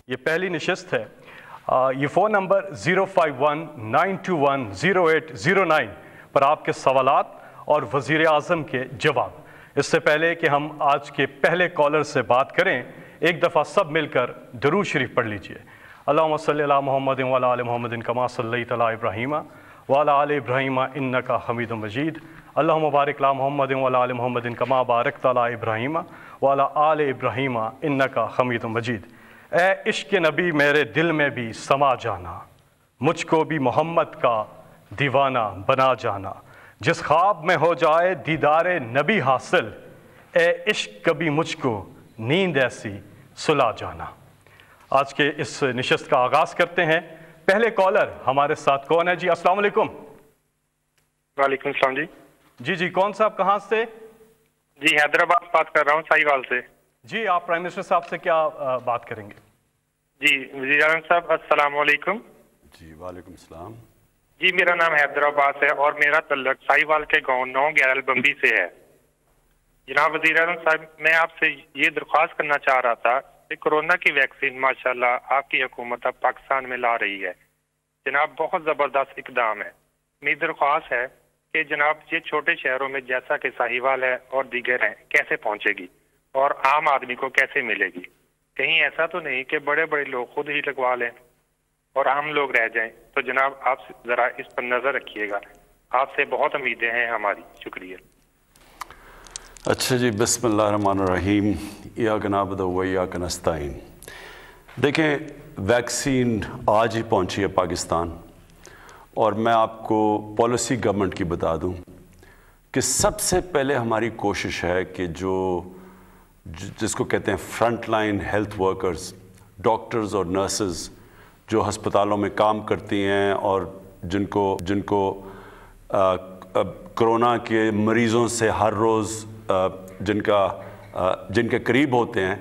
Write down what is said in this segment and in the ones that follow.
یہ پہلی نشست ہے. یہ فون نمبر 051-921-0809 پر آپ کے سوالات اور وزیر اعظم کے جواب. اس سے پہلے کہ ہم آج کے پہلے کالر سے بات کریں، ایک دفعہ سب مل کر درود شریف پڑھ لیجئے. اللہم صلی علی محمد وعلی آل محمد کما صلیت علی ابراہیم وعلی آل ابراہیم انک حمید مجید. اللہم بارک علی محمد وعلی آل محمد کما بارکت علی ابراہیم وعلی آل ابراہیم انک حمید مجید. اے عشق نبی میرے دل میں بھی سما جانا، مجھ کو بھی محمد کا دیوانہ بنا جانا. جس خواب میں ہو جائے دیدار نبی حاصل، اے عشق کبھی مجھ کو نیند ایسی سلا جانا. آج کے اس نشست کا آغاز کرتے ہیں. پہلے کالر ہمارے ساتھ کون ہے جی؟ السلام علیکم. وعلیکم السلام جی. جی کون صاحب کہاں سے؟ جی حیدرآباد بات کر رہا ہوں، ساہیوال سے. جی آپ پرائم منسٹر صاحب سے کیا بات کریں گے؟ جی وزیر اعظم صاحب السلام علیکم. جی وعلیکم السلام. جی میرا نام حیدرآباد ہے اور میرا تعلق ساہیوال کے گاؤں 9 11 بمبی سے ہے. جناب وزیر اعظم صاحب، میں آپ سے یہ درخواست کرنا چاہ رہا تھا کہ کورونا کی ویکسین ماشاءاللہ آپ کی حکومت اب پاکستان میں لا رہی ہے. جناب بہت زبردست اقدام ہے. میری درخواست ہے کہ جناب یہ چھوٹے شہروں میں جیسا کہ ساہیوال ہے اور دیگر ہیں کیسے پہنچے گی اور عام آدمی کو کیسے ملے گی؟ کہیں ایسا تو نہیں کہ بڑے بڑے لوگ خود ہی لگوا لیں اور عام لوگ رہ جائیں؟ تو جناب آپ ذرا اس پر نظر رکھیے گا. آپ سے بہت امیدیں ہیں ہماری. شکریہ. اچھا جی، بسم اللہ الرحمن الرحیم. ایاک نعبد و ایاک نستعین. دیکھیں ویکسین آج ہی پہنچی ہے پاکستان، اور میں آپ کو پالیسی گورنمنٹ کی بتا دوں کہ سب سے پہلے ہماری کوشش ہے کہ جس کو کہتے ہیں front line health workers, doctors اور نرسز جو ہسپتالوں میں کام کرتی ہیں اور جن کو کرونا کے مریضوں سے ہر روز جن کے قریب ہوتے ہیں،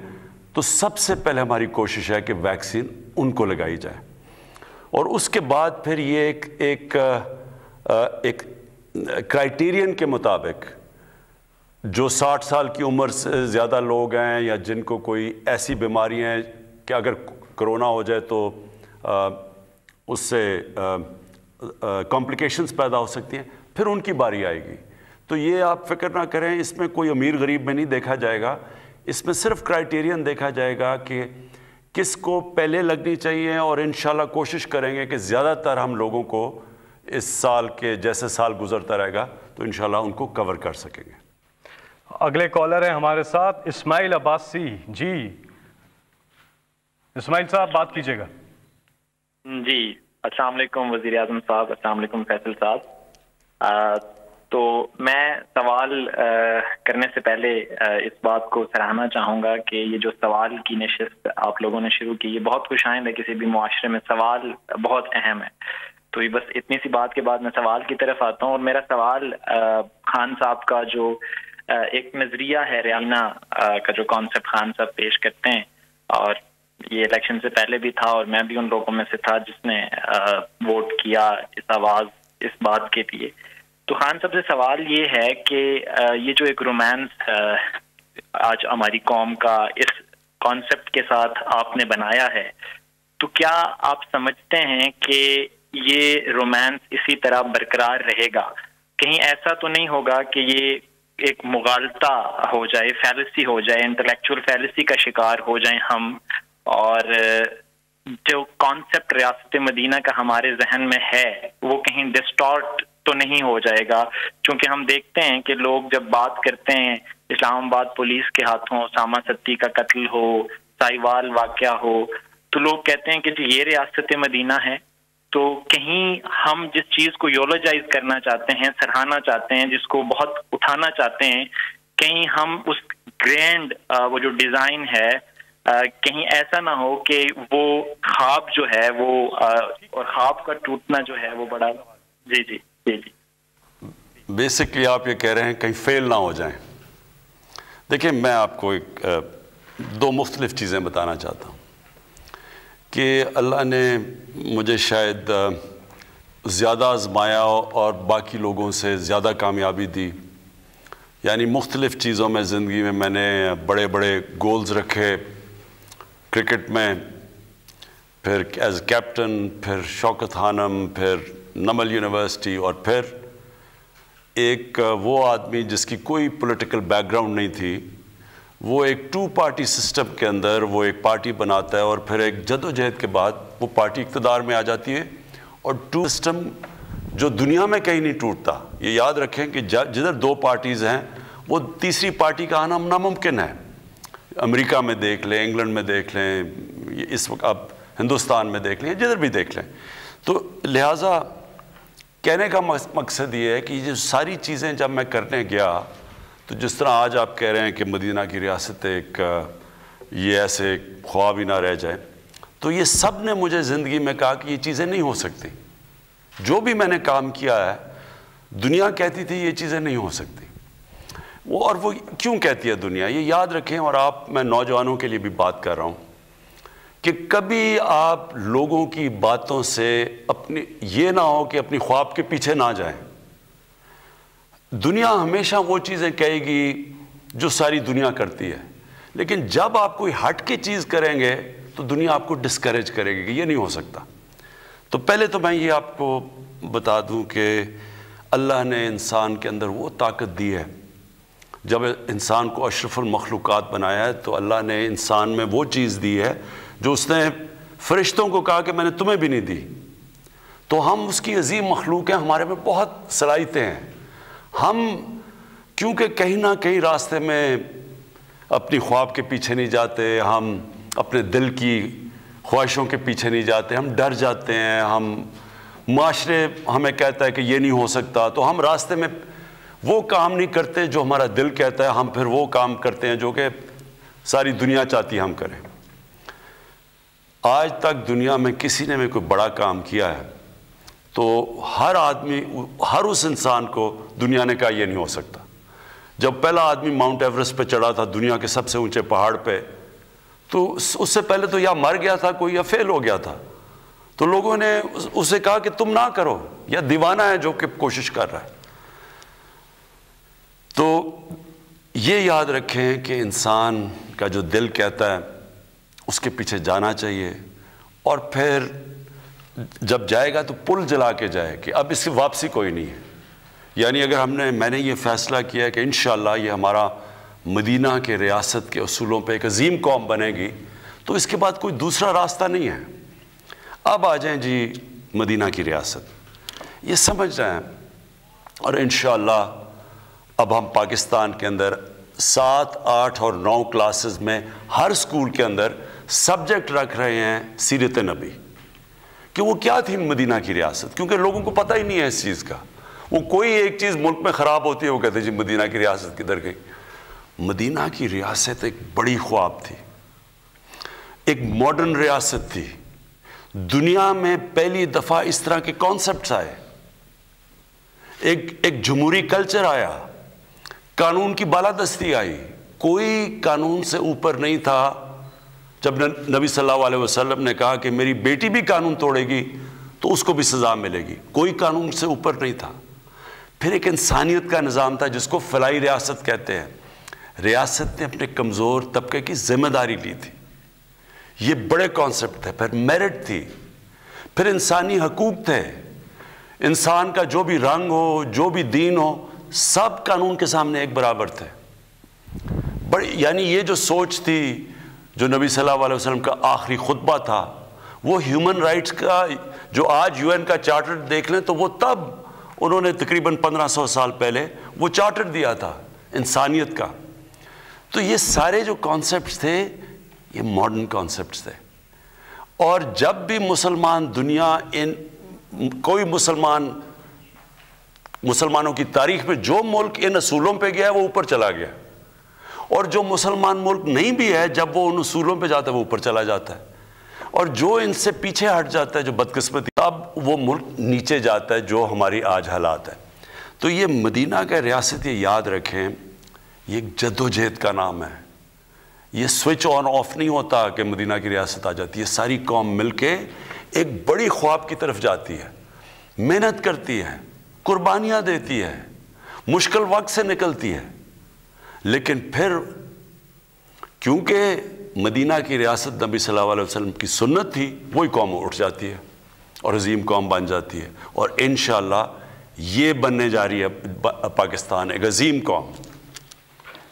تو سب سے پہلے ہماری کوشش ہے کہ ویکسین ان کو لگائی جائے. اور اس کے بعد پھر یہ ایک کرائیٹیرین کے مطابق جو 60 سال کی عمر سے زیادہ لوگ ہیں یا جن کو کوئی ایسی بیماری ہیں کہ اگر کرونا ہو جائے تو اس سے کمپلیکیشنز پیدا ہو سکتی ہیں، پھر ان کی باری آئے گی. تو یہ آپ فکر نہ کریں، اس میں کوئی امیر غریب میں نہیں دیکھا جائے گا. اس میں صرف کرائیٹیرین دیکھا جائے گا کہ کس کو پہلے لگنی چاہیے، اور انشاءاللہ کوشش کریں گے کہ زیادہ تر ہم لوگوں کو اس سال کے جیسے سال گزرتا رہے گا تو انشاءاللہ ان کو کور کر سکیں گے. اگلے کالر ہیں ہمارے ساتھ اسماعیل عباسی. جی اسماعیل صاحب بات کیجئے گا. جی السلام علیکم وزیر اعظم صاحب. السلام علیکم فیصل صاحب. تو میں سوال کرنے سے پہلے اس بات کو سراہنا چاہوں گا کہ یہ جو سوال کی نشست آپ لوگوں نے شروع کی، یہ بہت خوش آئند ہے. کسی بھی معاشرے میں سوال بہت اہم ہے. تو یہ بس اتنی سی بات کے بعد میں سوال کی طرف آتا ہوں. اور میرا سوال خان صاحب کا جو ایک نظریہ ہے ریانہ کا جو کانسیپٹ خان صاحب پیش کرتے ہیں، اور یہ الیکشن سے پہلے بھی تھا اور میں بھی ان لوگوں میں سے تھا جس نے ووٹ کیا اس آواز اس بات کے لیے. تو خان صاحب سے سوال یہ ہے کہ یہ جو ایک رومانس آج ہماری قوم کا اس کانسیپٹ کے ساتھ آپ نے بنایا ہے، تو کیا آپ سمجھتے ہیں کہ یہ رومانس اسی طرح برقرار رہے گا؟ کہیں ایسا تو نہیں ہوگا کہ یہ ایک مغالطہ ہو جائے، فیلسی ہو جائے، انٹلیکچوئل فیلسی کا شکار ہو جائیں ہم، اور جو کانسیپٹ ریاست مدینہ کا ہمارے ذہن میں ہے وہ کہیں ڈسٹارٹ تو نہیں ہو جائے گا؟ چونکہ ہم دیکھتے ہیں کہ لوگ جب بات کرتے ہیں اسلام آباد پولیس کے ہاتھوں اسامہ ستی کا قتل ہو، ساہیوال واقعہ ہو، تو لوگ کہتے ہیں کہ یہ ریاست مدینہ ہے. تو کہیں ہم جس چیز کو یولوجائز کرنا چاہتے ہیں، سراہنا چاہتے ہیں، جس کو بہت اٹھانا چاہتے ہیں، کہیں ہم اس گرینڈ وہ جو ڈیزائن ہے کہیں ایسا نہ ہو کہ وہ خواب جو ہے وہ اور خواب کا ٹوٹنا جو ہے وہ بڑا. جی جی جی جی بیسکلی آپ یہ کہہ رہے ہیں کہیں فیل نہ ہو جائیں. دیکھیں میں آپ کو دو مختلف چیزیں بتانا چاہتا ہوں کہ اللہ نے مجھے شاید زیادہ آزمایا اور باقی لوگوں سے زیادہ کامیابی دی. یعنی مختلف چیزوں میں زندگی میں نے بڑے بڑے گولز رکھے. کرکٹ میں پھر ایز کیپٹن، پھر شوکت خانم، پھر نمل یونیورسٹی، اور پھر ایک وہ آدمی جس کی کوئی پولیٹیکل بیک گراؤنڈ نہیں تھی، وہ ایک 2 پارٹی سسٹم کے اندر وہ ایک پارٹی بناتا ہے، اور پھر ایک جد و جہد کے بعد وہ پارٹی اقتدار میں آ جاتی ہے، اور 2 سسٹم جو دنیا میں کہیں نہیں ٹوٹتا۔ یہ یاد رکھیں کہ جدھر 2 پارٹیز ہیں وہ تیسری پارٹی کا آنا ناممکن ہے۔ امریکہ میں دیکھ لیں، انگلینڈ میں دیکھ لیں، اس وقت اب ہندوستان میں دیکھ لیں، جدھر بھی دیکھ لیں۔ تو لہٰذا کہنے کا مقصد یہ ہے کہ یہ ساری چیزیں جب میں کرنے گیا تو جس طرح آج آپ کہہ رہے ہیں کہ مدینہ کی ریاست ایک یہ ایسے خواب ہی نہ رہ جائے، تو یہ سب نے مجھے زندگی میں کہا کہ یہ چیزیں نہیں ہو سکتی۔ جو بھی میں نے کام کیا ہے دنیا کہتی تھی یہ چیزیں نہیں ہو سکتی، اور وہ کیوں کہتی ہے دنیا؟ یہ یاد رکھیں، اور میں نوجوانوں کے لیے بھی بات کر رہا ہوں کہ کبھی آپ لوگوں کی باتوں سے یہ نہ ہو کہ اپنی خواب کے پیچھے نہ جائیں۔ دنیا ہمیشہ وہ چیزیں کہے گی جو ساری دنیا کرتی ہے، لیکن جب آپ کوئی ہٹ کے چیز کریں گے تو دنیا آپ کو ڈسکریج کرے گی کہ یہ نہیں ہو سکتا۔ تو پہلے تو میں یہ آپ کو بتا دوں کہ اللہ نے انسان کے اندر وہ طاقت دی ہے، جب انسان کو اشرف المخلوقات بنایا ہے تو اللہ نے انسان میں وہ چیز دی ہے جو اس نے فرشتوں کو کہا کہ میں نے تمہیں بھی نہیں دی۔ تو ہم اس کی عظیم مخلوق ہیں، ہمارے میں بہت صلاحیتیں ہیں۔ ہم کیونکہ کہیں نہ کہیں راستے میں اپنی خواب کے پیچھے نہیں جاتے، ہم اپنے دل کی خواہشوں کے پیچھے نہیں جاتے، ہم ڈر جاتے ہیں، ہم معاشرے ہمیں کہتا ہے کہ یہ نہیں ہو سکتا، تو ہم راستے میں وہ کام نہیں کرتے جو ہمارا دل کہتا ہے، ہم پھر وہ کام کرتے ہیں جو کہ ساری دنیا چاہتی ہے ہم کریں۔ آج تک دنیا میں کسی نے بھی کوئی بڑا کام کیا ہے تو ہر آدمی، ہر اس انسان کو دنیا نے کہا یہ نہیں ہو سکتا۔ جب پہلا آدمی ماؤنٹ ایورسٹ پہ چڑھا تھا، دنیا کے سب سے اونچے پہاڑ پہ، تو اس سے پہلے تو یا مر گیا تھا کوئی یا فیل ہو گیا تھا، تو لوگوں نے اسے کہا کہ تم نہ کرو، یا دیوانہ ہے جو کہ کوشش کر رہا ہے۔ تو یہ یاد رکھیں کہ انسان کا جو دل کہتا ہے اس کے پیچھے جانا چاہیے، اور پھر جب جائے گا تو پل جلا کے جائے کہ اب اس کی واپسی کوئی نہیں ہے۔ یعنی اگر میں نے یہ فیصلہ کیا ہے کہ انشاءاللہ یہ ہمارا مدینہ کے ریاست کے اصولوں پہ ایک عظیم قوم بنے گی، تو اس کے بعد کوئی دوسرا راستہ نہیں ہے۔ اب آ جائیں جی مدینہ کی ریاست، یہ سمجھ رہے ہیں، اور انشاءاللہ اب ہم پاکستان کے اندر 7، 8 اور 9 کلاسز میں ہر سکول کے اندر سبجیکٹ رکھ رہے ہیں سیرت نبی، کہ وہ کیا تھی مدینہ کی ریاست، کیونکہ لوگوں کو پتہ ہی نہیں ہے اس چیز کا۔ وہ کوئی ایک چیز ملک میں خراب ہوتی ہے وہ کہتے ہیں جی مدینہ کی ریاست کدھر گئی۔ مدینہ کی ریاست ایک بڑی خواب تھی، ایک ماڈرن ریاست تھی، دنیا میں پہلی دفعہ اس طرح کے کانسیپٹس آئے، ایک جمہوری کلچر آیا، قانون کی بالادستی آئی، کوئی قانون سے اوپر نہیں تھا۔ جب نبی صلی اللہ علیہ وسلم نے کہا کہ میری بیٹی بھی قانون توڑے گی تو اس کو بھی سزا ملے گی، کوئی قانون سے اوپر نہیں تھا۔ پھر ایک انسانیت کا نظام تھا جس کو فلاحی ریاست کہتے ہیں، ریاست نے اپنے کمزور طبقے کی ذمہ داری لی تھی، یہ بڑے کانسیپٹ تھے۔ پھر میرٹ تھی، پھر انسانی حقوق تھے، انسان کا جو بھی رنگ ہو، جو بھی دین ہو، سب قانون کے سامنے ایک برابر تھے۔ یعنی یہ جو سوچ تھی، جو نبی صلی اللہ علیہ وسلم کا آخری خطبہ تھا، وہ ہیومن رائٹس کا، جو آج UN کا چارٹر دیکھ لیں تو وہ تب انہوں نے تقریباً 1500 سال پہلے وہ چارٹر دیا تھا انسانیت کا۔ تو یہ سارے جو کانسیپٹس تھے یہ ماڈرن کانسیپٹس تھے، اور جب بھی مسلمان دنیا کوئی مسلمانوں کی تاریخ میں جو ملک ان اصولوں پہ گیا ہے وہ اوپر چلا گیا، اور جو مسلمان ملک نہیں بھی ہے جب وہ ان اصولوں پہ جاتا ہے وہ اوپر چلا جاتا ہے، اور جو ان سے پیچھے ہٹ جاتا ہے، جو بدقسمتی، اب وہ ملک نیچے جاتا ہے، جو ہماری آج حالات ہے۔ تو یہ مدینہ کا ریاست، یہ یاد رکھیں، یہ ایک جدوجہد کا نام ہے، یہ سوئچ آن آف نہیں ہوتا کہ مدینہ کی ریاست آ جاتی ہے۔ ساری قوم مل کے ایک بڑی خواب کی طرف جاتی ہے، محنت کرتی ہے، قربانیاں دیتی ہے، مشکل وقت سے نکلتی ہے، لیکن پھر کیونکہ مدینہ کی ریاست نبی صلی اللہ علیہ وسلم کی سنت تھی وہی قوم اٹھ جاتی ہے اور عظیم قوم بن جاتی ہے، اور انشاءاللہ یہ بننے جا رہی ہے پاکستان ایک عظیم قوم۔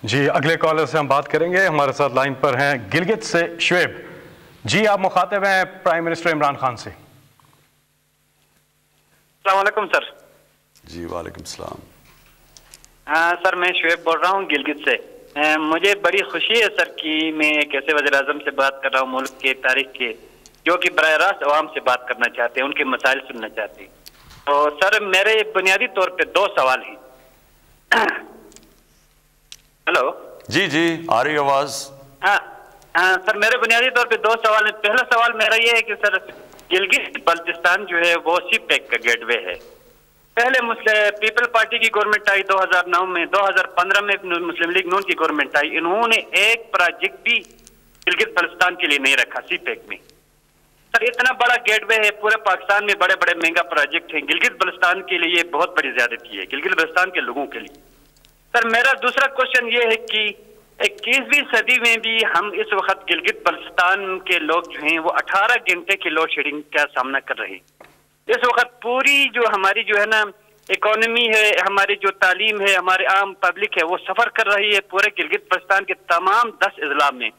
جی اگلے کالر سے ہم بات کریں گے، ہمارے ساتھ لائن پر ہیں گلگت سے شعیب جی، آپ مخاطب ہیں پرائم منسٹر عمران خان سے۔ السلام علیکم سر۔ جی وعلیکم السلام۔ سر میں شعیب بول رہا ہوں گلگت سے۔ مجھے بڑی خوشی ہے سر کہ میں ایک ایسے وزیر اعظم سے بات کر رہا ہوں ملک کے تاریخ کے جو کہ براہ راست عوام سے بات کرنا چاہتے ہیں، ان کے مسائل سننا چاہتے ہیں۔ تو سر میرے بنیادی طور پہ 2 سوال ہیں۔ ہلو جی جی آ رہی آواز؟ ہاں سر میرے بنیادی طور پہ 2 سوال ہیں۔ پہلا سوال میرا یہ ہے کہ سر گلگت بلتستان جو ہے وہ سی پیک کا گیٹ وے ہے۔ پہلے پیپل پارٹی کی گورنمنٹ آئی 2009 میں، 2015 میں مسلم لیگ نون کی گورنمنٹ آئی، انہوں نے ایک پروجیکٹ بھی گلگت بلتستان کے لیے نہیں رکھا سی پیک میں۔ سر اتنا بڑا گیٹ وے ہے، پورے پاکستان میں بڑے بڑے مہنگا پروجیکٹ ہیں، گلگت بلتستان کے لیے بہت بڑی زیادتی ہے، گلگت بلتستان کے لوگوں کے لیے۔ سر میرا دوسرا کوشچن یہ ہے کہ 21ویں صدی میں بھی ہم اس وقت گلگت بلتستان کے لوگ جو ہیں وہ 18 گھنٹے کی لوڈ شیڈنگ کا سامنا کر رہے ہیں۔ اس وقت پوری جو ہماری جو ہے نا اکانومی ہے، ہماری جو تعلیم ہے، ہمارے عام پبلک ہے، وہ سفر کر رہی ہے پورے گلگت بلتستان کے تمام 10 اضلاع میں۔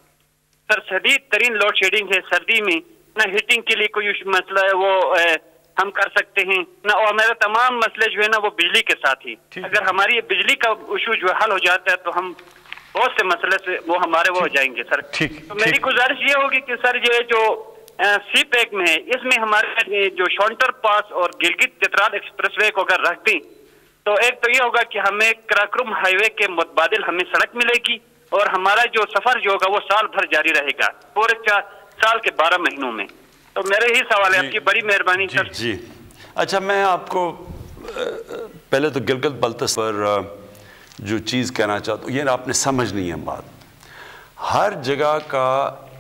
سر شدید ترین لوڈ شیڈنگ ہے، سردی میں نہ ہیٹنگ کے لیے کوئی مسئلہ ہے وہ ہم کر سکتے ہیں نہ، اور میرے تمام مسئلے جو ہے نا وہ بجلی کے ساتھ ہی۔ اگر ہماری بجلی کا ایشو جو حل ہو جاتا ہے تو ہم بہت سے مسئلے سے وہ ہمارے وہ ہو جائیں گے سر۔ تو میری گزارش یہ ہوگی کہ سر یہ جو سی پیک میں ہے اس میں ہمارے جو شونٹر پاس اور گلگت چترال ایکسپریس وے کو اگر رکھ دیں تو ایک تو یہ ہوگا کہ ہمیں کراکرم ہائی وے کے متبادل ہمیں سڑک ملے گی، اور ہمارا جو سفر جو ہوگا وہ سال بھر جاری رہے گا، پورے سال کے 12 مہینوں میں۔ تو میرے ہی سوال ہے، آپ کی بڑی مہربانی سر۔ جی اچھا، میں آپ کو پہلے تو گلگت بلتستان پر جو چیز کہنا چاہتا ہوں، یہ آپ نے سمجھ نہیں ہے بات، ہر جگہ کا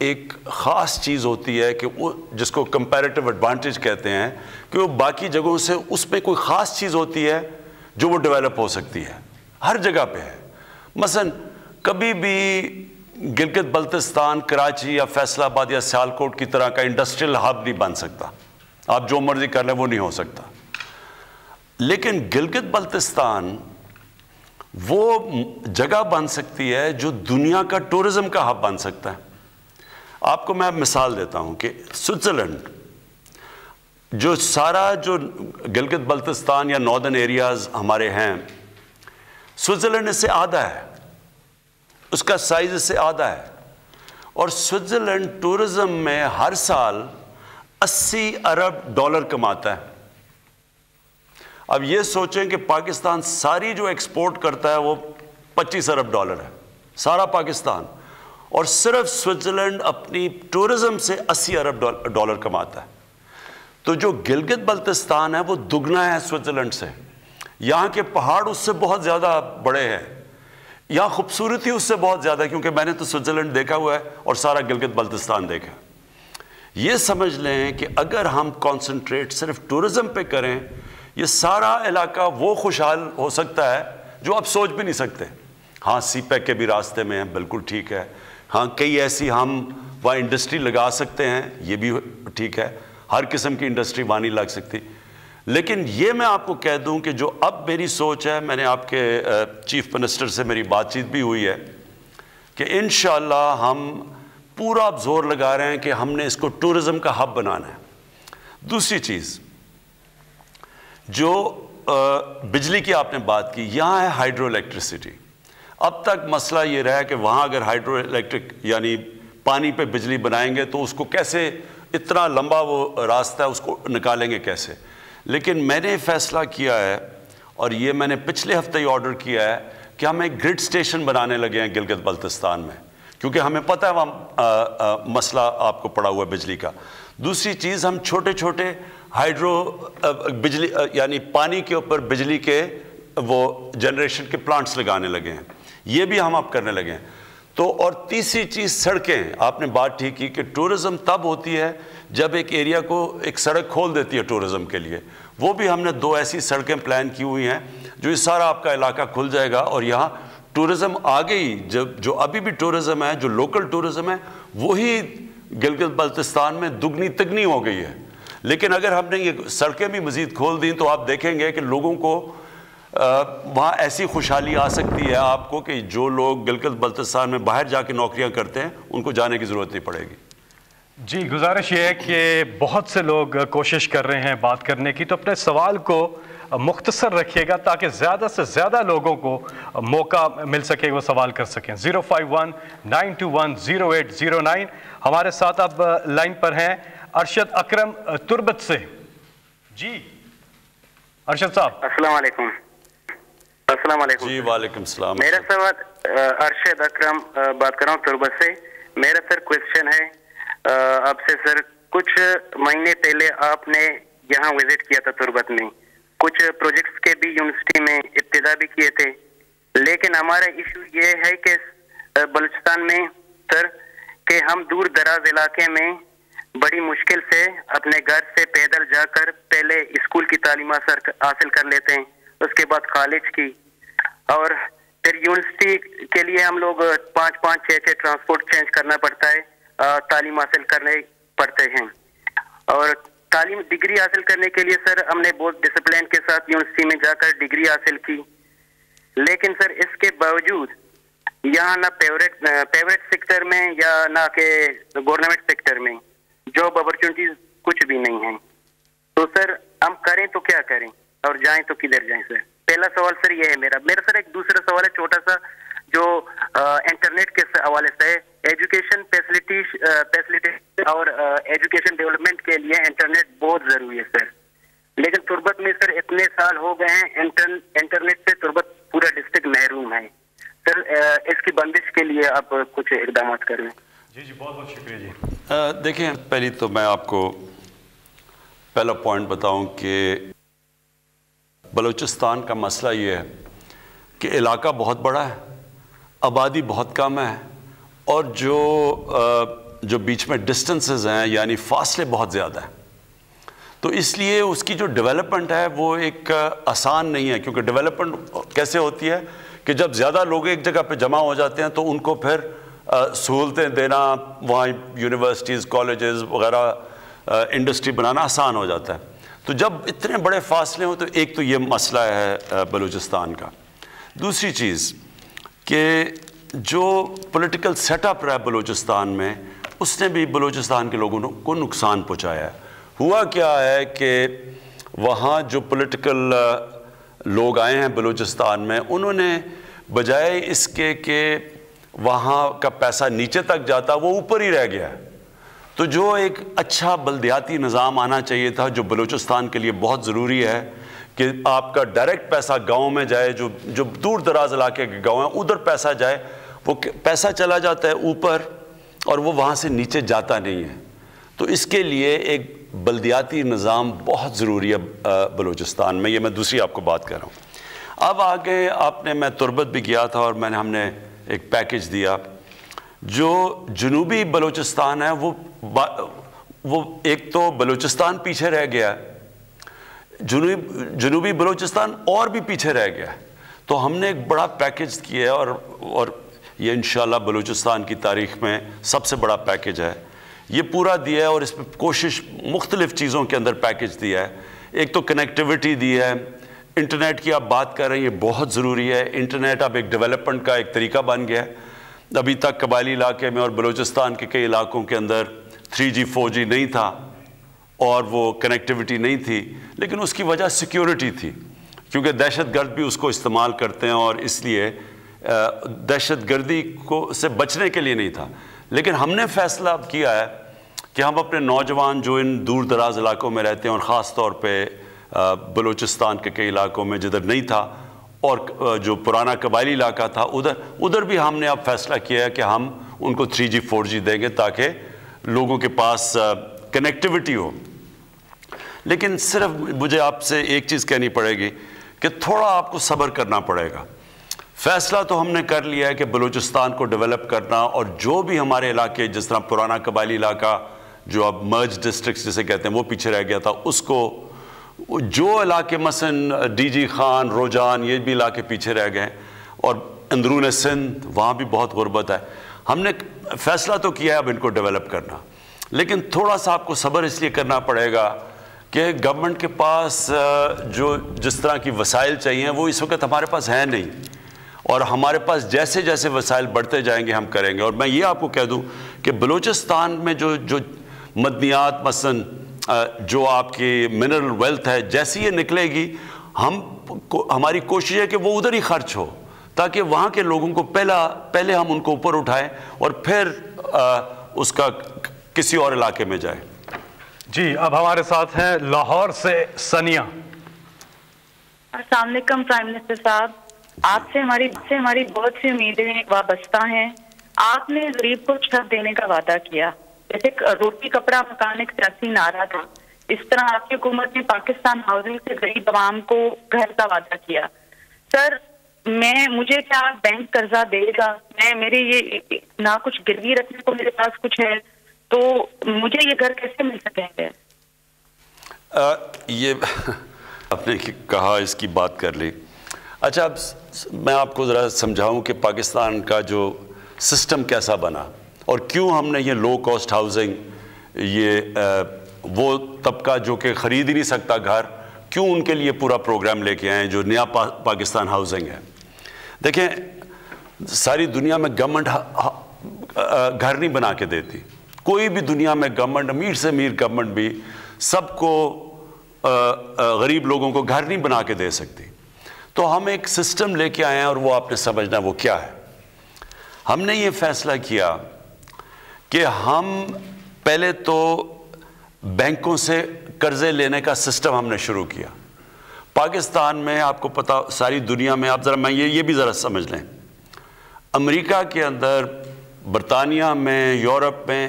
ایک خاص چیز ہوتی ہے کہ وہ جس کو کمپیریٹیو ایڈوانٹیج کہتے ہیں، کہ وہ باقی جگہوں سے اس میں کوئی خاص چیز ہوتی ہے جو وہ ڈیولپ ہو سکتی ہے، ہر جگہ پہ ہے۔ مثلا کبھی بھی گلگت بلتستان کراچی یا فیصل آباد یا سیالکوٹ کی طرح کا انڈسٹریل ہب نہیں بن سکتا، آپ جو مرضی کر لیں وہ نہیں ہو سکتا، لیکن گلگت بلتستان وہ جگہ بن سکتی ہے جو دنیا کا ٹورزم کا ہب بن سکتا ہے۔ آپ کو میں مثال دیتا ہوں کہ سوئٹزرلینڈ جو سارا جو گلگت بلتستان یا ناردرن ایریاز ہمارے ہیں، سوئٹزرلینڈ اس سے آدھا ہے، اس کا سائز اس سے آدھا ہے، اور سوئٹزرلینڈ ٹورزم میں ہر سال 80 ارب ڈالر کماتا ہے۔ اب یہ سوچیں کہ پاکستان ساری جو ایکسپورٹ کرتا ہے وہ 25 ارب ڈالر ہے، سارا پاکستان، اور صرف سوئٹزرلینڈ اپنی ٹورزم سے 80 ارب ڈالر کماتا ہے۔ تو جو گلگت بلتستان ہے وہ دگنا ہے سوئٹزرلینڈ سے، یہاں کے پہاڑ اس سے بہت زیادہ بڑے ہیں، یہاں خوبصورتی اس سے بہت زیادہ ہے، کیونکہ میں نے تو سوئٹزرلینڈ دیکھا ہوا ہے اور سارا گلگت بلتستان دیکھا۔ یہ سمجھ لیں کہ اگر ہم کانسنٹریٹ صرف ٹورزم پہ کریں، یہ سارا علاقہ وہ خوشحال ہو سکتا ہے جو آپ سوچ بھی نہیں سکتے۔ ہاں سی پیک کے بھی راستے میں ہیں، بالکل ٹھیک ہے، ہاں کئی ایسی ہم وہاں انڈسٹری لگا سکتے ہیں، یہ بھی ٹھیک ہے، ہر قسم کی انڈسٹری وہاں نہیں لگ سکتی، لیکن یہ میں آپ کو کہہ دوں کہ جو اب میری سوچ ہے، میں نے آپ کے چیف منسٹر سے میری بات چیت بھی ہوئی ہے کہ انشاءاللہ ہم پورا اب زور لگا رہے ہیں کہ ہم نے اس کو ٹورزم کا ہب بنانا ہے۔ دوسری چیز جو بجلی کی آپ نے بات کی، یہاں ہے ہائیڈرو الیکٹریسٹی۔ اب تک مسئلہ یہ رہا ہے کہ وہاں اگر ہائیڈرو الیکٹرک یعنی پانی پہ بجلی بنائیں گے تو اس کو کیسے، اتنا لمبا وہ راستہ ہے، اس کو نکالیں گے کیسے؟ لیکن میں نے فیصلہ کیا ہے، اور یہ میں نے پچھلے ہفتے ہی آرڈر کیا ہے کہ ہم ایک گرڈ اسٹیشن بنانے لگے ہیں گلگت بلتستان میں، کیونکہ ہمیں پتہ ہے وہاں مسئلہ آپ کو پڑا ہوا ہے بجلی کا۔ دوسری چیز، ہم چھوٹے چھوٹے ہائیڈرو بجلی یعنی پانی کے اوپر بجلی کے وہ جنریشن کے پلانٹس لگانے لگے ہیں، یہ بھی ہم اب کرنے لگے ہیں۔ تو اور تیسری چیز سڑکیں، آپ نے بات ٹھیک کی کہ ٹورزم تب ہوتی ہے جب ایک ایریا کو ایک سڑک کھول دیتی ہے ٹورزم کے لیے، وہ بھی ہم نے 2 ایسی سڑکیں پلان کی ہوئی ہیں جو یہ سارا آپ کا علاقہ کھل جائے گا، اور یہاں ٹورزم آگے ہی جو ابھی بھی ٹورزم ہے، جو لوکل ٹورزم ہے، وہی گلگت بلتستان میں دگنی تگنی ہو گئی ہے. لیکن اگر ہم نے یہ سڑکیں بھی مزید کھول دیں تو آپ دیکھیں گے کہ لوگوں کو وہاں ایسی خوشحالی آ سکتی ہے آپ کو کہ جو لوگ گلگت بلتستان میں باہر جا کے نوکریاں کرتے ہیں ان کو جانے کی ضرورت نہیں پڑے گی. جی گزارش یہ ہے کہ بہت سے لوگ کوشش کر رہے ہیں بات کرنے کی، تو اپنے سوال کو مختصر رکھیے گا تاکہ زیادہ سے زیادہ لوگوں کو موقع مل سکے وہ سوال کر سکیں. 051-921-0809. ہمارے ساتھ اب لائن پر ہیں ارشد اکرم تربت سے. جی ارشد صاحب السلام علیکم. السلام علیکم. جی وعلیکم السلام. میرا سوال ارشد اکرم بات کر رہا ہوں تربت سے. میرا سر کوشچن ہے آپ سے. سر کچھ مہینے پہلے آپ نے یہاں وزٹ کیا تھا تربت میں، کچھ پروجیکٹس کے بھی یونیورسٹی میں ابتدا بھی کیے تھے، لیکن ہمارا ایشو یہ ہے کہ بلوچستان میں سر کہ ہم دور دراز علاقے میں بڑی مشکل سے اپنے گھر سے پیدل جا کر پہلے اسکول کی تعلیم حاصل کر لیتے ہیں، اس کے بعد کالج کی، اور پھر یونیورسٹی کے لیے ہم لوگ 5-6 ٹرانسپورٹ چینج کرنا پڑتا ہے، تعلیم حاصل کرنے پڑتے ہیں. اور تعلیم ڈگری حاصل کرنے کے لیے سر ہم نے بہت ڈسپلین کے ساتھ یونیورسٹی میں جا کر ڈگری حاصل کی، لیکن سر اس کے باوجود یہاں نہ پرائیویٹ سیکٹر میں یا نہ کہ گورنمنٹ سیکٹر میں جاب اپرچونیٹیز کچھ بھی نہیں ہیں. تو سر ہم کریں تو کیا کریں اور جائیں تو کدھر جائیں سر؟ پہلا سوال سر یہ ہے میرا سر. ایک دوسرا سوال ہے چھوٹا سا جو انٹرنیٹ کے حوالے سے ہے. ایجوکیشن فیسلٹی اور ایجوکیشن ڈیولپمنٹ کے لیے انٹرنیٹ بہت ضروری ہے سر، لیکن تربت میں سر اتنے سال ہو گئے ہیں انٹرنیٹ سے تربت پورا ڈسٹرکٹ محروم ہے سر. اس کی بندش کے لیے آپ کچھ اقدامات کریں. جی بہت بہت شکریہ. جی دیکھیں پہلی تو میں آپ کو پہلا پوائنٹ بتاؤں کہ بلوچستان کا مسئلہ یہ ہے کہ علاقہ بہت بڑا ہے، آبادی بہت کم ہے، اور جو بیچ میں ڈسٹنسز ہیں یعنی فاصلے بہت زیادہ ہیں. تو اس لیے اس کی جو ڈیولپمنٹ ہے وہ ایک آسان نہیں ہے، کیونکہ ڈیولپمنٹ کیسے ہوتی ہے کہ جب زیادہ لوگ ایک جگہ پہ جمع ہو جاتے ہیں تو ان کو پھر سہولتیں دینا، وہاں یونیورسٹیز کالجز وغیرہ انڈسٹری بنانا آسان ہو جاتا ہے. تو جب اتنے بڑے فاصلے ہوں تو ایک تو یہ مسئلہ ہے بلوچستان کا. دوسری چیز کہ جو پولیٹیکل سیٹ اپ رہا ہے بلوچستان میں اس نے بھی بلوچستان کے لوگوں کو نقصان پہنچایا ہے. ہوا کیا ہے کہ وہاں جو پولیٹیکل لوگ آئے ہیں بلوچستان میں انہوں نے بجائے اس کے کہ وہاں کا پیسہ نیچے تک جاتا وہ اوپر ہی رہ گیا. تو جو ایک اچھا بلدیاتی نظام آنا چاہیے تھا جو بلوچستان کے لیے بہت ضروری ہے کہ آپ کا ڈائریکٹ پیسہ گاؤں میں جائے، جو دور دراز علاقے کے گاؤں ہیں ادھر پیسہ جائے، وہ پیسہ چلا جاتا ہے اوپر اور وہ وہاں سے نیچے جاتا نہیں ہے. تو اس کے لیے ایک بلدیاتی نظام بہت ضروری ہے بلوچستان میں. یہ میں دوسری آپ کو بات کر رہا ہوں. اب آگے میں تربت بھی گیا تھا اور ہم نے ایک پیکج دیا. جو جنوبی بلوچستان ہے وہ ایک تو بلوچستان پیچھے رہ گیا، جنوبی بلوچستان اور بھی پیچھے رہ گیا. تو ہم نے ایک بڑا پیکج کیا ہے اور یہ انشاءاللہ بلوچستان کی تاریخ میں سب سے بڑا پیکج ہے. یہ پورا دیا ہے اور اس میں کوشش مختلف چیزوں کے اندر پیکج دیا ہے. ایک تو کنیکٹیوٹی دی ہے، انٹرنیٹ کی آپ بات کر رہے ہیں، یہ بہت ضروری ہے. انٹرنیٹ اب ایک ڈیولپمنٹ کا ایک طریقہ بن گیا ہے. ابھی تک قبائلی علاقے میں اور بلوچستان کے کئی علاقوں کے اندر 3G 4G نہیں تھا اور وہ کنیکٹیوٹی نہیں تھی، لیکن اس کی وجہ سیکیورٹی تھی، کیونکہ دہشت گرد بھی اس کو استعمال کرتے ہیں اور اس لیے دہشت گردی سے بچنے کے لیے نہیں تھا. لیکن ہم نے فیصلہ اب کیا ہے کہ ہم اپنے نوجوان جو ان دور دراز علاقوں میں رہتے ہیں اور خاص طور پہ بلوچستان کے کئی علاقوں میں جدھر نہیں تھا اور جو پرانا قبائلی علاقہ تھا ادھر بھی ہم نے اب فیصلہ کیا ہے کہ ہم ان کو 3G 4G دیں گے تاکہ لوگوں کے پاس کنیکٹیوٹی ہو. لیکن صرف مجھے آپ سے ایک چیز کہنی پڑے گی کہ تھوڑا آپ کو صبر کرنا پڑے گا. فیصلہ تو ہم نے کر لیا ہے کہ بلوچستان کو ڈیولپ کرنا، اور جو بھی ہمارے علاقے جس طرح پرانا قبائلی علاقہ جو اب مرج ڈسٹرکٹس جسے کہتے ہیں وہ پیچھے رہ گیا تھا، اس کو جو علاقے مثلا DG خان، روجان، یہ بھی علاقے پیچھے رہ گئے، اور اندرون سندھ وہاں بھی بہت غربت ہے. ہم نے فیصلہ تو کیا ہے اب ان کو ڈیولپ کرنا، لیکن تھوڑا سا آپ کو صبر اس لیے کرنا پڑے گا کہ گورنمنٹ کے پاس جس طرح کی وسائل چاہیے وہ اس وقت ہمارے پاس ہیں نہیں، اور ہمارے پاس جیسے جیسے وسائل بڑھتے جائیں گے ہم کریں گے۔ اور میں یہ آپ کو کہہ دوں کہ بلوچستان میں جو مدنیات مثلاً جو آپ کی منرل ویلتھ ہے، جیسی یہ نکلے گی ہماری کوشش ہے کہ وہ ادھر ہی خرچ ہو، تاکہ وہاں کے لوگوں کو پہلے ہم ان کو اوپر اٹھائیں اور پھر اس کا کسی اور علاقے میں جائے۔ جی اب ہمارے ساتھ ہیں لاہور سے ثانیہ۔ السلام علیکم پرائم منسٹر صاحب، آپ سے ہماری بہت سی امیدیں وابستہ ہیں۔ آپ نے غریب کو چھت دینے کا وعدہ کیا، جیسے روٹی کپڑا مکان ایک سیاسی نعرہ تھا، اس طرح آپ کی حکومت نے پاکستان ہاؤسنگ سے غریب عوام کو گھر کا وعدہ کیا۔ سر مجھے کیا بینک قرضہ دے گا؟ میرے یہ نہ کچھ گروی رکھنے کو میرے پاس کچھ ہے، تو مجھے یہ گھر کیسے مل سکیں گے؟ یہ آپ نے کہا اس کی بات کر لی۔ اچھا اب میں آپ کو ذرا سمجھاؤں کہ پاکستان کا جو سسٹم کیسا بنا اور کیوں ہم نے یہ لو کاسٹ ہاؤسنگ، یہ وہ طبقہ جو کہ خرید ہی نہیں سکتا گھر، کیوں ان کے لیے پورا پروگرام لے کے آئے جو نیا پاکستان ہاؤسنگ ہے۔ دیکھیں ساری دنیا میں گورنمنٹ گھر نہیں بنا کے دیتی، کوئی بھی دنیا میں گورنمنٹ، امیر سے امیر گورنمنٹ بھی سب کو غریب لوگوں کو گھر نہیں بنا کے دے سکتی۔ تو ہم ایک سسٹم لے کے آئے ہیں اور وہ آپ نے سمجھنا وہ کیا ہے۔ ہم نے یہ فیصلہ کیا کہ ہم پہلے تو بینکوں سے قرضے لینے کا سسٹم ہم نے شروع کیا۔ پاکستان میں آپ کو پتا، ساری دنیا میں آپ ذرا یہ بھی ذرا سمجھ لیں، امریکہ کے اندر، برطانیہ میں، یورپ میں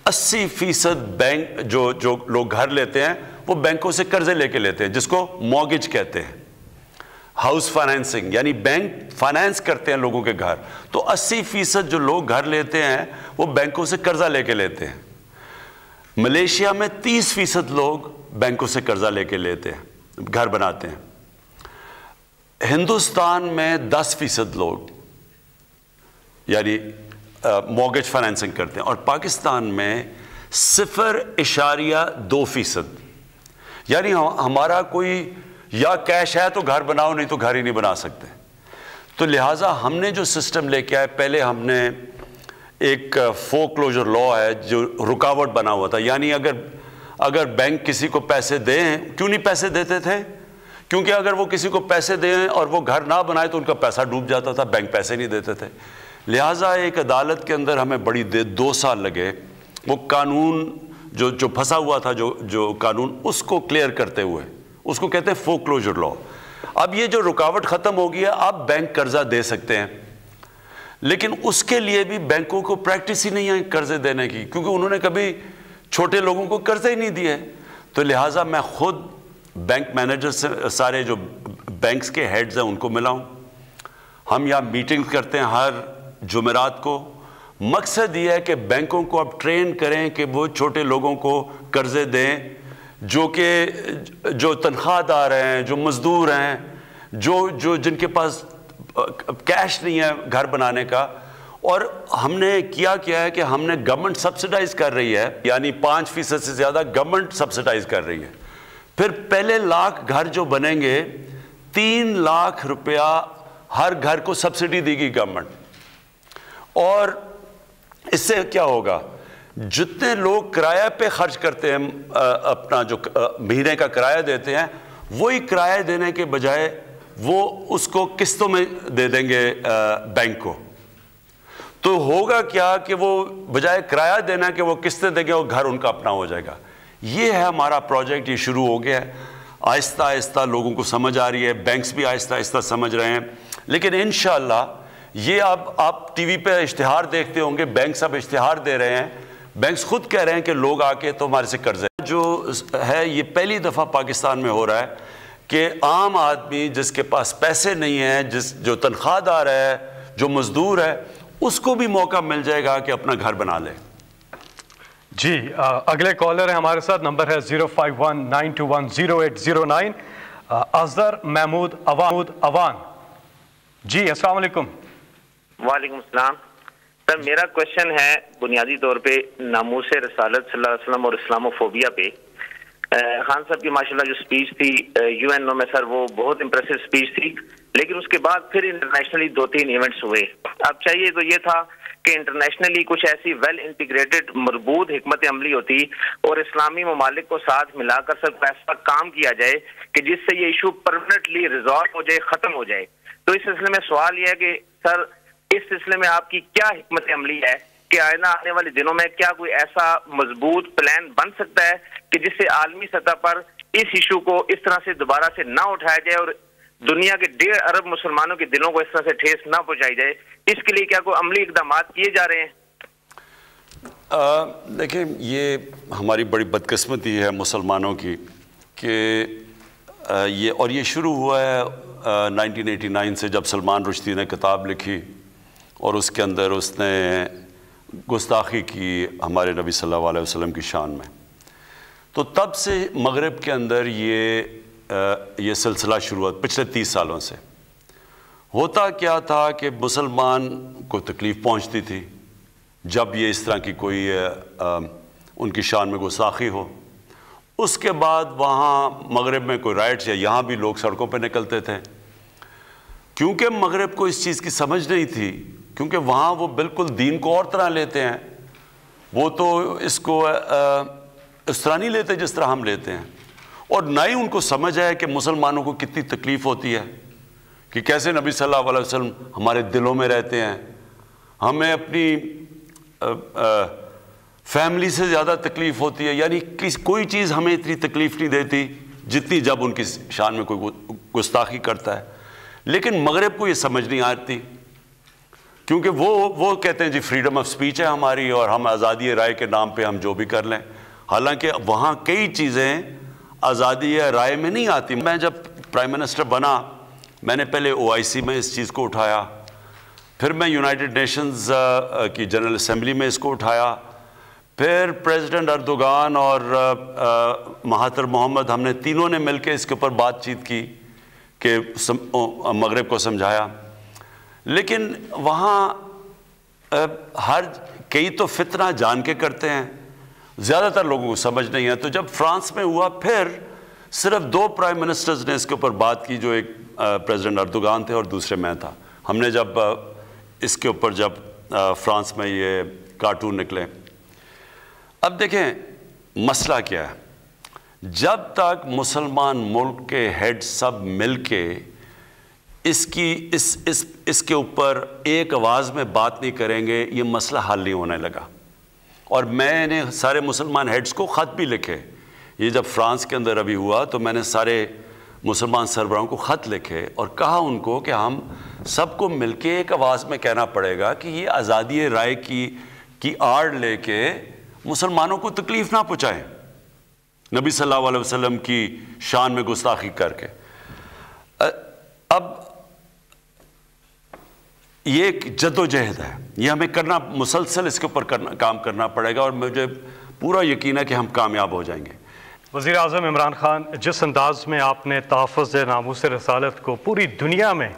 80% بینک جو لوگ گھر لیتے ہیں وہ بینکوں سے قرضے لے کے لیتے ہیں، جس کو مورگیج کہتے ہیں، ہاؤس فائنینسنگ، یعنی بینک فائنینس کرتے ہیں لوگوں کے گھر۔ تو 80% جو لوگ گھر لیتے ہیں وہ بینکوں سے قرضہ لے کے لیتے ہیں۔ ملیشیا میں 30% لوگ بینکوں سے قرضہ لے کے لیتے ہیں، گھر بناتے ہیں۔ ہندوستان میں 10% لوگ یعنی مورگیج فائنینسنگ کرتے ہیں، اور پاکستان میں 0.2%، یعنی ہمارا کوئی یا کیش ہے تو گھر بناؤ، نہیں تو گھر ہی نہیں بنا سکتے۔ تو لہٰذا ہم نے جو سسٹم لے کے آئے، پہلے ہم نے ایک فور کلوجر لا ہے جو رکاوٹ بنا ہوا تھا، یعنی اگر بینک کسی کو پیسے دیں، کیوں نہیں پیسے دیتے تھے؟ کیونکہ اگر وہ کسی کو پیسے دیں اور وہ گھر نہ بنائے تو ان کا پیسہ ڈوب جاتا تھا، بینک پیسے نہیں دیتے تھے۔ لہٰذا ایک عدالت کے اندر ہمیں بڑی 2 سال لگے وہ قانون جو پھنسا ہوا تھا، جو قانون، اس کو کلیئر کرتے ہوئے، اس کو کہتے ہیں فور کلوجر لا۔ اب یہ جو رکاوٹ ختم ہو گئی ہے، اب بینک قرضہ دے سکتے ہیں، لیکن اس کے لیے بھی بینکوں کو پریکٹس ہی نہیں ہے قرضے دینے کی، کیونکہ انہوں نے کبھی چھوٹے لوگوں کو قرضے ہی نہیں دیے۔ تو لہٰذا میں خود بینک مینیجر سے، سارے جو بینکس کے ہیڈز ہیں ان کو ملا ہوں، ہم یہاں میٹنگ کرتے ہیں ہر جمعرات کو۔ مقصد یہ ہے کہ بینکوں کو اب ٹرین کریں کہ وہ چھوٹے لوگوں کو قرضے دیں، جو تنخواہ دار ہیں، جو مزدور ہیں، جن کے پاس کیش نہیں ہے گھر بنانے کا۔ اور ہم نے کیا ہے کہ ہم نے گورنمنٹ سبسڈائز کر رہی ہے، یعنی 5% سے زیادہ گورنمنٹ سبسڈائز کر رہی ہے۔ پھر پہلے لاکھ گھر جو بنیں گے، 3 لاکھ روپیہ ہر گھر کو سبسڈی دے گی گورنمنٹ۔ اور اس سے کیا ہوگا، جتنے لوگ کرایہ پہ خرچ کرتے ہیں، اپنا جو مہینے کا کرایہ دیتے ہیں، وہی کرایہ دینے کے بجائے وہ اس کو قسطوں میں دے دیں گے بینک کو۔ تو ہوگا کیا کہ وہ بجائے کرایہ دینا کہ وہ قسطیں دیں گے، وہ گھر ان کا اپنا ہو جائے گا۔ یہ ہے ہمارا پروجیکٹ، یہ شروع ہو گیا ہے، آہستہ آہستہ لوگوں کو سمجھ آ رہی ہے، بینکس بھی آہستہ آہستہ سمجھ رہے ہیں۔ لیکن انشاءاللہ یہ اب آپ ٹی وی پہ اشتہار دیکھتے ہوں گے، بینکس اب اشتہار دے رہے ہیں، بینکس خود کہہ رہے ہیں کہ لوگ آ کے تو ہمارے سے قرض جو ہے، یہ پہلی دفعہ پاکستان میں ہو رہا ہے کہ عام آدمی جس کے پاس پیسے نہیں ہیں، جو تنخواہ دار ہے، جو مزدور ہے، اس کو بھی موقع مل جائے گا کہ اپنا گھر بنا لے۔ جی اگلے کالر ہیں ہمارے ساتھ، نمبر ہے 0519210809، اظہر محمود اوان۔ جی السلام علیکم۔ وعلیکم السلام سر میرا کوشچن ہے بنیادی طور پہ ناموس رسالت صلی اللہ علیہ وسلم اور اسلاموفوبیا پہ. خان صاحب کی ماشاءاللہ جو سپیچ تھی یو این او میں سر وہ بہت امپریسو سپیچ تھی, لیکن اس کے بعد پھر انٹرنیشنلی 2-3 ایونٹس ہوئے. اب چاہیے تو یہ تھا کہ انٹرنیشنلی کچھ ایسی ویل انٹیگریٹڈ مربوط حکمت عملی ہوتی اور اسلامی ممالک کو ساتھ ملا کر سب ایسا کام کیا جائے کہ جس سے یہ ایشو پرماننٹلی ریزالو ہو جائے, ختم ہو جائے. تو اس سلسلے میں سوال یہ ہے کہ سر اس سلسلے میں آپ کی کیا حکمت عملی ہے کہ آئندہ آنے والے دنوں میں کیا کوئی ایسا مضبوط پلان بن سکتا ہے کہ جس سے عالمی سطح پر اس ایشو کو اس طرح سے دوبارہ سے نہ اٹھایا جائے اور دنیا کے 1.5 ارب مسلمانوں کے دلوں کو اس طرح سے ٹھیس نہ پہنچائی جائے؟ اس کے لیے کیا کوئی عملی اقدامات کیے جا رہے ہیں؟ دیکھیں یہ ہماری بڑی بدقسمتی ہے مسلمانوں کی کہ یہ شروع ہوا ہے 1989 سے, جب سلمان رشدی نے کتاب لکھی اور اس کے اندر اس نے گستاخی کی ہمارے نبی صلی اللہ علیہ وسلم کی شان میں. تو تب سے مغرب کے اندر یہ سلسلہ شروع ہوا پچھلے 30 سالوں سے. ہوتا کیا تھا کہ مسلمان کو تکلیف پہنچتی تھی جب یہ اس طرح کی کوئی ان کی شان میں گستاخی ہو. اس کے بعد وہاں مغرب میں کوئی رائٹس یا یہاں بھی لوگ سڑکوں پہ نکلتے تھے, کیونکہ مغرب کو اس چیز کی سمجھ نہیں تھی, کیونکہ وہاں وہ بالکل دین کو اور طرح لیتے ہیں. وہ تو اس کو اس طرح نہیں لیتے جس طرح ہم لیتے ہیں, اور نہ ہی ان کو سمجھ ہے کہ مسلمانوں کو کتنی تکلیف ہوتی ہے, کہ کیسے نبی صلی اللہ علیہ وسلم ہمارے دلوں میں رہتے ہیں. ہمیں اپنی فیملی سے زیادہ تکلیف ہوتی ہے, یعنی کوئی چیز ہمیں اتنی تکلیف نہیں دیتی جتنی جب ان کی شان میں کوئی گستاخی کرتا ہے. لیکن مغرب کو یہ سمجھ نہیں آتی, کیونکہ وہ کہتے ہیں جی فریڈم آف سپیچ ہے ہماری اور ہم آزادی رائے کے نام پہ ہم جو بھی کر لیں. حالانکہ وہاں کئی چیزیں آزادی رائے میں نہیں آتی. میں جب پرائم منسٹر بنا میں نے پہلے OIC میں اس چیز کو اٹھایا, پھر میں یونائٹڈ نیشنز کی جنرل اسمبلی میں اس کو اٹھایا, پھر پریزیڈنٹ اردوغان اور مہاتر محمد, ہم نے تینوں نے مل کے اس کے اوپر بات چیت کی کہ مغرب کو سمجھایا. لیکن وہاں کئی تو فتنہ جان کے کرتے ہیں, زیادہ تر لوگوں کو سمجھ نہیں ہے. تو جب فرانس میں ہوا پھر صرف 2 پرائم منسٹرز نے اس کے اوپر بات کی, جو ایک پریزیڈنٹ اردوغان تھے اور دوسرے میں تھا. ہم نے جب اس کے اوپر جب فرانس میں یہ کارٹون نکلے. اب دیکھیں مسئلہ کیا ہے, جب تک مسلمان ملک کے ہیڈ سب مل کے اس کے اوپر ایک آواز میں بات نہیں کریں گے, یہ مسئلہ حل نہیں ہونے لگا. اور میں نے سارے مسلمان ہیڈز کو خط بھی لکھے. یہ جب فرانس کے اندر ابھی ہوا تو میں نے سارے مسلمان سربراہوں کو خط لکھے اور کہا ان کو کہ ہم سب کو مل کے ایک آواز میں کہنا پڑے گا کہ یہ آزادی رائے کی آڑ لے کے مسلمانوں کو تکلیف نہ پہنچائیں, نبی صلی اللہ علیہ وسلم کی شان میں گستاخی کر کے. اب یہ ایک جد و جہد ہے, یہ ہمیں کرنا مسلسل اس کے اوپر کام کرنا پڑے گا, اور مجھے پورا یقین ہے کہ ہم کامیاب ہو جائیں گے. وزیر اعظم عمران خان, جس انداز میں آپ نے تحفظ ناموس رسالت کو پوری دنیا میں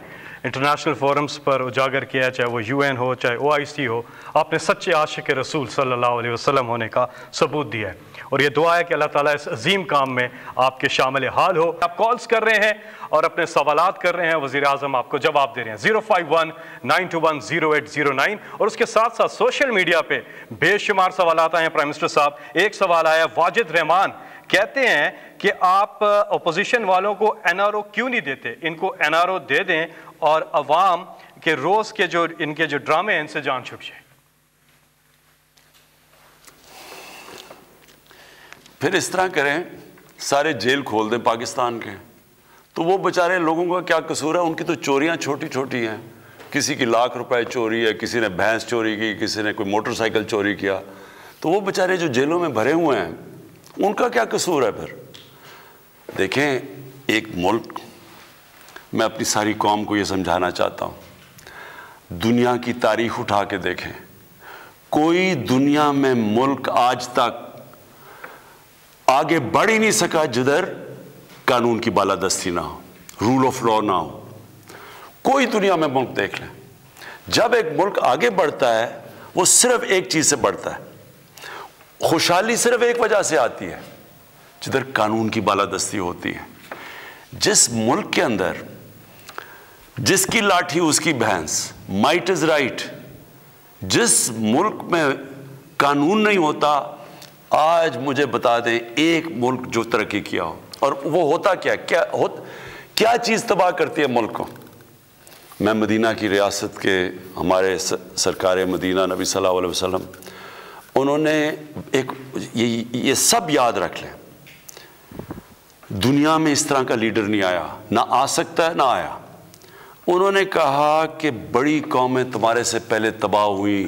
انٹرنیشنل فورمز پر اجاگر کیا, چاہے وہ UN ہو چاہے OIC ہو, آپ نے سچے عاشق رسول صلی اللہ علیہ وسلم ہونے کا ثبوت دیا ہے. اور یہ دعا ہے کہ اللہ تعالیٰ اس عظیم کام میں آپ کے شامل حال ہو. آپ کالز کر رہے ہیں اور اپنے سوالات کر رہے ہیں, وزیر اعظم آپ کو جواب دے رہے ہیں. 051-921-0809. اور اس کے ساتھ ساتھ سوشل میڈیا پہ بے شمار سوالات آئے ہیں پرائم منسٹر صاحب. ایک سوال آیا, واجد رحمان کہتے ہیں کہ آپ اپوزیشن والوں کو NRO کیوں نہیں دیتے, ان کو NRO دے دیں اور عوام کے روز کے جو ان کے جو ڈرامے ہیں ان سے جان چھپ جائے. پھر اس طرح کریں, سارے جیل کھول دیں پاکستان کے, تو وہ بیچارے لوگوں کا کیا قصور ہے؟ ان کی تو چوریاں چھوٹی چھوٹی ہیں, کسی کی لاکھ روپے چوری ہے, کسی نے بھینس چوری کی, کسی نے کوئی موٹر سائیکل چوری کیا, تو وہ بیچارے جو جیلوں میں بھرے ہوئے ہیں ان کا کیا قصور ہے؟ پھر دیکھیں, ایک ملک, میں اپنی ساری قوم کو یہ سمجھانا چاہتا ہوں, دنیا کی تاریخ اٹھا کے دیکھیں, کوئی دنیا میں ملک آج تک آگے بڑھ ہی نہیں سکا جدھر قانون کی بالادستی نہ ہو, رول آف لا نہ ہو. کوئی دنیا میں ملک دیکھ لیں, جب ایک ملک آگے بڑھتا ہے وہ صرف ایک چیز سے بڑھتا ہے. خوشحالی صرف ایک وجہ سے آتی ہے, جدھر قانون کی بالادستی ہوتی ہے. جس ملک کے اندر جس کی لاٹھی اس کی بھینس, مائٹ از رائٹ, جس ملک میں قانون نہیں ہوتا, آج مجھے بتا دیں ایک ملک جو ترقی کیا ہو, اور وہ ہوتا کیا چیز تباہ کرتی ہے ملک کو. میں مدینہ کی ریاست کے ہمارے سرکار مدینہ نبی صلی اللہ علیہ وسلم, انہوں نے ایک یہ سب یاد رکھ لیں, دنیا میں اس طرح کا لیڈر نہیں آیا, نہ آ سکتا ہے نہ آیا. انہوں نے کہا کہ بڑی قومیں تمہارے سے پہلے تباہ ہوئی,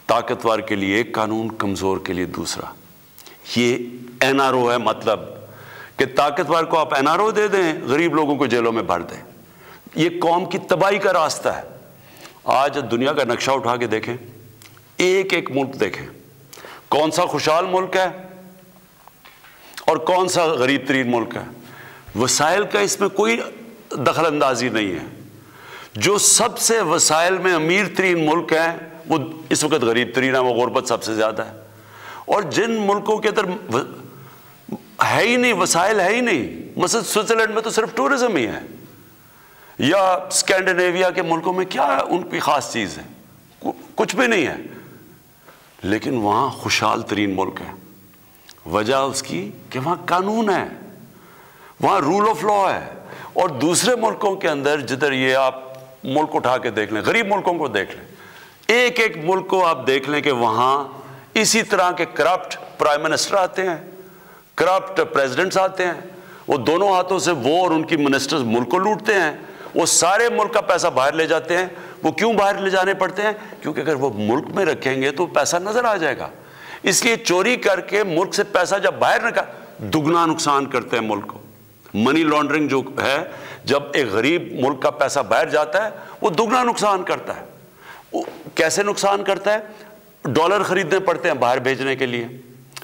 طاقتور کے لیے ایک قانون, کمزور کے لیے دوسرا. یہ این آر او ہے, مطلب کہ طاقتور کو آپ این آر او دے دیں, غریب لوگوں کو جیلوں میں بھر دیں. یہ قوم کی تباہی کا راستہ ہے. آج دنیا کا نقشہ اٹھا کے دیکھیں, ایک ایک ملک دیکھیں, کون سا خوشحال ملک ہے اور کون سا غریب ترین ملک ہے. وسائل کا اس میں کوئی دخل اندازی نہیں ہے. جو سب سے وسائل میں امیر ترین ملک ہیں وہ اس وقت غریب ترین ہے, وہ غربت سب سے زیادہ ہے. اور جن ملکوں کے اندر ہے ہی نہیں, وسائل ہے ہی نہیں, مثلا سوئٹزرلینڈ میں تو صرف ٹورزم ہی ہے, یا اسکینڈینیویا کے ملکوں میں کیا ہے ان کی خاص چیز ہے, کچھ بھی نہیں ہے, لیکن وہاں خوشحال ترین ملک ہے. وجہ اس کی کہ وہاں قانون ہے, وہاں رول آف لا ہے. اور دوسرے ملکوں کے اندر جدھر یہ آپ ملک اٹھا کے دیکھ لیں, غریب ملکوں کو دیکھ لیں, ایک ایک ملک کو آپ دیکھ لیں کہ وہاں اسی طرح کے کرپٹ پرائم منسٹر آتے ہیں, کرپٹ پریزیڈنٹس آتے ہیں, وہ دونوں ہاتھوں سے وہ اور ان کی منسٹرز ملک کو لوٹتے ہیں, وہ سارے ملک کا پیسہ باہر لے جاتے ہیں. وہ کیوں باہر لے جانے پڑتے ہیں؟ کیونکہ اگر وہ ملک میں رکھیں گے تو پیسہ نظر آ جائے گا. اس لیے چوری کر کے ملک سے پیسہ جب باہر نکال, دگنا نقصان کرتے ہیں ملک کو. منی لانڈرنگ جو ہے, جب ایک غریب ملک کا پیسہ باہر جاتا ہے وہ دگنا نقصان کرتا ہے. کیسے نقصان کرتا ہے؟ ڈالر خریدنے پڑتے ہیں باہر بھیجنے کے لیے,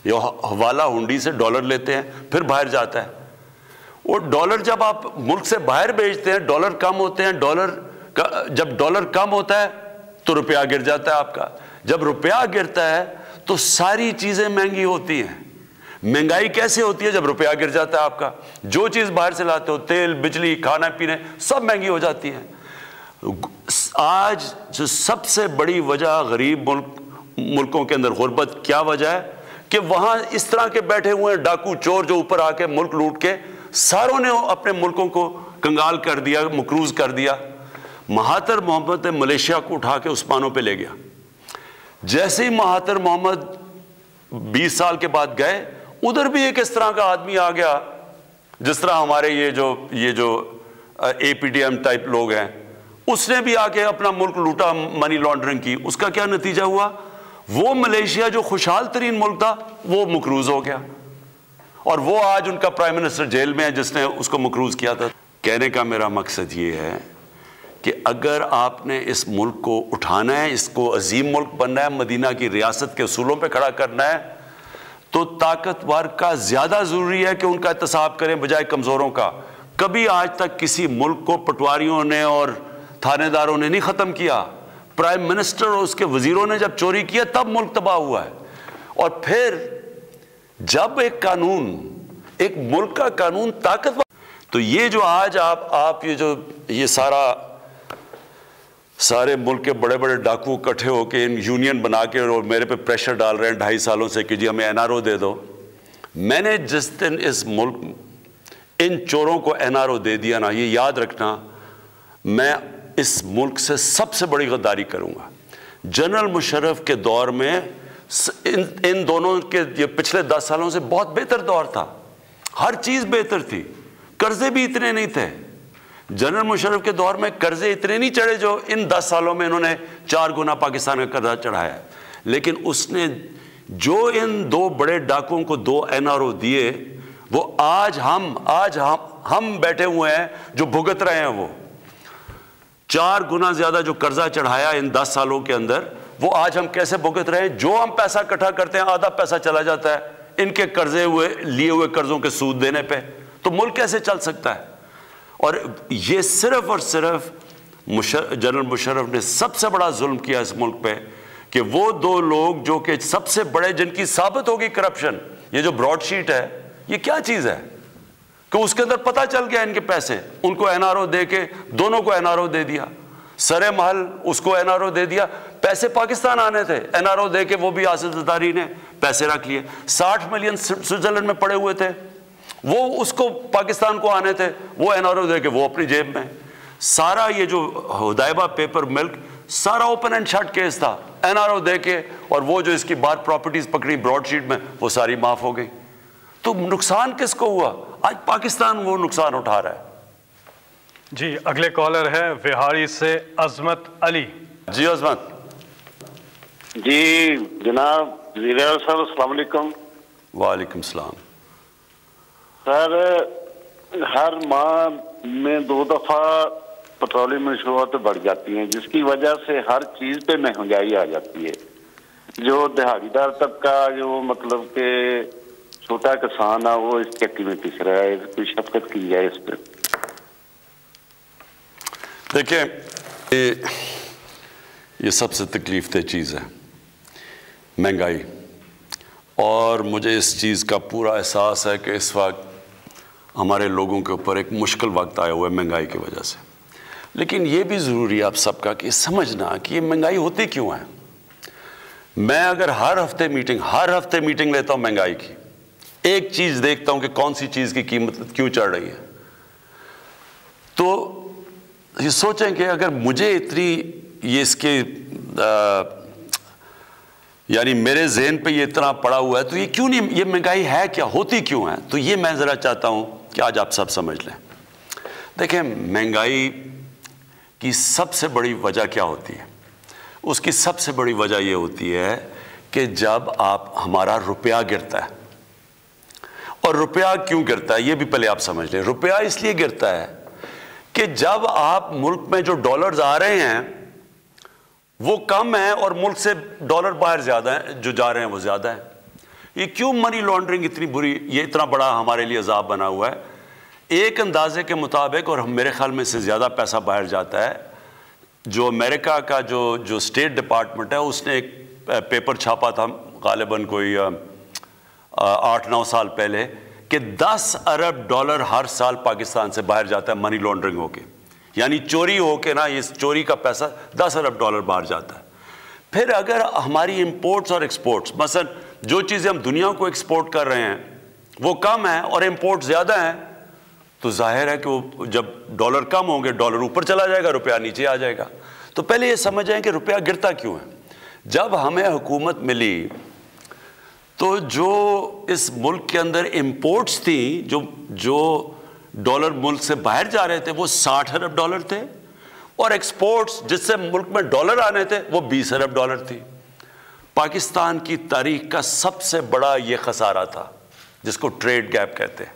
یا حوالہ ہنڈی سے ڈالر لیتے ہیں پھر باہر جاتا ہے. وہ ڈالر جب آپ ملک سے باہر بھیجتے ہیں, ڈالر کم ہوتے ہیں, جب ڈالر کم ہوتا ہے تو روپیہ گر جاتا ہے آپ کا. جب روپیہ گرتا ہے تو ساری چیزیں مہنگی ہوتی ہیں. مہنگائی کیسے ہوتی ہے؟ جب روپیہ گر جاتا ہے آپ کا. جو چیز باہر سے لاتے ہو, تیل, بجلی, کھانا پینے, سب مہنگی ہو جاتی ہیں. آج جو سب سے بڑی وجہ غریب ملکوں کے اندر غربت کیا وجہ ہے؟ کہ وہاں اس طرح کے بیٹھے ہوئے ہیں ڈاکو چور جو اوپر آ کے ملک لوٹ کے ساروں نے اپنے ملکوں کو کنگال کر دیا, مقروض کر دیا. مہاتر محمد نے ملیشیا کو اٹھا کے عثمانوں پہ لے گیا. جیسے ہی مہاتر محمد 20 سال کے بعد گئے, ادھر بھی ایک اس طرح کا آدمی آ گیا, جس طرح ہمارے یہ جو اے پی ڈی ایم ٹائپ لوگ ہیں, اس نے بھی آ کے اپنا ملک لوٹا, منی لانڈرنگ کی. اس کا کیا نتیجہ ہوا؟ وہ ملیشیا جو خوشحال ترین ملک تھا وہ مقروض ہو گیا, اور وہ آج ان کا پرائم منسٹر جیل میں ہے جس نے اس کو مقروض کیا تھا. کہنے کا میرا مقصد یہ ہے کہ اگر آپ نے اس ملک کو اٹھانا ہے, اس کو عظیم ملک بننا ہے, مدینہ کی ریاست کے اصولوں پہ کھڑا کرنا ہے, تو طاقتور کا زیادہ ضروری ہے کہ ان کا احتساب کریں بجائے کمزوروں کا. کبھی آج تک کسی ملک کو پٹواریوں نے اور تھانے داروں نے نہیں ختم کیا. پرائم منسٹر اور اس کے وزیروں نے جب چوری کیا تب ملک تباہ ہوا ہے. اور پھر جب ایک ملک کا قانون طاقتور, تو یہ جو آج آپ یہ سارے ملک کے بڑے بڑے ڈاکو اکٹھے ہو کے ان یونین بنا کے اور میرے پہ پریشر ڈال رہے ہیں 2.5 سالوں سے کہ جی ہمیں این آر او دے دو. میں نے جس دن اس ملک ان چوروں کو این آر او دے دیا نا, یہ یاد رکھنا, میں اس ملک سے سب سے بڑی غداری کروں گا. جنرل مشرف کے دور میں ان دونوں کے یہ پچھلے 10 سالوں سے بہت بہتر دور تھا, ہر چیز بہتر تھی, قرضے بھی اتنے نہیں تھے. جنرل مشرف کے دور میں قرضے اتنے نہیں چڑھے جو ان 10 سالوں میں انہوں نے 4 گنا پاکستان کا قرضہ چڑھایا. لیکن اس نے جو ان 2 بڑے ڈاکوؤں کو 2 این آر او دیے, وہ آج ہم بیٹھے ہوئے ہیں جو بھگت رہے ہیں. وہ 4 گنا زیادہ جو قرضہ چڑھایا ان 10 سالوں کے اندر, وہ آج ہم کیسے بھگت رہے ہیں. جو ہم پیسہ اکٹھا کرتے ہیں آدھا پیسہ چلا جاتا ہے ان کے لیے ہوئے قرضوں کے سود دینے پہ. تو ملک کیسے چل سکتا ہے؟ اور یہ صرف اور صرف جنرل مشرف نے سب سے بڑا ظلم کیا اس ملک پہ کہ وہ دو لوگ جو کہ سب سے بڑے، جن کی ثابت ہوگی کرپشن، یہ جو براڈ شیٹ ہے یہ کیا چیز ہے کہ اس کے اندر پتہ چل گیا ان کے پیسے، ان کو این آر او دے کے دونوں کو این آر او دے دیا، سر محل اس کو این آر او دے دیا، پیسے پاکستان آنے تھے، این آر او دے کے وہ بھی آصف زرداری نے پیسے رکھ لیے، 60 ملین سوئٹزرلینڈ میں پڑے ہوئے تھے، وہ اس کو پاکستان کو آنے تھے، وہ این آر او دے کے وہ اپنی جیب میں۔ سارا یہ جو ہدایبہ پیپر ملک سارا اوپن اینڈ شٹ کیس تھا، این آر او دے کے، اور وہ جو اس کی بار پراپرٹیز پکڑی براڈ شیٹ میں وہ ساری معاف ہو گئی۔ تو نقصان کس کو ہوا؟ آج پاکستان وہ نقصان اٹھا رہا ہے۔ جی اگلے کالر ہے وہاڑی سے عظمت علی۔ جی عظمت۔ جی جناب وزیر اعظم صاحب السلام علیکم۔ وعلیکم السلام۔ سر ہر ماہ میں 2 دفعہ پیٹرولیم منشیات بڑھ جاتی ہیں، جس کی وجہ سے ہر چیز پہ مہنگائی آ جاتی ہے۔ جو دہاڑی دار طبقہ، جو مطلب کہ چھوٹا کسان ہے، وہ اس چکی میں پس رہا ہے، کوئی شفقت کی جائے اس پہ۔ دیکھیں یہ سب سے تکلیف دہ چیز ہے مہنگائی، اور مجھے اس چیز کا پورا احساس ہے کہ اس وقت ہمارے لوگوں کے اوپر ایک مشکل وقت آیا ہوا ہے مہنگائی کی وجہ سے۔ لیکن یہ بھی ضروری ہے آپ سب کا کہ سمجھنا کہ یہ مہنگائی ہوتی کیوں ہے۔ میں اگر ہر ہفتے میٹنگ لیتا ہوں مہنگائی کی، ایک چیز دیکھتا ہوں کہ کون سی چیز کی قیمت کیوں چڑھ رہی ہے، تو یہ سوچیں کہ اگر مجھے اتنی یہ اس کے یعنی میرے ذہن پہ یہ اتنا پڑا ہوا ہے تو یہ کیوں نہیں، یہ مہنگائی ہے کیا، ہوتی کیوں ہے؟ تو یہ میں ذرا چاہتا ہوں کہ آج آپ سب سمجھ لیں۔ دیکھیں مہنگائی کی سب سے بڑی وجہ کیا ہوتی ہے؟ اس کی سب سے بڑی وجہ یہ ہوتی ہے کہ جب ہمارا روپیہ گرتا ہے، اور روپیہ کیوں گرتا ہے یہ بھی پہلے آپ سمجھ لیں۔ روپیہ اس لیے گرتا ہے کہ جب آپ ملک میں جو ڈالرز آ رہے ہیں وہ کم ہیں اور ملک سے ڈالر باہر زیادہ ہیں، جو جا رہے ہیں وہ زیادہ ہیں۔ یہ کیوں منی لانڈرنگ اتنی بری، یہ اتنا بڑا ہمارے لیے عذاب بنا ہوا ہے؟ ایک اندازے کے مطابق، اور میرے خیال میں سے زیادہ پیسہ باہر جاتا ہے، جو امریکہ کا جو اسٹیٹ ڈپارٹمنٹ ہے اس نے ایک پیپر چھاپا تھا غالباً کوئی 8-9 سال پہلے کہ 10 ارب ڈالر ہر سال پاکستان سے باہر جاتا ہے منی لانڈرنگ ہو کے، یعنی چوری ہو کے نا، اس چوری کا پیسہ 10 ارب ڈالر باہر جاتا ہے۔ پھر اگر ہماری امپورٹس اور ایکسپورٹس، مثلا جو چیزیں ہم دنیا کو ایکسپورٹ کر رہے ہیں وہ کم ہیں اور امپورٹ زیادہ ہیں، تو ظاہر ہے کہ وہ جب ڈالر کم ہوں گے ڈالر اوپر چلا جائے گا، روپیہ نیچے آ جائے گا۔ تو پہلے یہ سمجھیں کہ روپیہ گرتا کیوں ہے۔ جب ہمیں حکومت ملی تو جو اس ملک کے اندر امپورٹس تھیں، جو ڈالر ملک سے باہر جا رہے تھے وہ 60 ارب ڈالر تھے، اور ایکسپورٹس جس سے ملک میں ڈالر آنے تھے وہ 20 ارب ڈالر تھی۔ پاکستان کی تاریخ کا سب سے بڑا یہ خسارہ تھا جس کو ٹریڈ گیپ کہتے ہیں،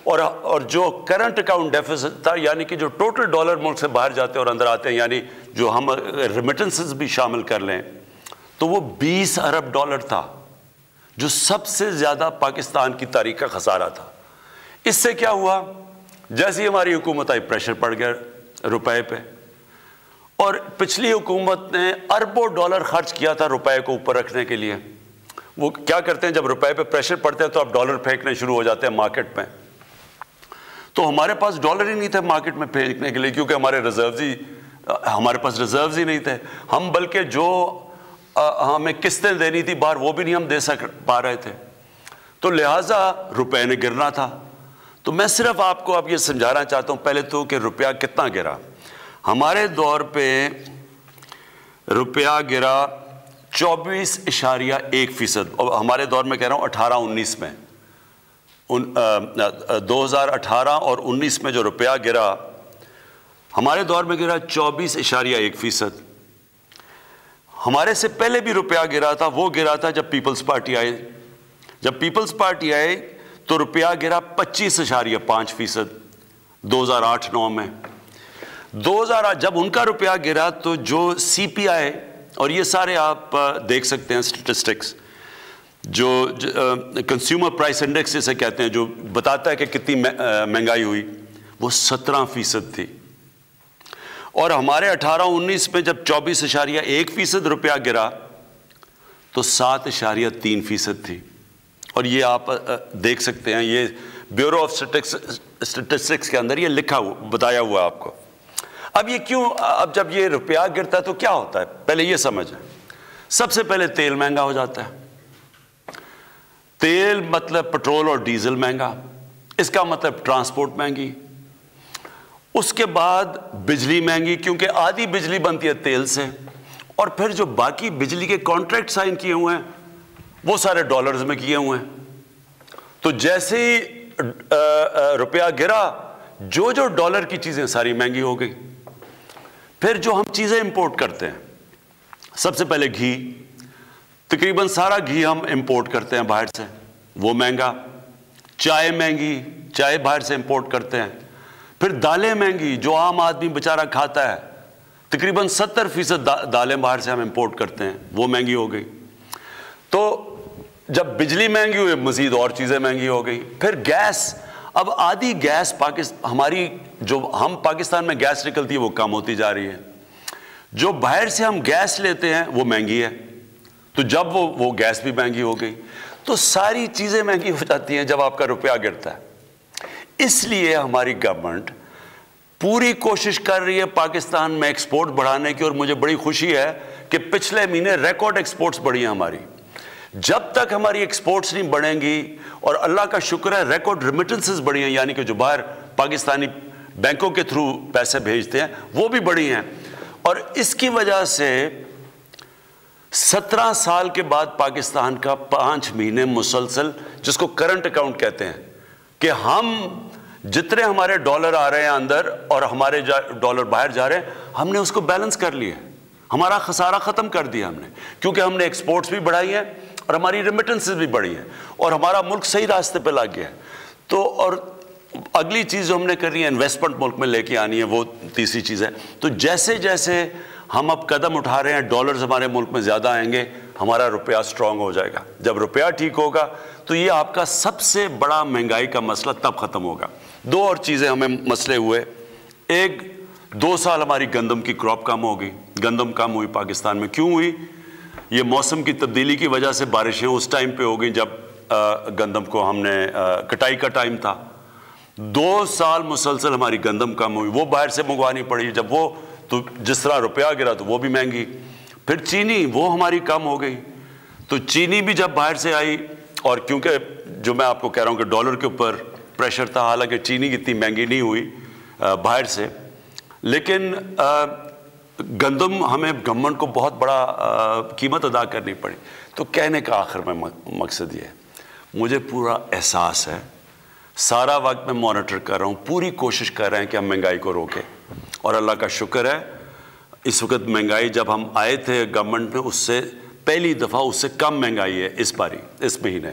اور جو کرنٹ اکاؤنٹ ڈیفیسٹ تھا، یعنی کہ جو ٹوٹل ڈالر ملک سے باہر جاتے ہیں اور اندر آتے ہیں، یعنی جو ہم ریمیٹنسز بھی شامل کر لیں، تو وہ 20 ارب ڈالر تھا، جو سب سے زیادہ پاکستان کی تاریخ کا خسارہ تھا۔ اس سے کیا ہوا؟ جیسی ہماری حکومت آئی پریشر پڑ گیا روپے پہ، اور پچھلی حکومت نے اربوں ڈالر خرچ کیا تھا روپے کو اوپر رکھنے کے لیے۔ وہ کیا کرتے ہیں، جب روپے پہ پریشر پڑتے ہیں تو اب ڈالر پھینکنے شروع ہو جاتے ہیں مارکیٹ میں، تو ہمارے پاس ڈالر ہی نہیں تھے مارکیٹ میں پھینکنے کے لیے، کیونکہ ہمارے پاس ریزروز ہی نہیں تھے۔ ہم بلکہ جو ہمیں قسطیں دینی تھی باہر وہ بھی نہیں ہم دے پا رہے تھے، تو لہٰذا روپے نے گرنا تھا۔ تو میں صرف آپ کو اب یہ سمجھانا چاہتا ہوں پہلے تو کہ روپیہ کتنا گرا۔ ہمارے دور پہ روپیہ گرا 24.1%، اور ہمارے دور میں کہہ رہا ہوں 18-19 میں، 2018 اور 19 میں جو روپیہ گرا ہمارے دور میں گرا 24.1%۔ ہمارے سے پہلے بھی روپیہ گرا تھا، وہ گرا تھا جب پیپلز پارٹی آئے۔ جب پیپلز پارٹی آئے تو روپیہ گرا 25.5%، 2008-9 میں۔ 2008 جب ان کا روپیہ گرا تو جو سی پی آئی، اور یہ سارے آپ دیکھ سکتے ہیں اسٹیٹسٹکس، جو کنزیومر پرائس انڈیکس جسے کہتے ہیں، جو بتاتا ہے کہ کتنی مہنگائی ہوئی، وہ 17% تھی۔ اور ہمارے 18-19 میں جب 24.1% روپیہ گرا تو 7.3% تھی. اور یہ آپ دیکھ سکتے ہیں, یہ بیورو آف اسٹیٹسٹکس کے اندر یہ لکھا ہوا بتایا ہوا آپ کو. اب یہ کیوں, اب جب یہ روپیہ گرتا ہے تو کیا ہوتا ہے, پہلے یہ سمجھیں. سب سے پہلے تیل مہنگا ہو جاتا ہے. تیل مطلب پٹرول اور ڈیزل مہنگا, اس کا مطلب ٹرانسپورٹ مہنگی. اس کے بعد بجلی مہنگی, کیونکہ آدھی بجلی بنتی ہے تیل سے, اور پھر جو باقی بجلی کے کانٹریکٹ سائن کیے ہوئے ہیں وہ سارے ڈالرز میں کیے ہوئے ہیں. تو جیسے ہی روپیہ گرا, جو ڈالر کی چیزیں ساری مہنگی ہو گئی. پھر جو ہم چیزیں امپورٹ کرتے ہیں, سب سے پہلے گھی, تقریباً سارا گھی ہم امپورٹ کرتے ہیں باہر سے, وہ مہنگا. چائے مہنگی, چائے باہر سے امپورٹ کرتے ہیں. پھر دالیں مہنگی, جو عام آدمی بیچارہ کھاتا ہے, تقریباً 70% دالیں باہر سے ہم امپورٹ کرتے ہیں, وہ مہنگی ہو گئی. تو جب بجلی مہنگی ہوئی, مزید اور چیزیں مہنگی ہو گئی. پھر گیس, اب آدھی گیس ہماری جو ہم پاکستان میں گیس نکلتی ہے وہ کم ہوتی جا رہی ہے. جو باہر سے ہم گیس لیتے ہیں وہ مہنگی ہے, تو جب وہ گیس بھی مہنگی ہو گئی. تو ساری چیزیں مہنگی ہو جاتی ہیں جب آپ کا روپیہ گرتا ہے. اس لیے ہماری گورنمنٹ پوری کوشش کر رہی ہے پاکستان میں ایکسپورٹ بڑھانے کی, اور مجھے بڑی خوشی ہے کہ پچھلے مہینے ریکارڈ ایکسپورٹس بڑھی ہیں ہماری. جب تک ہماری ایکسپورٹس نہیں بڑھیں گی, اور اللہ کا شکر ہے ریکارڈ ریمیٹنسز بڑھی ہیں, یعنی کہ جو باہر پاکستانی بینکوں کے تھرو پیسے بھیجتے ہیں وہ بھی بڑھی ہیں. اور اس کی وجہ سے 17 سال کے بعد پاکستان کا 5 مہینے مسلسل, جس کو کرنٹ اکاؤنٹ کہتے ہیں, کہ ہم جتنے ہمارے ڈالر آ رہے ہیں اندر اور ہمارے ڈالر باہر جا رہے ہیں, ہم نے اس کو بیلنس کر لیا. ہمارا خسارہ ختم کر دیا ہم نے, کیونکہ ہم نے ایکسپورٹس بھی بڑھائی ہیں اور ہماری ریمیٹنسز بھی بڑھی ہیں, اور ہمارا ملک صحیح راستے پہ لگ گیا ہے. تو اور اگلی چیز جو ہم نے کرنی ہے, انویسٹمنٹ ملک میں لے کے آنی ہے, وہ تیسری چیز ہے. تو جیسے جیسے ہم اب قدم اٹھا رہے ہیں, ڈالرز ہمارے ملک میں زیادہ آئیں گے, ہمارا روپیہ سٹرونگ ہو جائے گا. جب روپیہ ٹھیک ہوگا تو یہ آپ کا سب سے بڑا مہنگائی کا مسئلہ تب ختم ہوگا. 2 اور چیزیں ہمیں مسئلے ہوئے. ایک, 2 سال ہماری گندم کی کراپ کم ہو گئی. گندم کم ہوئی پاکستان میں. کیوں ہوئی؟ یہ موسم کی تبدیلی کی وجہ سے بارشیں اس ٹائم پہ ہو گئیں جب گندم کو ہم نے کٹائی کا ٹائم تھا. 2 سال مسلسل ہماری گندم کم ہوئی, وہ باہر سے منگوانی پڑی. جب وہ, تو جس طرح روپیہ گرا تو وہ بھی مہنگی. پھر چینی, وہ ہماری کم ہو گئی. تو چینی بھی جب باہر سے آئی, اور کیونکہ جو میں آپ کو کہہ رہا ہوں کہ ڈالر کے اوپر پریشر تھا, حالانکہ چینی اتنی مہنگی نہیں ہوئی باہر سے, لیکن گندم ہمیں گورنمنٹ کو بہت بڑا قیمت ادا کرنی پڑی. تو کہنے کا آخر میں مقصد یہ ہے, مجھے پورا احساس ہے, سارا وقت میں مانیٹر کر رہا ہوں, پوری کوشش کر رہے ہیں کہ ہم مہنگائی کو روکیں, اور اللہ کا شکر ہے اس وقت مہنگائی جب ہم آئے تھے گورنمنٹ میں, اس سے پہلی دفعہ اس سے کم مہنگائی ہے اس باری, اس مہینے,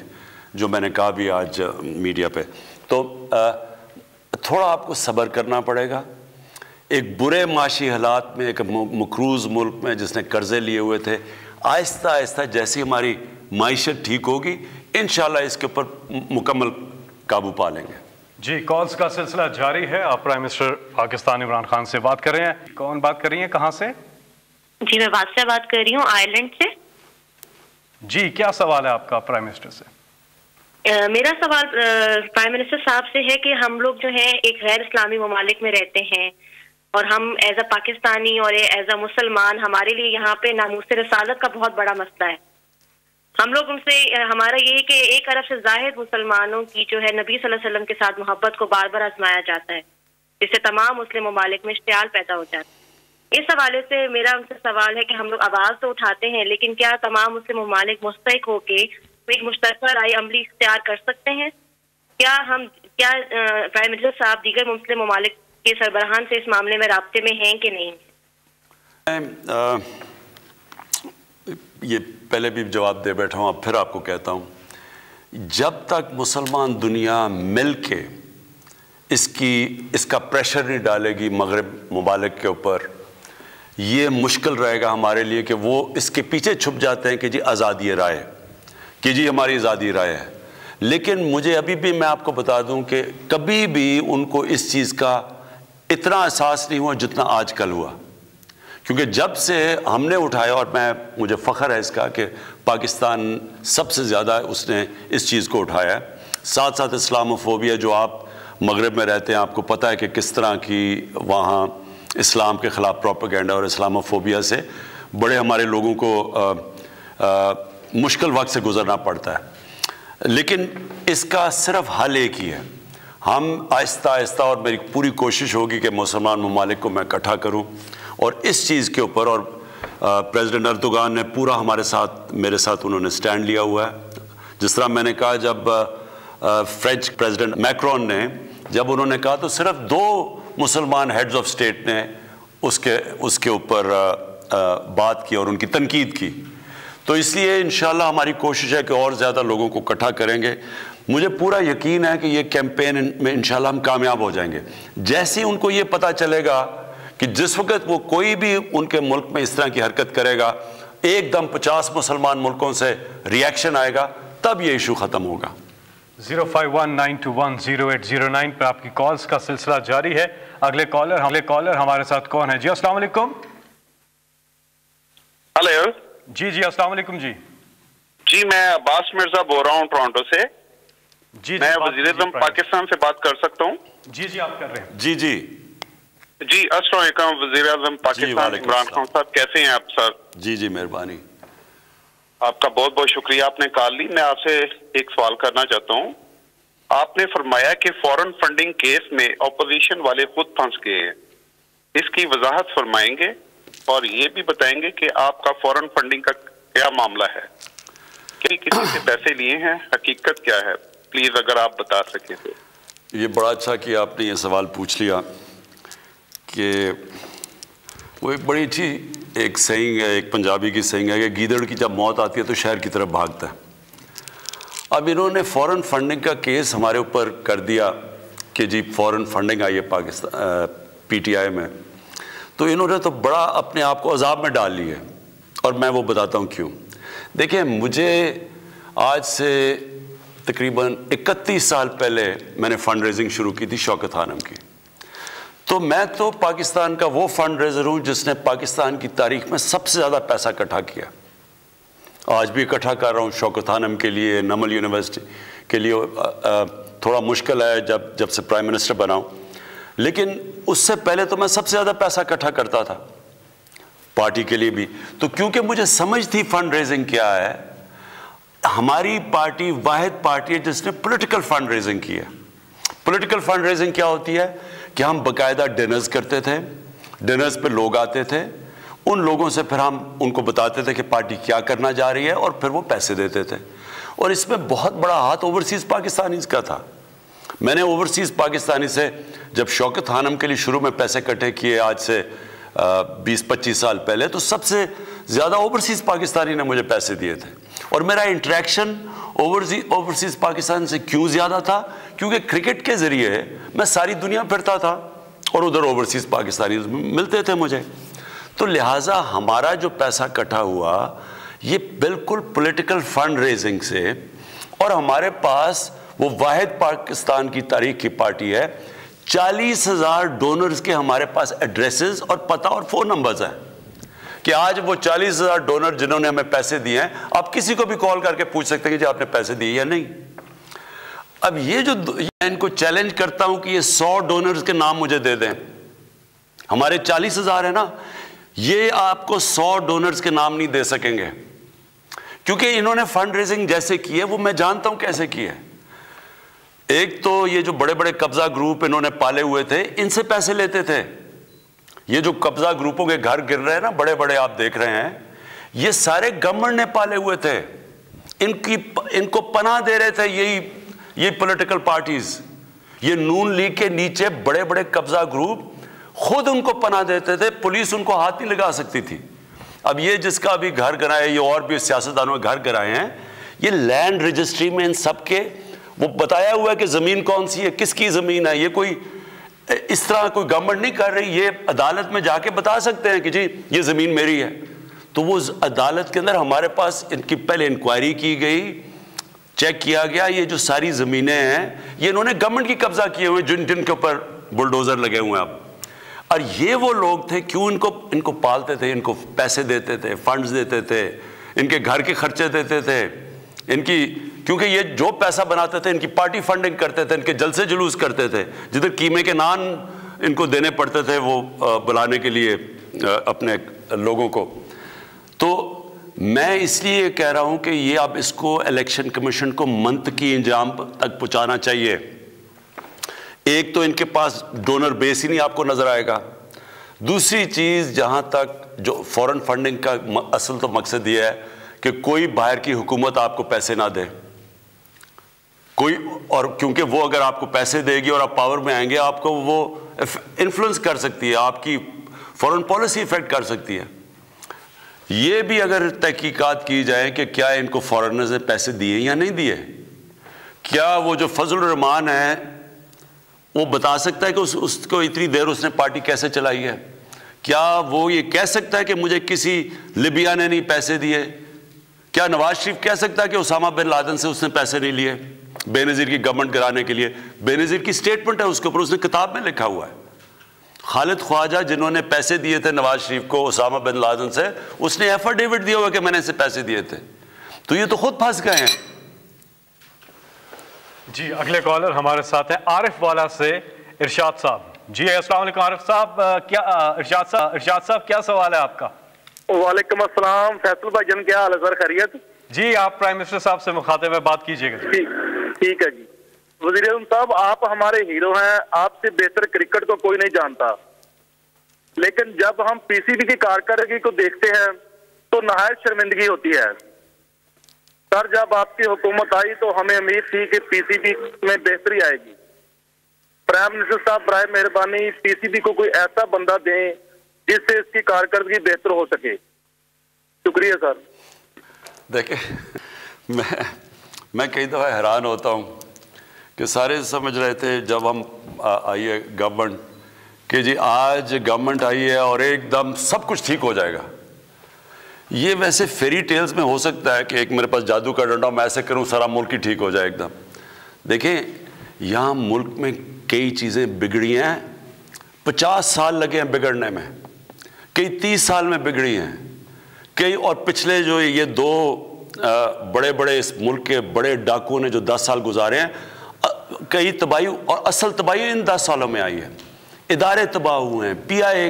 جو میں نے کہا بھی آج میڈیا پہ. تو تھوڑا آپ کو صبر کرنا پڑے گا. ایک برے معاشی حالات میں, ایک مقروض ملک میں جس نے قرضے لیے ہوئے تھے, آہستہ آہستہ جیسی ہماری معیشت ٹھیک ہوگی, انشاءاللہ اس کے اوپر مکمل قابو پا لیں گے. جی, کالز کا سلسلہ جاری ہے. آپ پرائم منسٹر پاکستان عمران خان سے بات کر رہے ہیں. کون بات کر رہی ہیں, کہاں سے؟ جی, میں بادشاہ بات کر رہی ہوں, آئرلینڈ سے. جی, کیا سوال ہے آپ کا پرائم منسٹر سے؟ میرا سوال پرائم منسٹر صاحب سے ہے کہ ہم لوگ جو ہیں ایک غیر اسلامی ممالک میں رہتے ہیں, اور ہم ایز اے پاکستانی اور ایز اے مسلمان, ہمارے لیے یہاں پہ ناموس رسالت کا بہت بڑا مسئلہ ہے. ہم لوگ ان سے, ہمارا یہ ہے کہ 1 ارب سے زائد مسلمانوں کی جو ہے نبی صلی اللہ علیہ وسلم کے ساتھ محبت کو بار بار آزمایا جاتا ہے, جس سے تمام مسلم ممالک میں اشتعال پیدا ہو جاتا ہے. اس حوالے سے میرا ان سے سوال ہے کہ ہم لوگ آواز تو اٹھاتے ہیں, لیکن کیا تمام مسلم ممالک مستحق ہو کے ایک مشترکہ رائے عملی اختیار کر سکتے ہیں؟ کیا پرائم منسٹر صاحب دیگر مسلم ممالک کے سربراہان سے اس معاملے میں رابطے میں ہیں کہ نہیں؟ یہ پہلے بھی جواب دے بیٹھا ہوں, اب پھر آپ کو کہتا ہوں, جب تک مسلمان دنیا مل کے اس کا پریشر نہیں ڈالے گی مغرب ممالک کے اوپر, یہ مشکل رہے گا ہمارے لیے کہ وہ اس کے پیچھے چھپ جاتے ہیں کہ جی آزادی رائے, کہ جی ہماری آزادی رائے ہے. لیکن مجھے ابھی بھی میں آپ کو بتا دوں کہ کبھی بھی ان کو اس چیز کا اتنا احساس نہیں ہوا جتنا آج کل ہوا، کیونکہ جب سے ہم نے اٹھایا، اور مجھے فخر ہے اس کا کہ پاکستان سب سے زیادہ اس نے اس چیز کو اٹھایا ہے، ساتھ ساتھ اسلاموفوبیا، جو آپ مغرب میں رہتے ہیں آپ کو پتہ ہے کہ کس طرح کی وہاں اسلام کے خلاف پروپیگنڈا اور اسلاموفوبیا سے بڑے ہمارے لوگوں کو مشکل وقت سے گزرنا پڑتا ہے، لیکن اس کا صرف حل ایک ہی ہے، ہم آہستہ آہستہ، اور میری پوری کوشش ہوگی کہ مسلمان ممالک کو میں اکٹھا کروں اور اس چیز کے اوپر، اور پریزیڈنٹ اردوغان نے پورا ہمارے ساتھ، میرے ساتھ انہوں نے سٹینڈ لیا ہوا ہے، جس طرح میں نے کہا جب فرینچ پریزیڈنٹ میکرون نے جب انہوں نے کہا تو صرف 2 مسلمان ہیڈز آف سٹیٹ نے اس کے اوپر بات کی اور ان کی تنقید کی، تو اس لیے انشاءاللہ ہماری کوشش ہے کہ اور زیادہ لوگوں کو اکٹھا کریں گے۔ مجھے پورا یقین ہے کہ یہ کیمپین میں انشاءاللہ ہم کامیاب ہو جائیں گے، جیسے ان کو یہ پتہ چلے گا کہ جس وقت وہ کوئی بھی ان کے ملک میں اس طرح کی حرکت کرے گا، ایک دم 50 مسلمان ملکوں سے ریاکشن آئے گا، تب یہ ایشو ختم ہوگا۔ 0519210809 پہ آپ کی کالز کا سلسلہ جاری ہے۔ اگلے کالر ہمارے ساتھ کون ہے؟ جی السلام علیکم۔ ہلو جی السلام علیکم۔ جی میں عباس مرزا بول رہا ہوں ٹورانٹو سے۔ جی میں وزیر اعظم پاکستان سے بات کر سکتا ہوں؟ جی آپ کر رہے ہیں۔ جی السلام علیکم وزیر اعظم پاکستان عمران خان صاحب، کیسے ہیں آپ سر؟ جی مہربانی، آپ کا بہت بہت شکریہ، آپ نے کال لی۔ میں آپ سے ایک سوال کرنا چاہتا ہوں۔ آپ نے فرمایا کہ فورن فنڈنگ کیس میں اپوزیشن والے خود پھنس گئے ہیں، اس کی وضاحت فرمائیں گے اور یہ بھی بتائیں گے کہ آپ کا فورن فنڈنگ کا کیا معاملہ ہے، کسی سے پیسے لیے ہیں، حقیقت کیا ہے؟ پلیز اگر آپ بتا سکیں تو۔ یہ بڑا اچھا کہ آپ نے یہ سوال پوچھ لیا، کہ وہ ایک بڑی اچھی ایک سینگ ہے، ایک پنجابی کی سینگ ہے کہ گیدڑ کی جب موت آتی ہے تو شہر کی طرف بھاگتا ہے۔ اب انہوں نے فورن فنڈنگ کا کیس ہمارے اوپر کر دیا کہ جی فورن فنڈنگ آئی ہے پاکستان پی ٹی آئی میں، تو انہوں نے تو بڑا اپنے آپ کو عذاب میں ڈال لی ہے، اور میں وہ بتاتا ہوں کیوں۔ دیکھیں، مجھے آج سے تقریباً 31 سال پہلے میں نے فنڈ ریزنگ شروع کی تھی شوکت خانم کی، تو میں تو پاکستان کا وہ فنڈ ریزر ہوں جس نے پاکستان کی تاریخ میں سب سے زیادہ پیسہ اکٹھا کیا، آج بھی اکٹھا کر رہا ہوں شوکت خانم کے لیے، نمل یونیورسٹی کے لیے۔ تھوڑا مشکل ہے جب سے پرائم منسٹر بنا ہوں، لیکن اس سے پہلے تو میں سب سے زیادہ پیسہ اکٹھا کرتا تھا پارٹی کے لیے بھی، تو کیونکہ مجھے سمجھ تھی فنڈ ریزنگ کیا ہے۔ ہماری پارٹی واحد پارٹی ہے جس نے پولیٹیکل فنڈ ریزنگ کی ہے۔ پولیٹیکل فنڈ ریزنگ کیا ہوتی ہے کہ ہم باقاعدہ ڈنرز کرتے تھے، ڈنرز پہ لوگ آتے تھے، ان لوگوں سے پھر ہم ان کو بتاتے تھے کہ پارٹی کیا کرنا جا رہی ہے، اور پھر وہ پیسے دیتے تھے، اور اس میں بہت بڑا ہاتھ اوورسیز پاکستانیز کا تھا۔ میں نے اوورسیز پاکستانی سے جب شوکت خانم کے لیے شروع میں پیسے اکٹھے کیے آج سے 20-25 سال پہلے، تو سب سے زیادہ اوورسیز پاکستانی نے مجھے پیسے دیے تھے، اور میرا انٹریکشن اوورسیز پاکستان سے کیوں زیادہ تھا؟ کیونکہ کرکٹ کے ذریعے میں ساری دنیا پھرتا تھا اور ادھر اوورسیز پاکستانی ملتے تھے مجھے، تو لہٰذا ہمارا جو پیسہ اکٹھا ہوا یہ بالکل پولیٹیکل فنڈ ریزنگ سے، اور ہمارے پاس وہ واحد پاکستان کی تاریخ کی پارٹی ہے، 40,000 ڈونرز کے ہمارے پاس ایڈریسز اور پتہ اور فون نمبرز ہیں، کہ آج وہ 40,000 ڈونر جنہوں نے ہمیں پیسے دیے ہیں، آپ کسی کو بھی کال کر کے پوچھ سکتے ہیں کہ جی آپ نے پیسے دیے یا نہیں۔ اب یہ جو میں ان کو چیلنج کرتا ہوں کہ یہ 100 ڈونرز کے نام مجھے دے دیں، ہمارے 40,000 ہیں نا، یہ آپ کو 100 ڈونرز کے نام نہیں دے سکیں گے، کیونکہ انہوں نے فنڈ ریزنگ جیسے کی ہے وہ میں جانتا ہوں کیسے کی ہے۔ ایک تو یہ جو بڑے بڑے قبضہ گروپ انہوں نے پالے ہوئے تھے، ان سے پیسے لیتے تھے۔ یہ جو قبضہ گروپوں کے گھر گر رہے ہیں نا، بڑے بڑے آپ دیکھ رہے ہیں، یہ سارے گورنمنٹ نے پالے ہوئے تھے، ان کو پناہ دے رہے تھے یہ پولیٹیکل پارٹیز، یہ نون لیگ کے نیچے بڑے بڑے قبضہ گروپ خود ان کو پناہ دیتے تھے، پولیس ان کو ہاتھ نہیں لگا سکتی تھی۔ اب یہ جس کا بھی گھر گرائے، یہ اور بھی سیاستدانوں کے گھر گرائے ہیں، یہ لینڈ رجسٹری میں ان سب کے وہ بتایا ہوا ہے کہ زمین کون سی ہے، کس کی زمین ہے۔ یہ کوئی اس طرح کوئی گورنمنٹ نہیں کر رہی، یہ عدالت میں جا کے بتا سکتے ہیں کہ جی یہ زمین میری ہے۔ تو وہ عدالت کے اندر ہمارے پاس ان کی پہلے انکوائری کی گئی، چیک کیا گیا، یہ جو ساری زمینیں ہیں یہ انہوں نے گورنمنٹ کی قبضہ کیے ہوئے، جن کے اوپر بلڈوزر لگے ہوئے ہیں اب، اور یہ وہ لوگ تھے، کیوں ان کو پالتے تھے، ان کو پیسے دیتے تھے، فنڈز دیتے تھے، ان کے گھر کے خرچے دیتے تھے، کیونکہ یہ جو پیسہ بناتے تھے ان کی پارٹی فنڈنگ کرتے تھے، ان کے جلسے جلوس کرتے تھے، جدھر قیمے کے نان ان کو دینے پڑتے تھے وہ بلانے کے لیے اپنے لوگوں کو. تو میں اس لیے کہہ رہا ہوں کہ یہ اب اس کو الیکشن کمیشن کو منطقی انجام تک پہنچانا چاہیے. ایک تو ان کے پاس ڈونر بیس ہی نہیں آپ کو نظر آئے گا. دوسری چیز، جہاں تک جو فورن فنڈنگ کا اصل تو مقصد یہ ہے کہ کوئی باہر کی حکومت آپ کو پیسے نہ دے، اور کیونکہ وہ اگر آپ کو پیسے دے گی اور آپ پاور میں آئیں گے، آپ کو وہ انفلوئنس کر سکتی ہے، آپ کی فورن پالیسی افیکٹ کر سکتی ہے. یہ بھی اگر تحقیقات کی جائیں کہ کیا ان کو فارنرز نے پیسے دیے یا نہیں دیے، کیا وہ جو فضل الرحمان ہے وہ بتا سکتا ہے کہ اس کو اتنی دیر اس نے پارٹی کیسے چلائی ہے؟ کیا وہ یہ کہہ سکتا ہے کہ مجھے کسی لیبیا نے نہیں پیسے دیے؟ کیا نواز شریف کہہ سکتا ہے کہ اسامہ بن لادن سے اس نے پیسے نہیں لیے بے نظیر کی گورنمنٹ گرانے کے لیے؟ بے نظیر کی سٹیٹمنٹ ہے اس کے اوپر، اس نے کتاب میں لکھا ہوا ہے. خالد خواجہ جنہوں نے پیسے دیے تھے نواز شریف کو اسامہ بن لادن سے، اس نے ایفیڈیوٹ دیا ہوا کہ میں نے اسے پیسے دیے تھے. تو یہ تو خود پھنس گئے ہیں. جی اگلے کالر ہمارے ساتھ ہیں عارف والا سے ارشاد صاحب. جی السلام علیکم عارف صاحب. کیا ارشاد صاحب کیا سوال ہے آپ کا؟ وعلیکم السلام فیصل بھائی جان، کیا حال ہے سر؟ خیریت؟ جی آپ پرائم منسٹر صاحب سے مخاطب میں بات کیجیے گا. ٹھیک ہے جی. وزیر اعظم صاحب، آپ ہمارے ہیرو ہیں، آپ سے بہتر کرکٹ کو کوئی نہیں جانتا، لیکن جب ہم پی سی بی کی کارکردگی کو دیکھتے ہیں تو نہایت شرمندگی ہوتی ہے. سر جب آپ کی حکومت آئی تو ہمیں امید تھی کہ پی سی بی میں بہتری آئے گی. پرائم منسٹر صاحب برائے مہربانی پی سی بی کو کوئی ایسا بندہ دیں جس سے اس کی کارکردگی بہتر ہو سکے. شکریہ سر. دیکھیں میں کئی دفعہ حیران ہوتا ہوں کہ سارے سمجھ رہے تھے جب ہم آئی ہے گورنمنٹ کہ جی آج گورنمنٹ آئی ہے اور ایک دم سب کچھ ٹھیک ہو جائے گا. یہ ویسے فیری ٹیلز میں ہو سکتا ہے کہ ایک میرے پاس جادو کا ڈنڈا، میں ایسے کروں سارا ملک ہی ٹھیک ہو جائے ایک دم. دیکھیں یہاں ملک میں کئی چیزیں بگڑی ہیں، 50 سال لگے ہیں بگڑنے میں، کئی 30 سال میں بگڑی ہیں کئی، اور پچھلے جو یہ دو بڑے بڑے اس ملک کے بڑے ڈاکوؤں نے جو 10 سال گزارے ہیں، کئی تباہی، اور اصل تباہی ان 10 سالوں میں آئی ہے. ادارے تباہ ہوئے ہیں، پی آئی اے،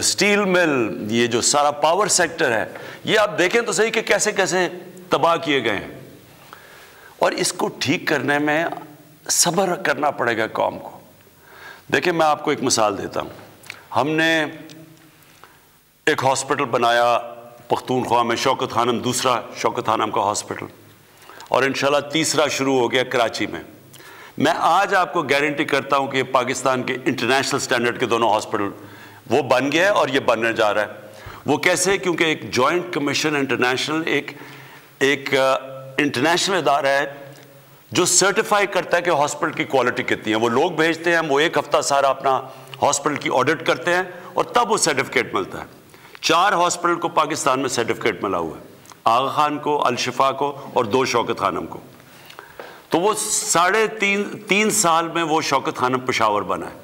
سٹیل مل، یہ جو سارا پاور سیکٹر ہے، یہ آپ دیکھیں تو صحیح کہ کیسے کیسے تباہ کیے گئے ہیں. اور اس کو ٹھیک کرنے میں صبر کرنا پڑے گا قوم کو. دیکھیں میں آپ کو ایک مثال دیتا ہوں. ہم نے ایک ہاسپٹل بنایا پختونخوا میں، شوکت خانم، دوسرا شوکت خانم کا ہاسپٹل، اور انشاءاللہ تیسرا شروع ہو گیا کراچی میں. میں آج آپ کو گارنٹی کرتا ہوں کہ یہ پاکستان کے انٹرنیشنل سٹینڈرڈ کے دونوں ہاسپٹل وہ بن گیا ہے اور یہ بننے جا رہا ہے. وہ کیسے؟ کیونکہ ایک جوائنٹ کمیشن انٹرنیشنل ایک انٹرنیشنل ادارہ ہے جو سرٹیفائی کرتا ہے کہ ہاسپٹل کی کوالٹی کتنی ہے. وہ لوگ بھیجتے ہیں، وہ ایک ہفتہ سارا اپنا ہاسپٹل کی آڈٹ کرتے ہیں اور تب وہ سرٹیفکیٹ ملتا ہے. 4 ہاسپٹل کو پاکستان میں سرٹیفکیٹ ملا ہوا ہے، آغا خان کو، الشفا کو اور 2 شوکت خانم کو. تو وہ 3.5 سال میں وہ شوکت خانم پشاور بنا ہے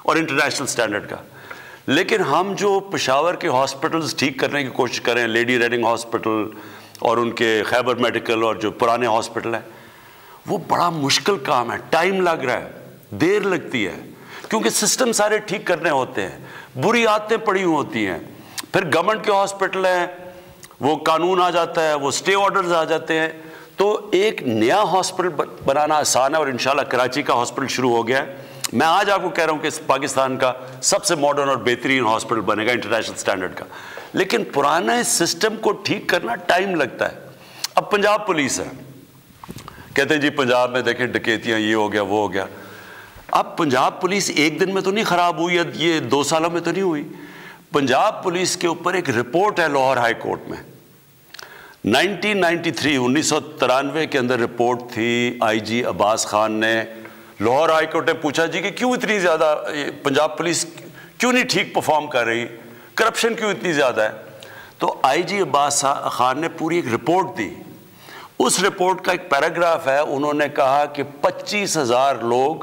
اور انٹرنیشنل سٹینڈرڈ کا. لیکن ہم جو پشاور کے ہاسپٹلز ٹھیک کرنے کی کوشش کریں، لیڈی ریڈنگ ہاسپٹل اور ان کے خیبر میڈیکل اور جو پرانے ہاسپٹل ہیں، وہ بڑا مشکل کام ہے، ٹائم لگ رہا ہے، دیر لگتی ہے، کیونکہ سسٹم سارے ٹھیک کرنے ہوتے ہیں، بری عادتیں پڑی ہوتی ہیں. پھر گورنمنٹ کے ہاسپٹل ہیں، وہ قانون آ جاتا ہے، وہ سٹے آرڈرز آ جاتے ہیں. تو ایک نیا ہاسپٹل بنانا آسان ہے، اور انشاءاللہ کراچی کا ہاسپٹل شروع ہو گیا ہے. میں آج آپ کو کہہ رہا ہوں کہ پاکستان کا سب سے ماڈرن اور بہترین ہاسپٹل بنے گا انٹرنیشنل سٹینڈرڈ کا. لیکن پرانے سسٹم کو ٹھیک کرنا ٹائم لگتا ہے. اب پنجاب پولیس ہے، کہتے ہیں جی پنجاب میں دیکھیں ڈکیتیاں، یہ ہو گیا وہ ہو گیا. اب پنجاب پولیس ایک دن میں تو نہیں خراب ہوئی، یہ 2 سالوں میں تو نہیں ہوئی. پنجاب پولیس کے اوپر ایک رپورٹ ہے لاہور ہائی کورٹ میں، 1993 کے اندر رپورٹ تھی. آئی جی عباس خان نے لاہور ہائی کورٹ نے پوچھا جی کہ کیوں اتنی زیادہ پنجاب پولیس کیوں نہیں ٹھیک پرفارم کر رہی، کرپشن کیوں اتنی زیادہ ہے. تو آئی جی عباس خان نے پوری ایک رپورٹ دی. اس رپورٹ کا ایک پیراگراف ہے، انہوں نے کہا کہ 25,000 لوگ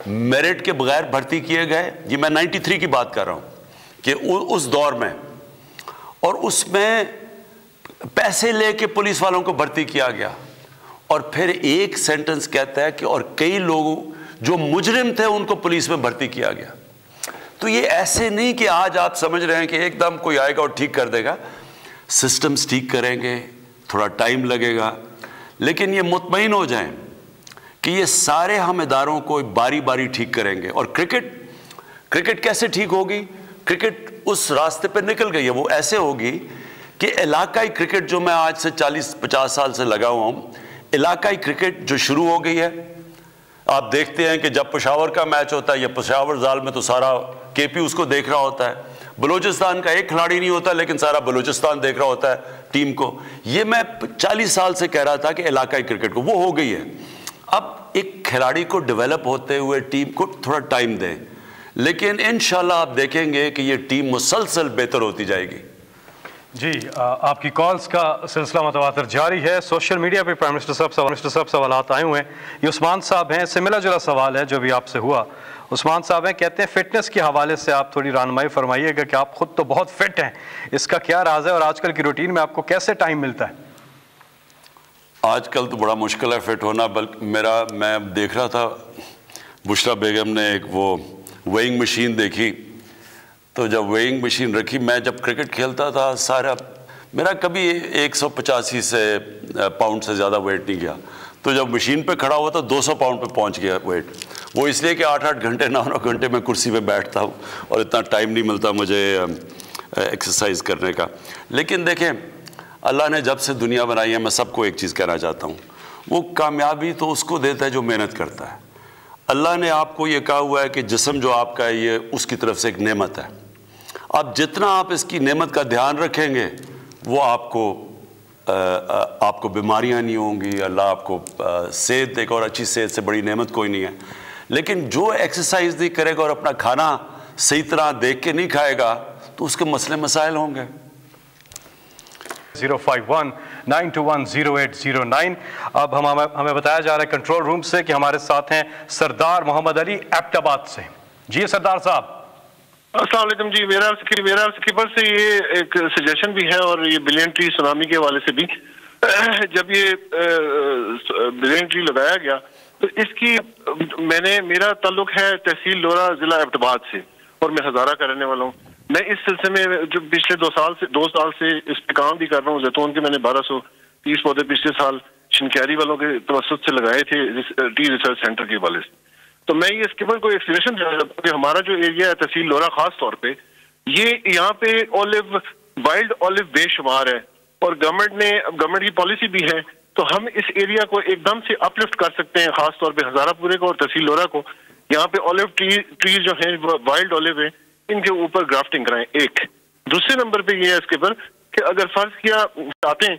میرٹ کے بغیر بھرتی کیے گئے. یہ میں 93 کی بات کر رہا ہوں کہ اس دور میں, اور اس میں پیسے لے کے پولیس والوں کو بھرتی کیا گیا. اور پھر ایک سینٹنس کہتا ہے کہ اور کئی لوگ جو مجرم تھے ان کو پولیس میں بھرتی کیا گیا. تو یہ ایسے نہیں کہ آج آپ سمجھ رہے ہیں کہ ایک دم کوئی آئے گا اور ٹھیک کر دے گا. سسٹمز ٹھیک کریں گے, تھوڑا ٹائم لگے گا, لیکن یہ مطمئن ہو جائیں کہ یہ سارے ہم اداروں کو باری باری ٹھیک کریں گے. اور کرکٹ کیسے ٹھیک ہوگی؟ کرکٹ اس راستے پہ نکل گئی ہے. وہ ایسے ہوگی کہ علاقائی کرکٹ جو میں آج سے 40-50 سال سے لگا ہوا ہوں, علاقائی کرکٹ جو شروع ہو گئی ہے. آپ دیکھتے ہیں کہ جب پشاور کا میچ ہوتا ہے یا پشاور زال میں تو سارا کے پی اس کو دیکھ رہا ہوتا ہے. بلوچستان کا ایک کھلاڑی نہیں ہوتا لیکن سارا بلوچستان دیکھ رہا ہوتا ہے ٹیم کو. یہ میں 40 سال سے کہہ رہا تھا کہ علاقائی کرکٹ کو, وہ ہو گئی ہے. اب ایک کھلاڑی کو ڈیولپ ہوتے ہوئے ٹیم کو تھوڑا ٹائم دیں, لیکن انشاءاللہ آپ دیکھیں گے کہ یہ ٹیم مسلسل بہتر ہوتی جائے گی. جی, آپ کی کالز کا سلسلہ متواتر جاری ہے. سوشل میڈیا پہ پرائم منسٹر صاحب سوالات آئے ہوئے ہیں. یہ عثمان صاحب ہیں, اس سے ملا جلا سوال ہے جو بھی آپ سے ہوا. عثمان صاحب ہیں, کہتے ہیں فٹنس کے حوالے سے آپ تھوڑی رہنمائی فرمائیے گا کہ آپ خود تو بہت فٹ ہیں, اس کا کیا راز ہے اور آج کل کی روٹین میں آپ کو کیسے ٹائم ملتا ہے؟ آج کل تو بڑا مشکل ہے فٹ ہونا. بلکہ میں دیکھ رہا تھا, بشرا بیگم نے ایک وہ ویئنگ مشین دیکھی, تو جب ویئنگ مشین رکھی, میں جب کرکٹ کھیلتا تھا سارا میرا کبھی 185 سے پاؤنڈ سے زیادہ ویٹ نہیں گیا. تو جب مشین پہ کھڑا ہوا تو 200 پاؤنڈ پہ پہنچ گیا ویٹ. وہ اس لیے کہ 8-8 گھنٹے 9-9 گھنٹے میں کرسی پہ بیٹھتا ہوں اور اتنا ٹائم نہیں ملتا مجھے ایکسرسائز کرنے کا. لیکن دیکھیں, اللہ نے جب سے دنیا بنائی ہے, میں سب کو ایک چیز کہنا چاہتا ہوں, وہ کامیابی تو اس کو دیتا ہے جو محنت کرتا ہے. اللہ نے آپ کو یہ کہا ہوا ہے کہ جسم جو آپ کا ہے یہ اس کی طرف سے ایک نعمت ہے. اب جتنا آپ اس کی نعمت کا دھیان رکھیں گے وہ آپ کو بیماریاں نہیں ہوں گی. اللہ آپ کو صحت دے گا, اور اچھی صحت سے بڑی نعمت کوئی نہیں ہے. لیکن جو ایکسرسائز نہیں کرے گا اور اپنا کھانا صحیح طرح دیکھ کے نہیں کھائے گا تو اس کے مسئلے مسائل ہوں گے. 051-921-0809. اب ہمیں بتایا جا رہا ہے کنٹرول روم سے کہ ہمارے ساتھ ہیں سردار محمد علی ایبٹ آباد سے. جی سردار صاحب. السلام علیکم. جی میرا سکیپر سے یہ ایک سجیشن بھی ہے اور یہ بلین ٹری سونامی کے حوالے سے بھی. جب یہ بلین ٹری لگایا گیا تو اس کی میرا تعلق ہے تحصیل لورا ضلع ایبٹ آباد سے, اور میں ہزارہ کا رہنے والا ہوں. میں اس سلسلے میں جو پچھلے 2 سال سے اس پہ کام بھی کر رہا ہوں. زیتون کے میں نے 1230 پودے پچھلے سال شنکیاری والوں کے توسط سے لگائے تھے ٹی ریسرچ سینٹر کے حوالے سے. تو میں یہ اسکیپر کو ایک سجیشن دینا چاہتا ہوں کہ ہمارا جو ایریا ہے تحصیل لورا خاص طور پہ, یہ یہاں پہ وائلڈ اولیو بے شمار ہے, اور گورنمنٹ کی پالیسی بھی ہے. تو ہم اس ایریا کو ایک دم سے اپ لفٹ کر سکتے ہیں, خاص طور پہ ہزارہ پورے کو اور تحصیل لورا کو. یہاں پہ اولیو ٹریز جو ہیں وائلڈ اولیو ہیں, ان کے اوپر گرافٹنگ کرائیں. ایک دوسرے نمبر پہ یہ ہے اس کے پر کہ اگر فرض کیا چاہتے ہیں,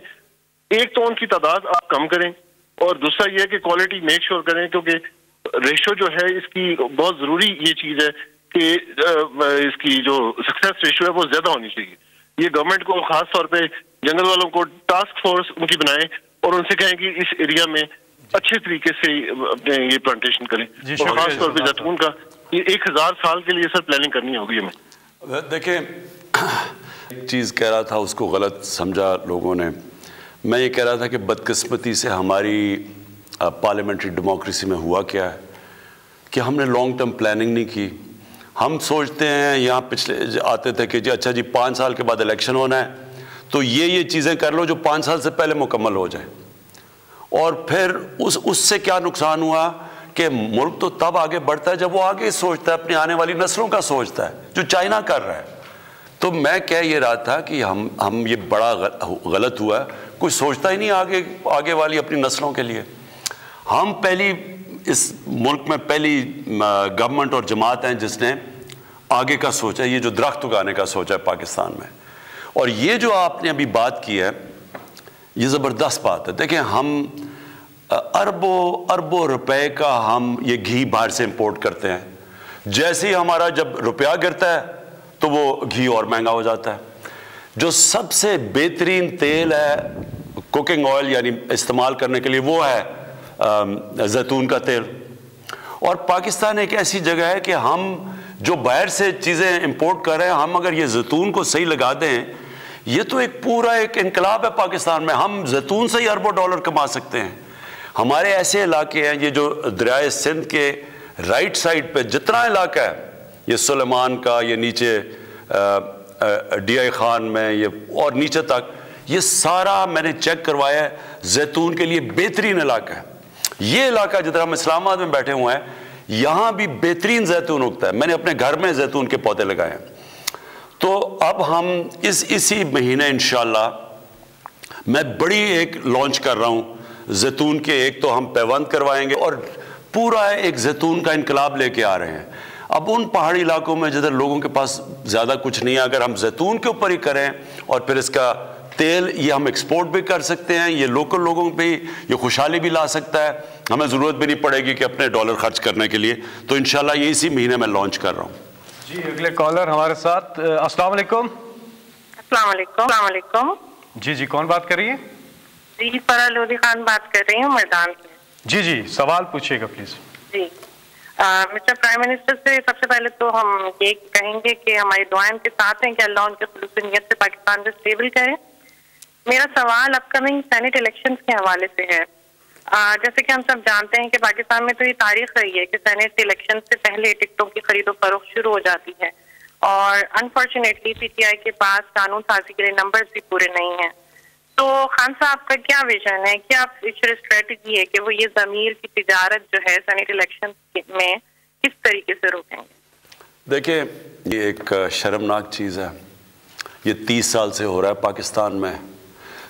ایک تو ان کی تعداد آپ کم کریں, اور دوسرا یہ ہے کہ کوالٹی میک شور کریں, کیونکہ ریشو جو ہے اس کی بہت ضروری یہ چیز ہے کہ اس کی جو سکسیس ریشو ہے وہ زیادہ ہونی چاہیے. یہ گورنمنٹ کو خاص طور پہ جنگل والوں کو ٹاسک فورس ان کی بنائیں اور ان سے کہیں کہ اس ایریا میں اچھے طریقے سے اپنے یہ پلانٹیشن کریں. اور خاص طور پہ زیتون کا یہ 1000 سال کے لیے سر پلاننگ کرنی ہوگی ہمیں. دیکھیں, ایک چیز کہہ رہا تھا, اس کو غلط سمجھا لوگوں نے. میں یہ کہہ رہا تھا کہ بدقسمتی سے ہماری پارلیمنٹری ڈیموکریسی میں ہوا کیا ہے کہ ہم نے لانگ ٹرم پلاننگ نہیں کی. ہم سوچتے ہیں, یہاں پچھلے آتے تھے کہ جی اچھا جی 5 سال کے بعد الیکشن ہونا ہے تو یہ چیزیں کر لو جو 5 سال سے پہلے مکمل ہو جائیں. اور پھر اس سے کیا نقصان ہوا کہ ملک تو تب آگے بڑھتا ہے جب وہ آگے سوچتا ہے, اپنی آنے والی نسلوں کا سوچتا ہے, جو چائنا کر رہا ہے. تو میں کہہ یہ رہا تھا کہ ہم یہ بڑا غلط ہوا ہے, کوئی سوچتا ہی نہیں آگے والی اپنی نسلوں کے لیے. ہم اس ملک میں پہلی گورنمنٹ اور جماعت ہیں جس نے آگے کا سوچا, یہ جو درخت اگانے کا سوچا ہے پاکستان میں. اور یہ جو آپ نے ابھی بات کی ہے یہ زبردست بات ہے. دیکھیں, ہم اربوں روپے کا ہم یہ گھی باہر سے امپورٹ کرتے ہیں. جیسے ہی ہمارا جب روپیہ گرتا ہے تو وہ گھی اور مہنگا ہو جاتا ہے. جو سب سے بہترین تیل ہے کوکنگ آئل یعنی استعمال کرنے کے لیے وہ ہے زیتون کا تیل. اور پاکستان ایک ایسی جگہ ہے کہ ہم جو باہر سے چیزیں امپورٹ کر رہے ہیں, ہم اگر یہ زیتون کو صحیح لگا دیں, یہ تو ایک پورا ایک انقلاب ہے پاکستان میں. ہم زیتون سے ہی اربوں ڈالر کما سکتے ہیں. ہمارے ایسے علاقے ہیں, یہ جو دریائے سندھ کے رائٹ سائڈ پہ جتنا علاقہ ہے, یہ سلیمان کا, یہ نیچے ڈی آئی خان میں, یہ اور نیچے تک, یہ سارا میں نے چیک کروایا ہے, زیتون کے لیے بہترین علاقہ ہے. یہ علاقہ جدھر ہم اسلام آباد میں بیٹھے ہوئے ہیں, یہاں بھی بہترین زیتون اگتا ہے. میں نے اپنے گھر میں زیتون کے پودے لگائے ہیں. تو اب ہم اسی مہینے انشاءاللہ میں بڑی ایک لانچ کر رہا ہوں زیتون کے. ایک تو ہم پیوند کروائیں گے اور پورا ایک زیتون کا انقلاب لے کے آ رہے ہیں. اب ان پہاڑی علاقوں میں جدھر لوگوں کے پاس زیادہ کچھ نہیں ہے, اگر ہم زیتون کے اوپر ہی کریں اور پھر اس کا تیل, یہ ہم ایکسپورٹ بھی کر سکتے ہیں, یہ لوکل لوگوں پہ یہ خوشحالی بھی لا سکتا ہے, ہمیں ضرورت بھی نہیں پڑے گی کہ اپنے ڈالر خرچ کرنے کے لیے. تو انشاءاللہ یہ اسی مہینے میں لانچ کر رہا ہوں. جی اگلے کالر ہمارے ساتھ. السلام علیکم. السلام علیکم. السلام علیکم. جی کون بات کر رہی ہیں؟ جی فرح لودھی خان بات کر رہی ہوں میدان سے. جی سوال پوچھیے گا پلیز. جی مسٹر پرائم منسٹر سے سب سے پہلے تو ہم یہ کہیں گے کہ ہماری دعائیں کے ساتھ ہیں کہ اللہ ان کے خلوص نیت سے پاکستان کو اسٹیبل کرے. میرا سوال اپ کمنگ سینٹ الیکشنز کے حوالے سے ہے. جیسے کہ ہم سب جانتے ہیں کہ پاکستان میں تو یہ تاریخ رہی ہے کہ سینٹ الیکشن سے پہلے ٹکٹوں کی خرید و فروخت شروع ہو جاتی ہے, اور انفارچونیٹلی پی ٹی آئی کے پاس قانون سازی کے لیے نمبرز بھی پورے نہیں ہیں. تو خان صاحب کا کیا ویژن ہے, کیا فیوچر اسٹریٹجی ہے کہ وہ یہ ضمیر کی تجارت جو ہے سینٹ الیکشن میں کس طریقے سے روکیں گے؟ دیکھیں, یہ ایک شرمناک چیز ہے. یہ 30 سال سے ہو رہا ہے پاکستان میں.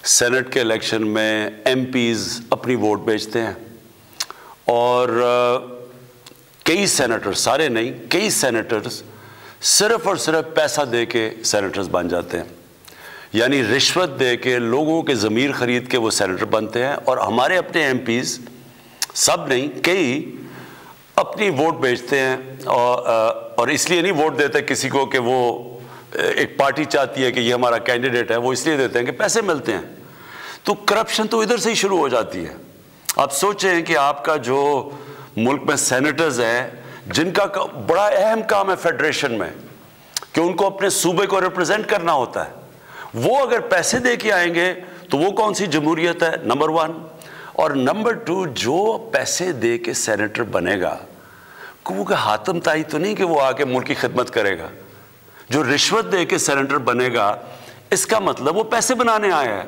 سینٹ کے الیکشن میں ایم پیز اپنی ووٹ بیچتے ہیں, اور کئی سینیٹر, سارے نہیں, کئی سینیٹرز صرف اور صرف پیسہ دے کے سینیٹرز بن جاتے ہیں. یعنی رشوت دے کے لوگوں کے ضمیر خرید کے وہ سینیٹر بنتے ہیں. اور ہمارے اپنے ایم پیز, سب نہیں, کئی اپنی ووٹ بیچتے ہیں, اور اس لیے نہیں ووٹ دیتے کسی کو کہ وہ ایک پارٹی چاہتی ہے کہ یہ ہمارا کینڈیڈیٹ ہے, وہ اس لیے دیتے ہیں کہ پیسے ملتے ہیں. تو کرپشن تو ادھر سے ہی شروع ہو جاتی ہے. آپ سوچیں کہ آپ کا جو ملک میں سینیٹرز ہیں جن کا بڑا اہم کام ہے فیڈریشن میں کہ ان کو اپنے صوبے کو ریپرزینٹ کرنا ہوتا ہے, وہ اگر پیسے دے کے آئیں گے تو وہ کون سی جمہوریت ہے؟ نمبر 1. اور نمبر 2, جو پیسے دے کے سینیٹر بنے گا وہ کہ حاتم تائی تو نہیں کہ وہ آ کے ملک کی خدمت کرے گا. جو رشوت دے کے سینیٹر بنے گا اس کا مطلب وہ پیسے بنانے آیا ہے.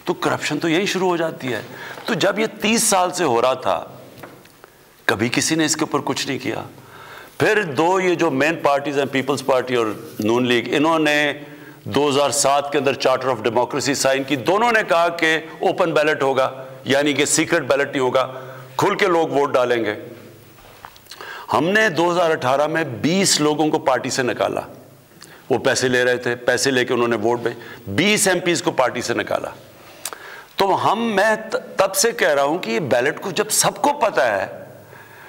تو کرپشن تو یہی شروع ہو جاتی ہے. تو جب یہ 30 سال سے ہو رہا تھا, کبھی کسی نے اس کے اوپر کچھ نہیں کیا. پھر یہ جو مین پارٹیز ہیں, پیپلز پارٹی اور نون لیگ, انہوں نے 2007 کے اندر چارٹر آف ڈیموکریسی سائن کی. دونوں نے کہا کہ اوپن بیلٹ ہوگا, یعنی کہ سیکرٹ بیلٹ نہیں ہوگا, کھل کے لوگ ووٹ ڈالیں گے. ہم نے 2018 میں 20 لوگوں کو پارٹی سے نکالا. وہ پیسے لے رہے تھے, پیسے لے کے انہوں نے ووٹ 20 ایم پیز کو پارٹی سے نکالا. تو میں تب سے کہہ رہا ہوں کہ یہ بیلٹ کو جب سب کو پتہ ہے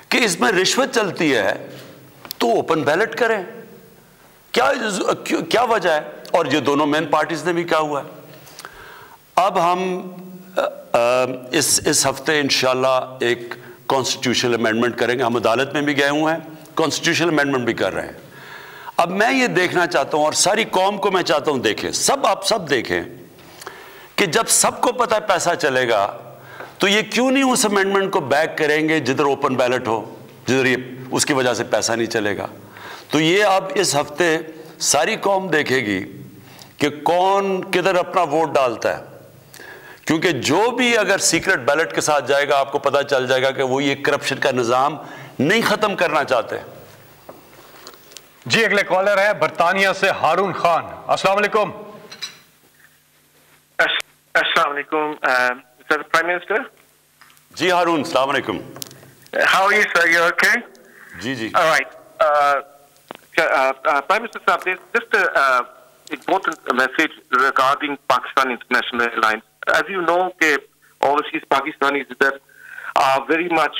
کہ اس میں رشوت چلتی ہے تو اوپن بیلٹ کریں. کیا وجہ ہے؟ اور یہ دونوں مین پارٹیز نے بھی کہا ہوا ہے. اب ہم اس ہفتے انشاءاللہ ایک کانسٹیٹیوشنل امینڈمنٹ کریں گے. ہم عدالت میں بھی گئے ہوئے ہیں, کانسٹیٹیوشنل امینڈمنٹ بھی کر رہے ہیں. اب میں یہ دیکھنا چاہتا ہوں, اور ساری قوم کو میں چاہتا ہوں دیکھیں, آپ سب دیکھیں کہ جب سب کو پتہ ہے پیسہ چلے گا تو یہ کیوں نہیں اس امینڈمنٹ کو بیک کریں گے جدھر اوپن بیلٹ ہو, جدھر یہ اس کی وجہ سے پیسہ نہیں چلے گا. تو یہ اب اس ہفتے ساری قوم دیکھے گی کہ کون کدھر اپنا ووٹ ڈالتا ہے, کیونکہ جو بھی اگر سیکرٹ بیلٹ کے ساتھ جائے گا آپ کو پتہ چل جائے گا کہ وہ یہ کرپشن کا نظام نہیں ختم کرنا چاہتے. جی اگلے کالر ہے برطانیہ سے ہارون خان. السلام علیکم. السلام علیکم سر پرائم منسٹر. جی ہارون, السلام علیکم. How are you sir? You okay? G. All right. Prime Minister Saab, there's just a important message regarding Pakistan International Airlines. As you know, overseas Pakistanis that are very much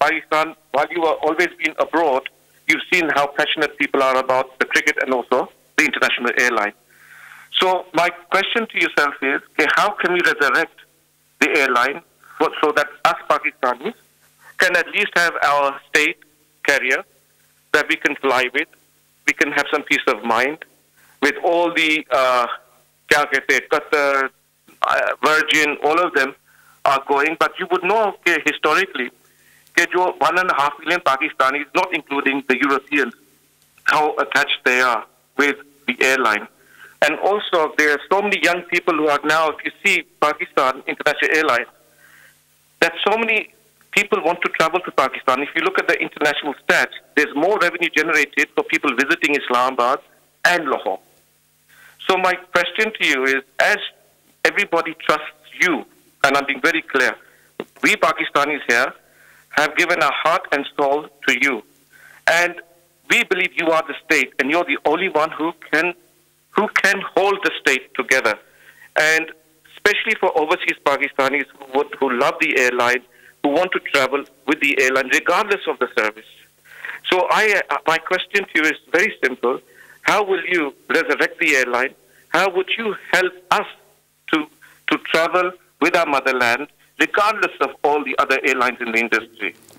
Pakistan, while you have always been abroad, you've seen how passionate people are about the cricket and also the international airline. So my question to yourself is, how can we resurrect the airline so that us Pakistanis can at least have our state carrier that we can fly with. We can have some peace of mind with all the Qatar, Virgin, all of them are going. But you would know historically, 1.5 million Pakistanis, not including the Europeans, how attached they are with the airline. And also, there are so many young people who are now, if you see Pakistan International Airlines, that so many people want to travel to Pakistan. If you look at the international stats, there's more revenue generated for people visiting Islamabad and Lahore. So my question to you is, as everybody trusts you, and I'm being very clear, we Pakistanis here have given our heart and soul to you. And we believe you are the state, and you're the only one who can hold the state together. And especially for overseas Pakistanis who love the airline, who want to travel with the airline regardless of the service. So my question to you is very simple. How will you resurrect the airline? How would you help us to travel with our motherland regardless of all the other airlines in the industry?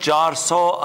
400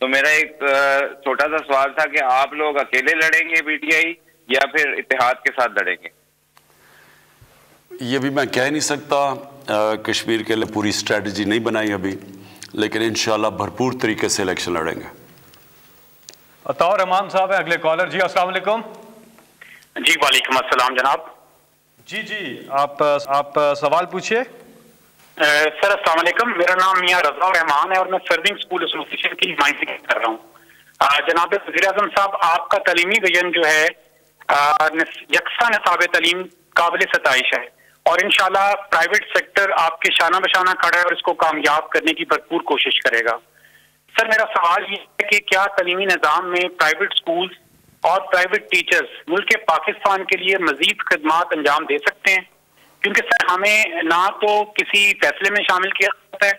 تو میرا ایک چھوٹا سا سوال تھا کہ آپ لوگ اکیلے لڑیں گے پی ٹی آئی یا پھر اتحاد کے ساتھ لڑیں گے؟ یہ بھی میں کہہ نہیں سکتا، کشمیر کے لیے پوری اسٹریٹجی نہیں بنائی ابھی، لیکن انشاءاللہ بھرپور طریقے سے الیکشن لڑیں گے۔ عطاء رحمان صاحب ہیں اگلے کالر۔ جی السلام علیکم۔ جی وعلیکم السلام جناب۔ جی آپ سوال پوچھئے۔ سر السلام علیکم، میرا نام میاں رضا رحمان ہے اور میں سرونگ اسکول ایسوسی ایشن کی نمائندگی کر رہا ہوں۔ جناب وزیر اعظم صاحب، آپ کا تعلیمی ویژن جو ہے یکساں نصاب تعلیم قابل ستائش ہے اور انشاءاللہ پرائیویٹ سیکٹر آپ کے شانہ بشانہ کھڑا ہے اور اس کو کامیاب کرنے کی بھرپور کوشش کرے گا۔ سر میرا سوال یہ ہے کہ کیا تعلیمی نظام میں پرائیویٹ سکولز اور پرائیویٹ ٹیچرز ملک پاکستان کے لیے مزید خدمات انجام دے سکتے ہیں؟ کیونکہ سر ہمیں نہ تو کسی فیصلے میں شامل کیا جاتا ہے،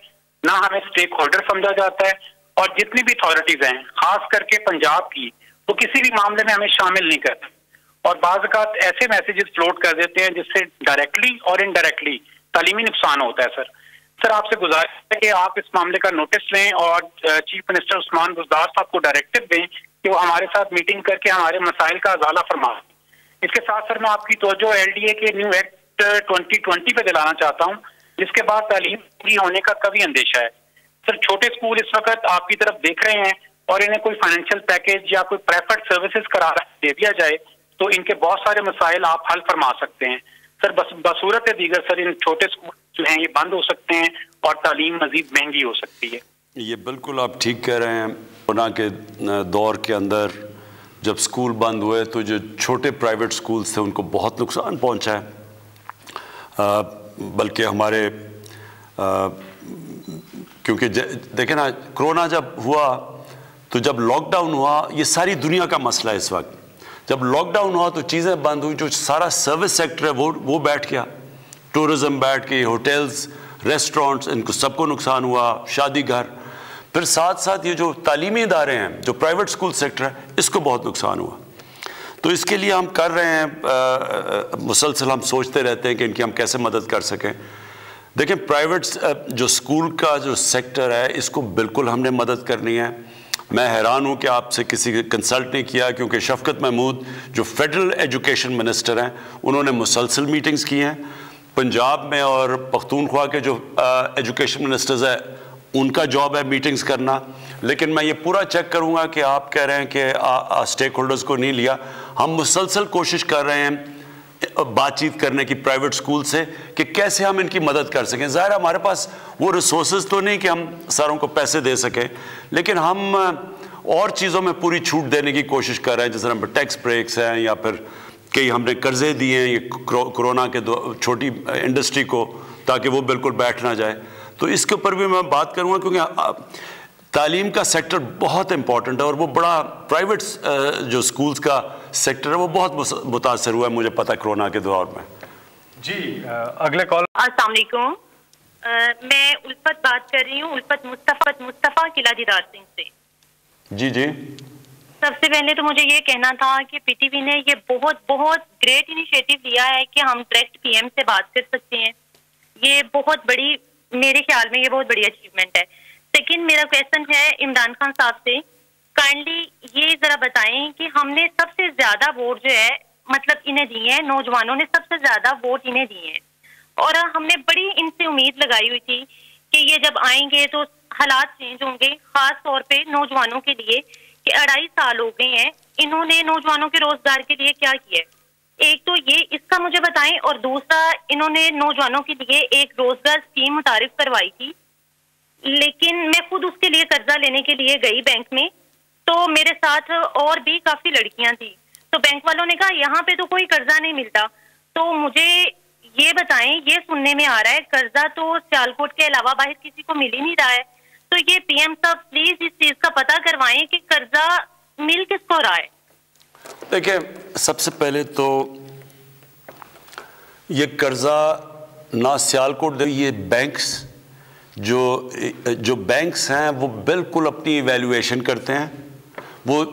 نہ ہمیں اسٹیک ہولڈر سمجھا جاتا ہے، اور جتنی بھی اتھارٹیز ہیں خاص کر کے پنجاب کی، وہ کسی بھی معاملے میں ہمیں شامل نہیں کرتے اور بعض اوقات ایسے میسیجز فلوٹ کر دیتے ہیں جس سے ڈائریکٹلی اور انڈائریکٹلی تعلیمی نقصان ہوتا ہے۔ سر آپ سے گزارش ہے کہ آپ اس معاملے کا نوٹس لیں اور چیف منسٹر عثمان بزدار صاحب کو ڈائریکٹو دیں کہ وہ ہمارے ساتھ میٹنگ کر کے ہمارے مسائل کا ازالہ فرمائیں۔ اس کے ساتھ سر میں آپ کی توجہ LDA کے نیو ایکٹ 2020 پہ دلانا چاہتا ہوں، جس کے بعد تعلیم پوری ہونے کا کبھی اندیشہ ہے۔ سر چھوٹے اسکول اس وقت آپ کی طرف دیکھ رہے ہیں اور انہیں کوئی فائنینشیل پیکیج یا کوئی پریفرڈ سروسز قرار دے دیا جائے تو ان کے بہت سارے مسائل آپ حل فرما سکتے ہیں۔ سر بصورت دیگر سر ان چھوٹے اسکول جو ہیں یہ بند ہو سکتے ہیں اور تعلیم مزید مہنگی ہو سکتی ہے۔ یہ بالکل آپ ٹھیک کہہ رہے ہیں۔ کورونا کے دور کے اندر جب اسکول بند ہوئے تو جو چھوٹے پرائیویٹ اسکولز تھے ان کو بہت نقصان پہنچا ہے، بلکہ ہمارے کیونکہ دیکھیں نا کرونا جب ہوا تو جب لاک ڈاؤن ہوا، یہ ساری دنیا کا مسئلہ ہے اس وقت، جب لاک ڈاؤن ہوا تو چیزیں بند ہوئی، جو سارا سروس سیکٹر ہے وہ بیٹھ گیا، ٹورزم بیٹھ گئی، ہوٹلز، ریسٹورنٹس، ان کو سب کو نقصان ہوا، شادی گھر، پھر ساتھ ساتھ یہ جو تعلیمی ادارے ہیں جو پرائیویٹ اسکول سیکٹر ہے اس کو بہت نقصان ہوا۔ تو اس کے لیے ہم کر رہے ہیں، مسلسل ہم سوچتے رہتے ہیں کہ ان کی ہم کیسے مدد کر سکیں۔ دیکھیں پرائیویٹ جو اسکول کا جو سیکٹر ہے اس کو بالکل ہم نے مدد کرنی ہے۔ میں حیران ہوں کہ آپ سے کسی نے کنسلٹ نہیں کیا، کیونکہ شفقت محمود جو فیڈرل ایجوکیشن منسٹر ہیں انہوں نے مسلسل میٹنگز کی ہیں۔ پنجاب میں اور پختونخوا کے جو ایجوکیشن منسٹرز ہیں ان کا جاب ہے میٹنگز کرنا، لیکن میں یہ پورا چیک کروں گا کہ آپ کہہ رہے ہیں کہ اسٹیک ہولڈرز کو نہیں لیا۔ ہم مسلسل کوشش کر رہے ہیں بات چیت کرنے کی پرائیویٹ اسکول سے کہ کیسے ہم ان کی مدد کر سکیں۔ ظاہر ہمارے پاس وہ ریسورسز تو نہیں کہ ہم ساروں کو پیسے دے سکیں، لیکن ہم اور چیزوں میں پوری چھوٹ دینے کی کوشش کر رہے ہیں، جیسے ٹیکس بریکس ہیں یا پھر کئی ہم نے قرضے دیے ہیں یہ کورونا کے چھوٹی انڈسٹری کو تاکہ وہ بالکل بیٹھ نہ جائے۔ تو اس کے اوپر بھی میں بات کروں گا، کیونکہ تعلیم کا سیکٹر بہت امپورٹنٹ ہے اور وہ بڑا پرائیویٹ جو سکولز کا سیکٹر ہے وہ بہت متاثر ہوا ہے مجھے پتہ کرونا کے دور میں۔ جی اگلے کال۔ السلام علیکم، میں الفت بات کر رہی ہوں، الفت مصطفیٰ قلعہ دیدار سنگھ سے۔ جی جی، سب سے پہلے تو مجھے یہ کہنا تھا کہ پی ٹی وی نے یہ بہت گریٹ انیشیٹو لیا ہے کہ ہم ڈائریکٹ پی ایم سے بات کر سکتے ہیں۔ یہ بہت بڑی، میرے خیال میں یہ بہت بڑی اچیومنٹ ہے۔ لیکن میرا کویسچن ہے عمران خان صاحب سے، کائنڈلی یہ ذرا بتائیں کہ ہم نے سب سے زیادہ ووٹ جو ہے مطلب انہیں دیے ہیں، نوجوانوں نے سب سے زیادہ ووٹ انہیں دیے ہیں، اور ہم نے بڑی ان سے امید لگائی ہوئی تھی کہ یہ جب آئیں گے تو حالات چینج ہوں گے، خاص طور پہ نوجوانوں کے لیے کہ 2.5 سال ہو گئے ہیں، انہوں نے نوجوانوں کے روزگار کے لیے کیا کیا ہے؟ ایک تو یہ اس کا مجھے بتائیں، اور دوسرا انہوں نے نوجوانوں کے لیے ایک روزگار اسکیم متعارف کروائی تھی، لیکن میں خود اس کے لیے قرضہ لینے کے لیے گئی بینک میں، تو میرے ساتھ اور بھی کافی لڑکیاں تھیں، تو بینک والوں نے کہا یہاں پہ تو کوئی قرضہ نہیں ملتا۔ تو مجھے یہ بتائیں، یہ سننے میں آ رہا ہے قرضہ تو سیالکوٹ کے علاوہ باہر کسی کو مل ہی نہیں رہا ہے، تو یہ پی ایم صاحب پلیز اس چیز کا پتہ کروائیں کہ قرضہ مل کس کو رہا ہے۔ دیکھیں سب سے پہلے تو یہ قرضہ نہ سیالکوٹ دے، یہ بینکس جو بینکس ہیں وہ بالکل اپنی ایویلویشن کرتے ہیں، وہ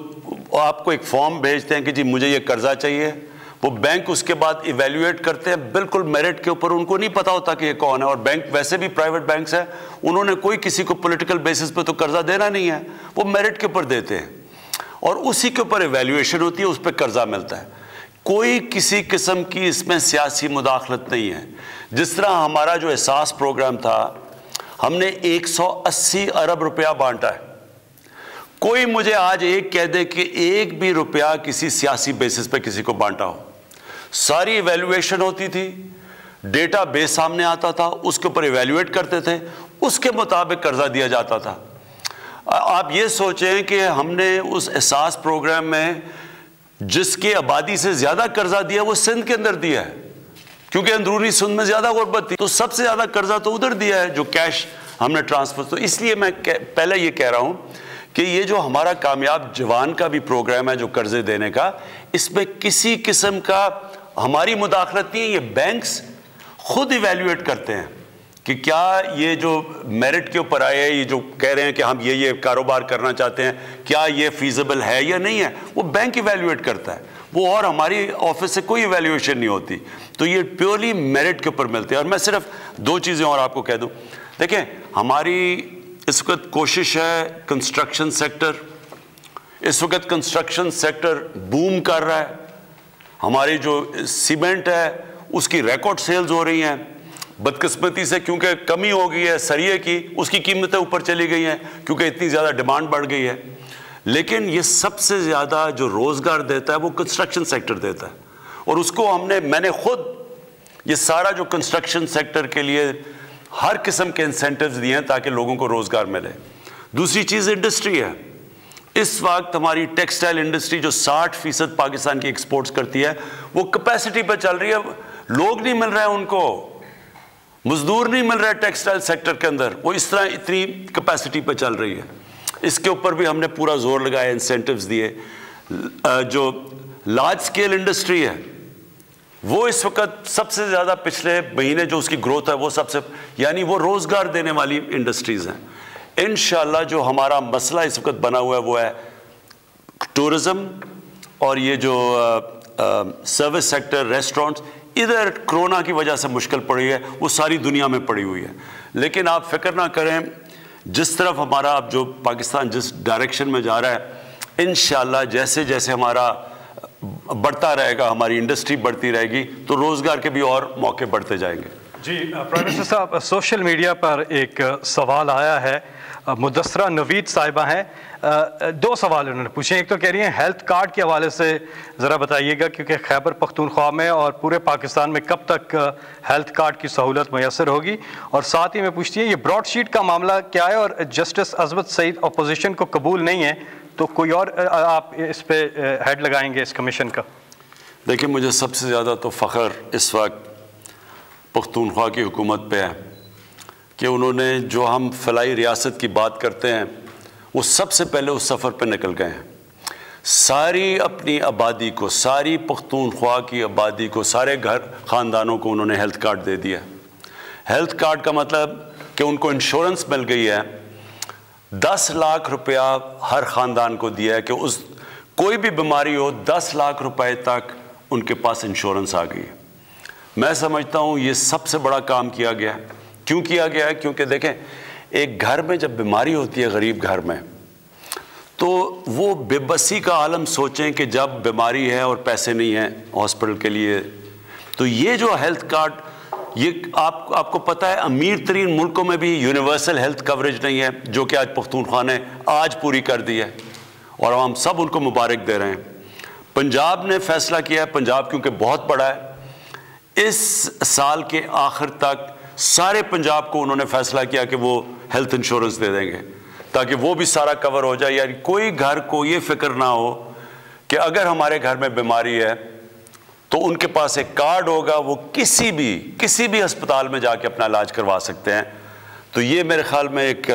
آپ کو ایک فارم بھیجتے ہیں کہ جی مجھے یہ قرضہ چاہیے، وہ بینک اس کے بعد ایویلیویٹ کرتے ہیں بالکل میرٹ کے اوپر, ان کو نہیں پتا ہوتا کہ یہ کون ہے. اور بینک ویسے بھی پرائیویٹ بینکس ہیں, انہوں نے کوئی کسی کو پولیٹیکل بیسس پہ تو قرضہ دینا نہیں ہے, وہ میرٹ کے اوپر دیتے ہیں اور اسی کے اوپر ایویلیویشن ہوتی ہے, اس پہ قرضہ ملتا ہے. کوئی کسی قسم کی اس میں سیاسی مداخلت نہیں ہے. جس طرح ہمارا جو احساس پروگرام تھا, ہم نے 180 ارب روپیہ بانٹا ہے. کوئی مجھے آج ایک کہہ دے کہ ایک بھی روپیہ کسی سیاسی بیسس پہ کسی کو بانٹا ہو. ساری ایویلیویشن ہوتی تھی, ڈیٹا بیس سامنے آتا تھا, اس کے اوپر ایویلیویٹ کرتے تھے, اس کے مطابق قرضہ دیا جاتا تھا. آپ یہ سوچیں کہ ہم نے اس احساس پروگرام میں جس کی آبادی سے زیادہ قرضہ دیا وہ سندھ کے اندر دیا ہے, کیونکہ اندرونی سندھ میں زیادہ غربت تھی, تو سب سے زیادہ قرضہ تو ادھر دیا ہے جو کیش ہم نے ٹرانسفر. تو اس لیے میں پہلے یہ کہہ رہا ہوں کہ یہ جو ہمارا کامیاب جوان کا بھی پروگرام ہے جو قرضے دینے کا, اس میں کسی قسم کا ہماری مداخلت نہیں ہے. یہ بینکس خود ایویلیویٹ کرتے ہیں کہ کیا یہ جو میرٹ کے اوپر آئے, یہ جو کہہ رہے ہیں کہ ہم یہ کاروبار کرنا چاہتے ہیں, کیا یہ فیزیبل ہے یا نہیں ہے, وہ بینک ایویلیویٹ کرتا ہے وہ, اور ہماری آفس سے کوئی ایویلیویشن نہیں ہوتی. تو یہ پیورلی میرٹ کے اوپر ملتے ہیں. اور میں صرف 2 چیزیں اور آپ کو کہہ دوں. دیکھیں, ہماری اس وقت کوشش ہے کنسٹرکشن سیکٹر, اس وقت کنسٹرکشن سیکٹر بوم کر رہا ہے. ہماری جو سیمنٹ ہے اس کی ریکارڈ سیلز ہو رہی ہیں. بدقسمتی سے کیونکہ کمی ہو گئی ہے سریے کی, اس کی قیمتیں اوپر چلی گئی ہیں کیونکہ اتنی زیادہ ڈیمانڈ بڑھ گئی ہے. لیکن یہ سب سے زیادہ جو روزگار دیتا ہے وہ کنسٹرکشن سیکٹر دیتا ہے, اور اس کو میں نے خود یہ سارا جو کنسٹرکشن سیکٹر کے لیے ہر قسم کے انسینٹیوز دیے ہیں تاکہ لوگوں کو روزگار ملے. دوسری چیز انڈسٹری ہے. اس وقت ہماری ٹیکسٹائل انڈسٹری جو 60% پاکستان کی ایکسپورٹس کرتی ہے وہ کیپیسٹی پہ چل رہی ہے. لوگ نہیں مل رہے ہیں, ان کو مزدور نہیں مل رہے ٹیکسٹائل سیکٹر کے اندر, وہ اس طرح اتنی کیپیسٹی پہ چل رہی ہے. اس کے اوپر بھی ہم نے پورا زور لگایا, انسینٹیوز دیے. جو لارج سکیل انڈسٹری ہے وہ اس وقت سب سے زیادہ پچھلے مہینے جو اس کی گروتھ ہے وہ سب سے, یعنی وہ روزگار دینے والی انڈسٹریز ہیں. انشاءاللہ جو ہمارا مسئلہ اس وقت بنا ہوا ہے وہ ہے ٹورزم اور یہ جو سروس سیکٹر, ریسٹورنٹس. ادھر کرونا کی وجہ سے مشکل پڑی ہے, وہ ساری دنیا میں پڑی ہوئی ہے. لیکن آپ فکر نہ کریں, جس طرف ہمارا اب جو پاکستان جس ڈائریکشن میں جا رہا ہے, انشاءاللہ جیسے جیسے ہمارا بڑھتا رہے گا, ہماری انڈسٹری بڑھتی رہے گی, تو روزگار کے بھی اور موقع بڑھتے جائیں گے. جی پرائم منسٹر صاحب, سوشل میڈیا پر ایک سوال آیا ہے, مدثرہ نوید صاحبہ ہیں, 2 سوال انہوں نے پوچھے. ایک تو کہہ رہی ہیں ہیلتھ کارڈ کے حوالے سے ذرا بتائیے گا, کیونکہ خیبر پختونخوا میں اور پورے پاکستان میں کب تک ہیلتھ کارڈ کی سہولت میسر ہوگی. اور ساتھ ہی میں پوچھتی ہیں یہ براڈ شیٹ کا معاملہ کیا ہے, اور جسٹس عصمت سعید اپوزیشن کو قبول نہیں ہے تو کوئی اور آپ اس پہ ہیڈ لگائیں گے اس کمیشن کا؟ دیکھیں, مجھے سب سے زیادہ تو فخر اس وقت پختونخوا کی حکومت پہ ہے کہ انہوں نے جو ہم فلاحی ریاست کی بات کرتے ہیں وہ سب سے پہلے اس سفر پہ نکل گئے ہیں. ساری اپنی آبادی کو, ساری پختونخوا کی آبادی کو, سارے گھر خاندانوں کو انہوں نے ہیلتھ کارڈ دے دیا. ہیلتھ کارڈ کا مطلب کہ ان کو انشورنس مل گئی ہے. 10 لاکھ روپیہ ہر خاندان کو دیا ہے کہ اس کوئی بھی بیماری ہو 10 لاکھ روپے تک ان کے پاس انشورنس آ گئی ہے. میں سمجھتا ہوں یہ سب سے بڑا کام کیا گیا ہے. کیوں کیا گیا ہے؟ کیونکہ دیکھیں, ایک گھر میں جب بیماری ہوتی ہے غریب گھر میں, تو وہ بے بسی کا عالم سوچیں کہ جب بیماری ہے اور پیسے نہیں ہیں ہاسپٹل کے لیے, تو یہ جو ہیلتھ کارڈ, یہ آپ کو پتہ ہے امیر ترین ملکوں میں بھی یونیورسل ہیلتھ کوریج نہیں ہے, جو کہ آج پختونخوا نے آج پوری کر دی ہے, اور ہم سب ان کو مبارک دے رہے ہیں. پنجاب نے فیصلہ کیا ہے, پنجاب کیونکہ بہت بڑا ہے, اس سال کے آخر تک سارے پنجاب کو انہوں نے فیصلہ کیا کہ وہ ہیلتھ انشورنس دے دیں گے تاکہ وہ بھی سارا کور ہو جائے. یعنی کوئی گھر کو یہ فکر نہ ہو کہ اگر ہمارے گھر میں بیماری ہے تو ان کے پاس ایک کارڈ ہوگا, وہ کسی بھی ہسپتال میں جا کے اپنا علاج کروا سکتے ہیں. تو یہ میرے خیال میں ایک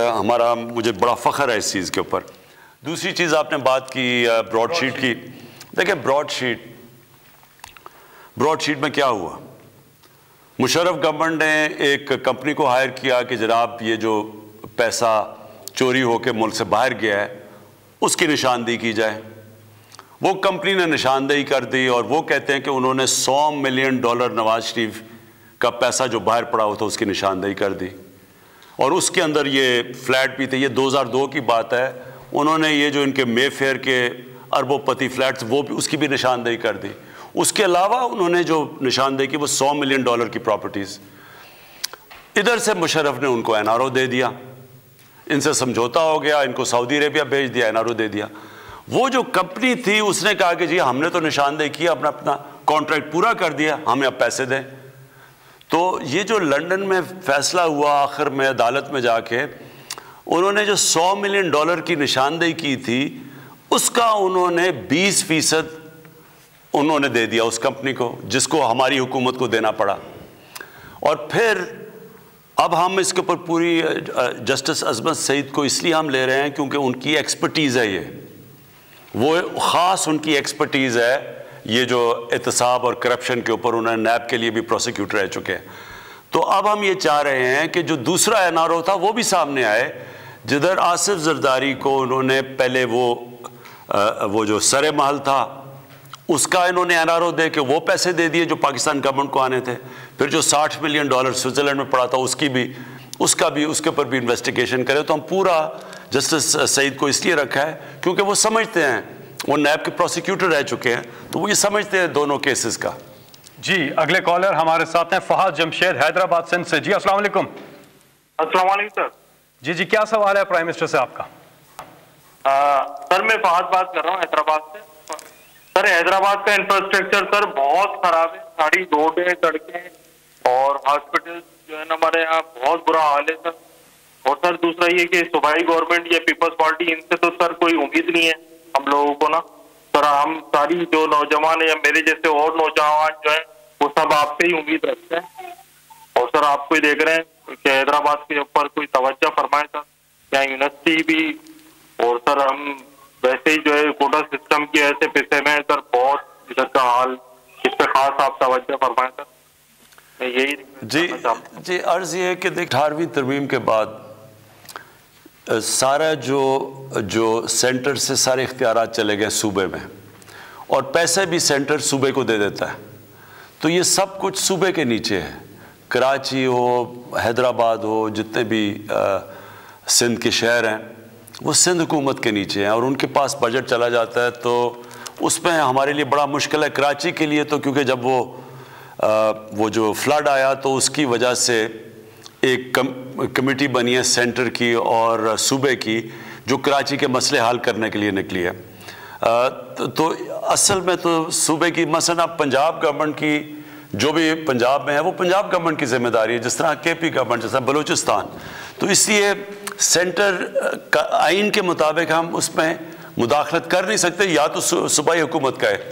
مجھے بڑا فخر ہے اس چیز کے اوپر. دوسری چیز آپ نے بات کی براڈ شیٹ کی. دیکھیں, براڈ شیٹ میں کیا ہوا, مشرف گورنمنٹ نے ایک کمپنی کو ہائر کیا کہ جناب یہ جو پیسہ چوری ہو کے ملک سے باہر گیا ہے اس کی نشاندہی کی جائے, وہ کمپنی نے نشاندہی کر دی اور وہ کہتے ہیں کہ انہوں نے $100 ملین نواز شریف کا پیسہ جو باہر پڑا ہوا تھا اس کی نشاندہی کر دی، اور اس کے اندر یہ فلیٹ بھی تھے. یہ 2002 کی بات ہے. انہوں نے یہ جو ان کے مے فیئر کے اربوں پتی فلیٹس وہ بھی اس کی بھی نشاندہی کر دی. اس کے علاوہ انہوں نے جو نشاندہی کی وہ $100 ملین کی پراپرٹیز. ادھر سے مشرف نے ان کو NRO دے دیا، ان سے سمجھوتا ہو گیا، ان کو سعودی عربیہ بھیج دیا، NRO دے دیا. وہ جو کمپنی تھی اس نے کہا کہ جی ہم نے تو نشاندہی کیا، اپنا کانٹریکٹ پورا کر دیا، ہمیں اب پیسے دیں. تو یہ جو لنڈن میں فیصلہ ہوا آخر میں عدالت میں جا کے، انہوں نے جو $100 ملین کی نشاندہی کی تھی اس کا انہوں نے 20% انہوں نے دے دیا اس کمپنی کو، جس کو ہماری حکومت کو دینا پڑا. اور پھر اب ہم اس کے اوپر پوری جسٹس عظمت سعید کو اس لیے ہم لے رہے ہیں کیونکہ ان کی ایکسپرٹیز ہے، وہ خاص ان کی ایکسپرٹیز ہے یہ جو احتساب اور کرپشن کے اوپر. انہوں نے نیب کے لیے بھی پروسیکیوٹر رہ چکے ہیں. تو اب ہم یہ چاہ رہے ہیں کہ جو دوسرا NRO تھا وہ بھی سامنے آئے، جدھر آصف زرداری کو انہوں نے پہلے وہ جو سر محل تھا اس کا انہوں نے NRO دے کے وہ پیسے دے دیے جو پاکستان گورنمنٹ کو آنے تھے. پھر جو $60 ملین سوئٹزرلینڈ میں پڑا تھا اس کے اوپر بھی انویسٹیگیشن کرے. تو ہم پورا جسٹس سعید کو اس لیے رکھا ہے کیونکہ وہ سمجھتے ہیں، وہ نیب کے پروسیکیوٹر رہ چکے ہیں، تو وہ یہ سمجھتے ہیں دونوں کیسز کا. جی اگلے کالر ہمارے ساتھ ہیں فہد جمشید حیدرآباد سندھ سے. جی السلام علیکم. السلام علیکم سر. جی کیا سوال ہے پرائم منسٹر سے آپ کا؟ سر میں فہد بات کر رہا ہوں حیدرآباد سے. سر حیدرآباد کا انفراسٹرکچر سر بہت خراب ہے، ساری روڈیں، سڑکیں اور ہاسپٹل جو ہے نا ہمارے یہاں بہت برا حال ہے سر. اور سر دوسرا یہ کہ صوبائی گورنمنٹ یا پیپلز پارٹی ان سے تو سر کوئی امید نہیں ہے ہم لوگوں کو نا. سر ہم ساری جو نوجوان یا میرے جیسے اور نوجوان جو ہیں وہ سب آپ سے ہی امید رکھتے ہیں. اور سر آپ کو دیکھ رہے ہیں کہ حیدرآباد کے اوپر کوئی توجہ فرمائے سر، یا یونیورسٹی بھی. اور سر ہم ویسے ہی جو ہے کوٹا سسٹم کی ایسے پسے میں سر بہت ادھر کا حال، اس پہ خاص آپ توجہ فرمائیں سر. یہی جی عرض یہ ہے کہ دیکھ 18ویں ترمیم کے بعد سارا جو سینٹر سے سارے اختیارات چلے گئے صوبے میں، اور پیسے بھی سینٹر صوبے کو دے دیتا ہے. تو یہ سب کچھ صوبے کے نیچے ہے. کراچی ہو، حیدرآباد ہو، جتنے بھی سندھ کے شہر ہیں وہ سندھ حکومت کے نیچے ہیں، اور ان کے پاس بجٹ چلا جاتا ہے تو اس میں ہمارے لیے بڑا مشکل ہے. کراچی کے لیے تو کیونکہ جب وہ جو فلڈ آیا تو اس کی وجہ سے ایک کمیٹی بنی ہے سینٹر کی اور صوبے کی جو کراچی کے مسئلے حل کرنے کے لیے نکلی ہے. تو اصل میں تو صوبے کی مثلا پنجاب گورنمنٹ کی جو بھی پنجاب میں ہے وہ پنجاب گورنمنٹ کی ذمہ داری ہے، جس طرح KP گورنمنٹ، جس طرح بلوچستان. تو اس لیے سینٹر کا آئین کے مطابق ہم اس میں مداخلت کر نہیں سکتے، یا تو صوبائی حکومت کا ہے،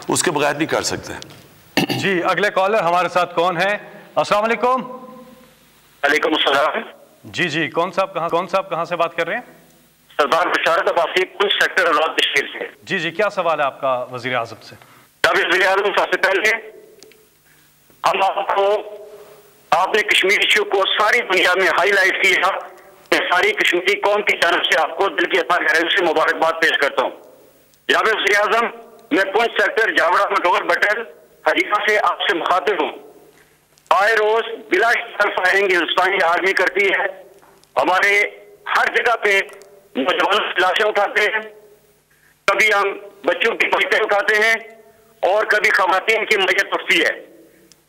اس کے بغیر نہیں کر سکتے. جی اگلے کالر ہمارے ساتھ کون ہے؟ السلام علیکم. وعلیکم السلام. جی کون صاحب کہاں سے بات کر رہے ہیں؟ سردار بشارت عباسی، پنچ سیکٹر آزاد کشمیر سے. جی کیا سوال ہے آپ کا وزیر اعظم سے؟ جناب وزیر اعظم سب سے پہلے ہم آپ نے کشمیر ایشو کو ساری دنیا میں ہائی لائٹ کیا، میں ساری کشمیری قوم کی جانب سے آپ کو دل کی گہرائی سے مبارکباد پیش کرتا ہوں. جناب وزیر اعظم، میں پنچ سیکٹر جاوڑا مڈور بٹل حریفہ سے آپ سے مخاطب ہوں. آئے روز بلا فائرنگ ہندوستانی آرمی کرتی ہے، ہمارے ہر جگہ پہ نوجوانوں کی لاشیں اٹھاتے ہیں، کبھی ہم بچوں کی میتیں اٹھاتے ہیں اور کبھی خواتین کی میت اٹھتی ہے.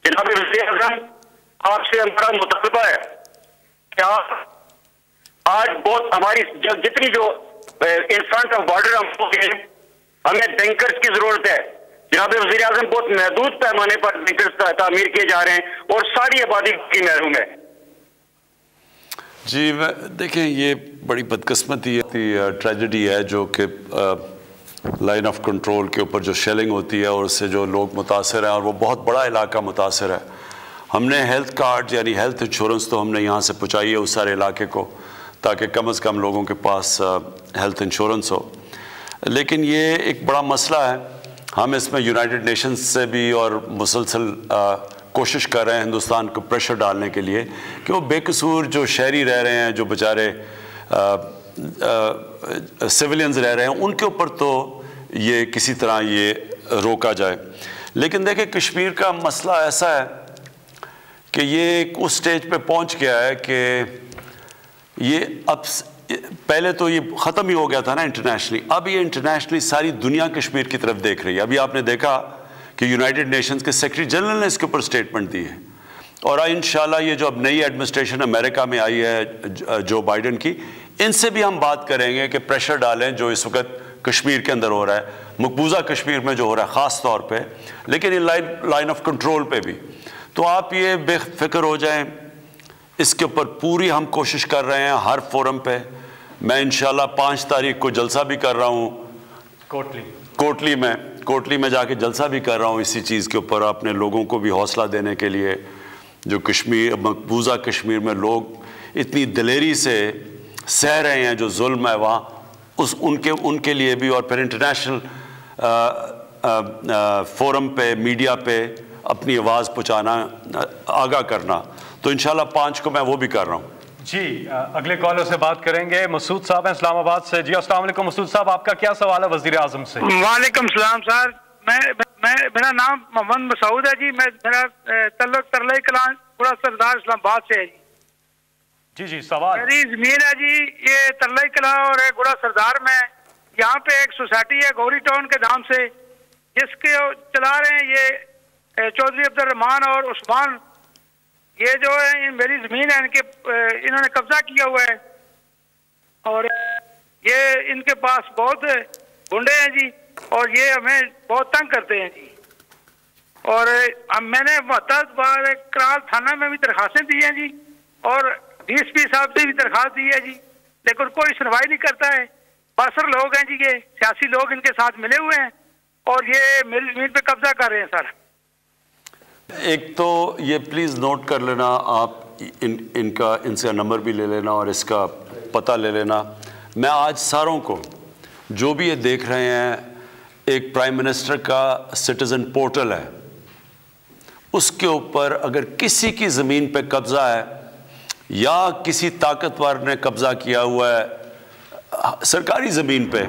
جناب وزیر اعظم، آپ سے ہمارا مطالبہ ہے کہ آپ آج بہت ہماری جتنی جو ان فرنٹ آف بارڈر ہمیں بینکرز کی ضرورت ہے. جناب وزیر اعظم، بہت محدود پیمانے پر بینکرز تعمیر کیے جا رہے ہیں اور ساری آبادی کی محروم ہے. جی دیکھیں، یہ بڑی بدقسمتی ہے، ٹریجڈی ہے جو کہ لائن آف کنٹرول کے اوپر جو شیلنگ ہوتی ہے اور اس سے جو لوگ متاثر ہیں، اور وہ بہت بڑا علاقہ متاثر ہے. ہم نے ہیلتھ کارڈ یعنی ہیلتھ انشورنس تو ہم نے یہاں سے پہنچائی ہے اس سارے علاقے کو، تاکہ کم از کم لوگوں کے پاس ہیلتھ انشورنس ہو. لیکن یہ ایک بڑا مسئلہ ہے. ہم اس میں یونائٹڈ نیشنز سے بھی اور مسلسل کوشش کر رہے ہیں ہندوستان کو پریشر ڈالنے کے لیے کہ وہ بے قصور جو شہری رہ رہے ہیں، جو بیچارے سویلینز رہ رہے ہیں، ان کے اوپر تو یہ کسی طرح یہ روکا جائے. لیکن دیکھیں کشمیر کا مسئلہ ایسا ہے کہ یہ اس سٹیج پہ پہنچ گیا ہے کہ یہ اب پہلے تو یہ ختم ہی ہو گیا تھا نا انٹرنیشنلی, اب یہ انٹرنیشنلی ساری دنیا کشمیر کی طرف دیکھ رہی ہے. ابھی آپ نے دیکھا کہ یونائٹڈ نیشنز کے سیکرٹری جنرل نے اس کے اوپر اسٹیٹمنٹ دی ہے, اور انشاءاللہ یہ جو اب نئی ایڈمنسٹریشن امریکہ میں آئی ہے جو بائیڈن کی, ان سے بھی ہم بات کریں گے کہ پریشر ڈالیں جو اس وقت کشمیر کے اندر ہو رہا ہے, مقبوضہ کشمیر میں جو ہو رہا ہے خاص طور پہ, لیکن یہ لائن آف کنٹرول پہ بھی. تو آپ یہ بے فکر ہو جائیں, اس کے اوپر پوری ہم کوشش کر رہے ہیں ہر فورم پہ. میں انشاءاللہ 5 تاریخ کو جلسہ بھی کر رہا ہوں کوٹلی میں جا کے جلسہ بھی کر رہا ہوں اسی چیز کے اوپر, اپنے لوگوں کو بھی حوصلہ دینے کے لیے. جو کشمیر مقبوضہ کشمیر میں لوگ اتنی دلیری سے سہ رہے ہیں جو ظلم ہے وہاں, ان کے لیے بھی, اور پھر انٹرنیشنل فورم پہ میڈیا پہ اپنی آواز پہنچانا, آگاہ کرنا. تو انشاءاللہ 5 کو میں وہ بھی کر رہا ہوں. جی اگلے کالر سے بات کریں گے. مسعود صاحب ہیں اسلام آباد سے. جی السلام علیکم مسعود صاحب, آپ کا کیا سوال ہے وزیر اعظم سے؟ وعلیکم السلام سر, میرا نام محمد مسعود ہے جی. میرا تعلق ترلئی کلاں گڑا سردار اسلام آباد سے ہے جی. جی سوال. میری زمین ہے جی یہ ترلئی کلاں اور گڑا سردار میں. یہاں پہ ایک سوسائٹی ہے گوری ٹاؤن کے نام سے, جس کے چلا رہے ہیں یہ چودھری عبد الرحمان اور عثمان. یہ جو ہے میری زمین ہے, انہوں نے قبضہ کیا ہوا ہے, اور یہ ان کے پاس بہت گنڈے ہیں جی, اور یہ ہمیں بہت تنگ کرتے ہیں جی. اور میں نے محتاط بار کرال تھانہ میں بھی درخواستیں دی ہیں جی, اور DSP صاحب سے بھی درخواست دی ہے جی, لیکن کوئی سنوائی نہیں کرتا ہے. باثر لوگ ہیں جی, یہ سیاسی لوگ ان کے ساتھ ملے ہوئے ہیں, اور یہ میری زمین پہ قبضہ کر رہے ہیں سر. ایک تو یہ پلیز نوٹ کر لینا آپ, ان سے نمبر بھی لے لینا اور اس کا پتہ لے لینا. میں آج ساروں کو جو بھی یہ دیکھ رہے ہیں, ایک پرائم منسٹر کا سٹیزن پورٹل ہے, اس کے اوپر اگر کسی کی زمین پہ قبضہ ہے یا کسی طاقتور نے قبضہ کیا ہوا ہے سرکاری زمین پہ,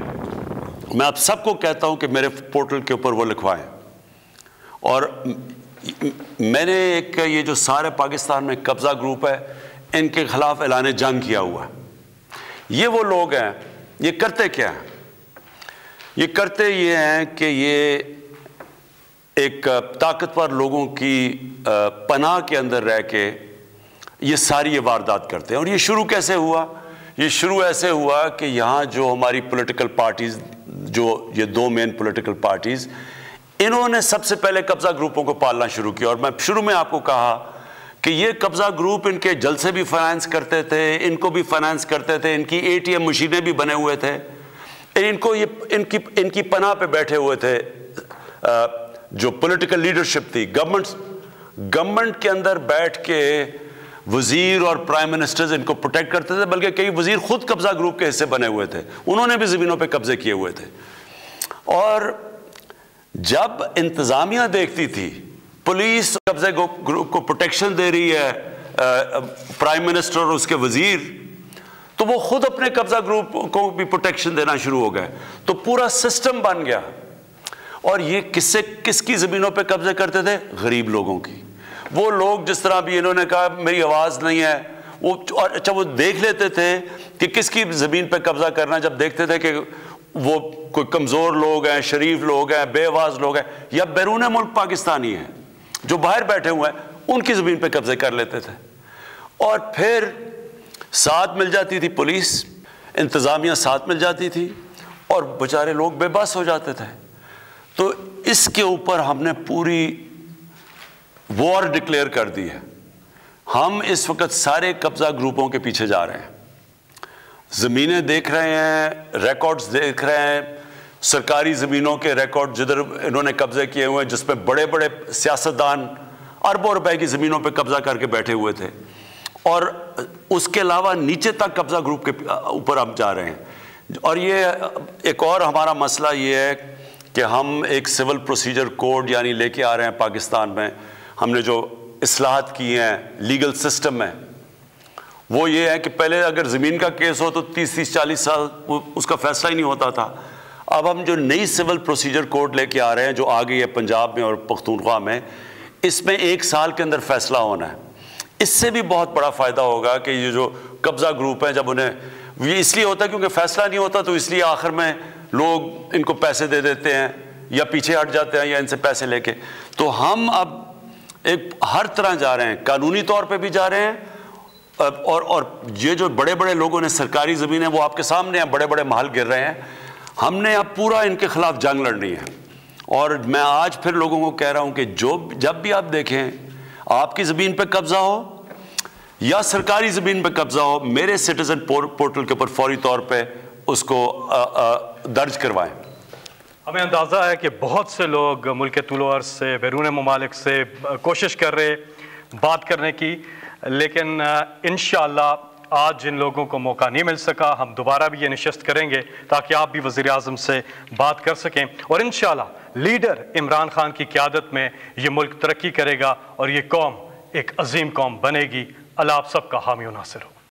میں آپ سب کو کہتا ہوں کہ میرے پورٹل کے اوپر وہ لکھوائیں. اور میں نے ایک یہ جو سارے پاکستان میں قبضہ گروپ ہے ان کے خلاف اعلان جنگ کیا ہوا ہے. یہ وہ لوگ ہیں, یہ کرتے کیا ہیں؟ یہ کرتے یہ ہیں کہ یہ ایک طاقتور لوگوں کی پناہ کے اندر رہ کے یہ ساری یہ واردات کرتے ہیں. اور یہ شروع کیسے ہوا؟ یہ شروع ایسے ہوا کہ یہاں جو ہماری پولیٹیکل پارٹیز, جو یہ 2 مین پولیٹیکل پارٹیز, انہوں نے سب سے پہلے قبضہ گروپوں کو پالنا شروع کیا. اور میں شروع میں آپ کو کہا کہ یہ قبضہ گروپ ان کے جلسے بھی فائنانس کرتے تھے, ان کو بھی فائنانس کرتے تھے, ان کی ATM مشینیں بھی بنے ہوئے تھے, ان کی پناہ پہ بیٹھے ہوئے تھے. جو پولیٹیکل لیڈرشپ تھی, گورنمنٹ کے اندر بیٹھ کے وزیر اور پرائم منسٹرز ان کو پروٹیکٹ کرتے تھے, بلکہ کئی وزیر خود قبضہ گروپ کے حصے بنے ہوئے تھے, انہوں نے بھی زمینوں پہ قبضے کیے ہوئے تھے. اور جب انتظامیہ دیکھتی تھی پولیس قبضے گروپ کو پروٹیکشن دے رہی ہے, پرائم منسٹر اور اس کے وزیر, تو وہ خود اپنے قبضہ گروپ کو بھی پروٹیکشن دینا شروع ہو گئے. تو پورا سسٹم بن گیا. اور یہ کس کی زمینوں پہ قبضے کرتے تھے؟ غریب لوگوں کی. وہ لوگ جس طرح بھی انہوں نے کہا میری آواز نہیں ہے, اچھا وہ دیکھ لیتے تھے کہ کس کی زمین پہ قبضہ کرنا. جب دیکھتے تھے کہ وہ کوئی کمزور لوگ ہیں, شریف لوگ ہیں, بے آواز لوگ ہیں, یا بیرون ملک پاکستانی ہیں جو باہر بیٹھے ہوئے ہیں, ان کی زمین پہ قبضے کر لیتے تھے. اور پھر ساتھ مل جاتی تھی پولیس, انتظامیہ ساتھ مل جاتی تھی, اور بیچارے لوگ بے بس ہو جاتے تھے. تو اس کے اوپر ہم نے پوری وار ڈکلیئر کر دی ہے. ہم اس وقت سارے قبضہ گروپوں کے پیچھے جا رہے ہیں, زمینیں دیکھ رہے ہیں, ریکارڈز دیکھ رہے ہیں, سرکاری زمینوں کے ریکارڈ جدھر انہوں نے قبضے کیے ہوئے ہیں, جس پہ بڑے بڑے سیاستدان اربوں روپے کی زمینوں پہ قبضہ کر کے بیٹھے ہوئے تھے. اور اس کے علاوہ نیچے تک قبضہ گروپ کے اوپر ہم جا رہے ہیں. اور یہ ایک اور ہمارا مسئلہ یہ ہے کہ ہم ایک سول پروسیجر کوڈ یعنی لے کے آ رہے ہیں پاکستان میں. ہم نے جو اصلاحات کی ہیں لیگل سسٹم میں, وہ یہ ہے کہ پہلے اگر زمین کا کیس ہو تو 30-40 سال اس کا فیصلہ ہی نہیں ہوتا تھا. اب ہم جو نئی سول پروسیجر کوڈ لے کے آ رہے ہیں جو آ گئی ہے پنجاب میں اور پختونخوا میں، اس میں 1 سال کے اندر فیصلہ ہونا ہے. اس سے بھی بہت بڑا فائدہ ہوگا کہ یہ جو قبضہ گروپ ہیں جب انہیں، یہ اس لیے ہوتا ہے کیونکہ فیصلہ نہیں ہوتا تو اس لیے آخر میں لوگ ان کو پیسے دے دیتے ہیں یا پیچھے ہٹ جاتے ہیں یا ان سے پیسے لے کے. تو ہم اب ایک ہر طرح جا رہے ہیں، قانونی طور پہ بھی جا رہے ہیں، اور یہ جو بڑے بڑے لوگوں نے سرکاری زمینیں وہ آپ کے سامنے ہیں، بڑے بڑے محل گر رہے ہیں، ہم نے اب پورا ان کے خلاف جنگ لڑنی ہے. اور میں آج پھر لوگوں کو کہہ رہا ہوں کہ جب بھی آپ دیکھیں آپ کی زمین پہ قبضہ ہو یا سرکاری زمین پہ قبضہ ہو، میرے سٹیزن پورٹل کے اوپر فوری طور پہ اس کو درج کروائیں. ہمیں اندازہ ہے کہ بہت سے لوگ ملک طول و عرض سے، بیرون ممالک سے کوشش کر رہے بات کرنے کی، لیکن انشاءاللہ آج جن لوگوں کو موقع نہیں مل سکا، ہم دوبارہ بھی یہ نشست کریں گے تاکہ آپ بھی وزیر اعظم سے بات کر سکیں، اور انشاءاللہ لیڈر عمران خان کی قیادت میں یہ ملک ترقی کرے گا اور یہ قوم ایک عظیم قوم بنے گی. اللہ آپ سب کا حامی و ناصر ہو.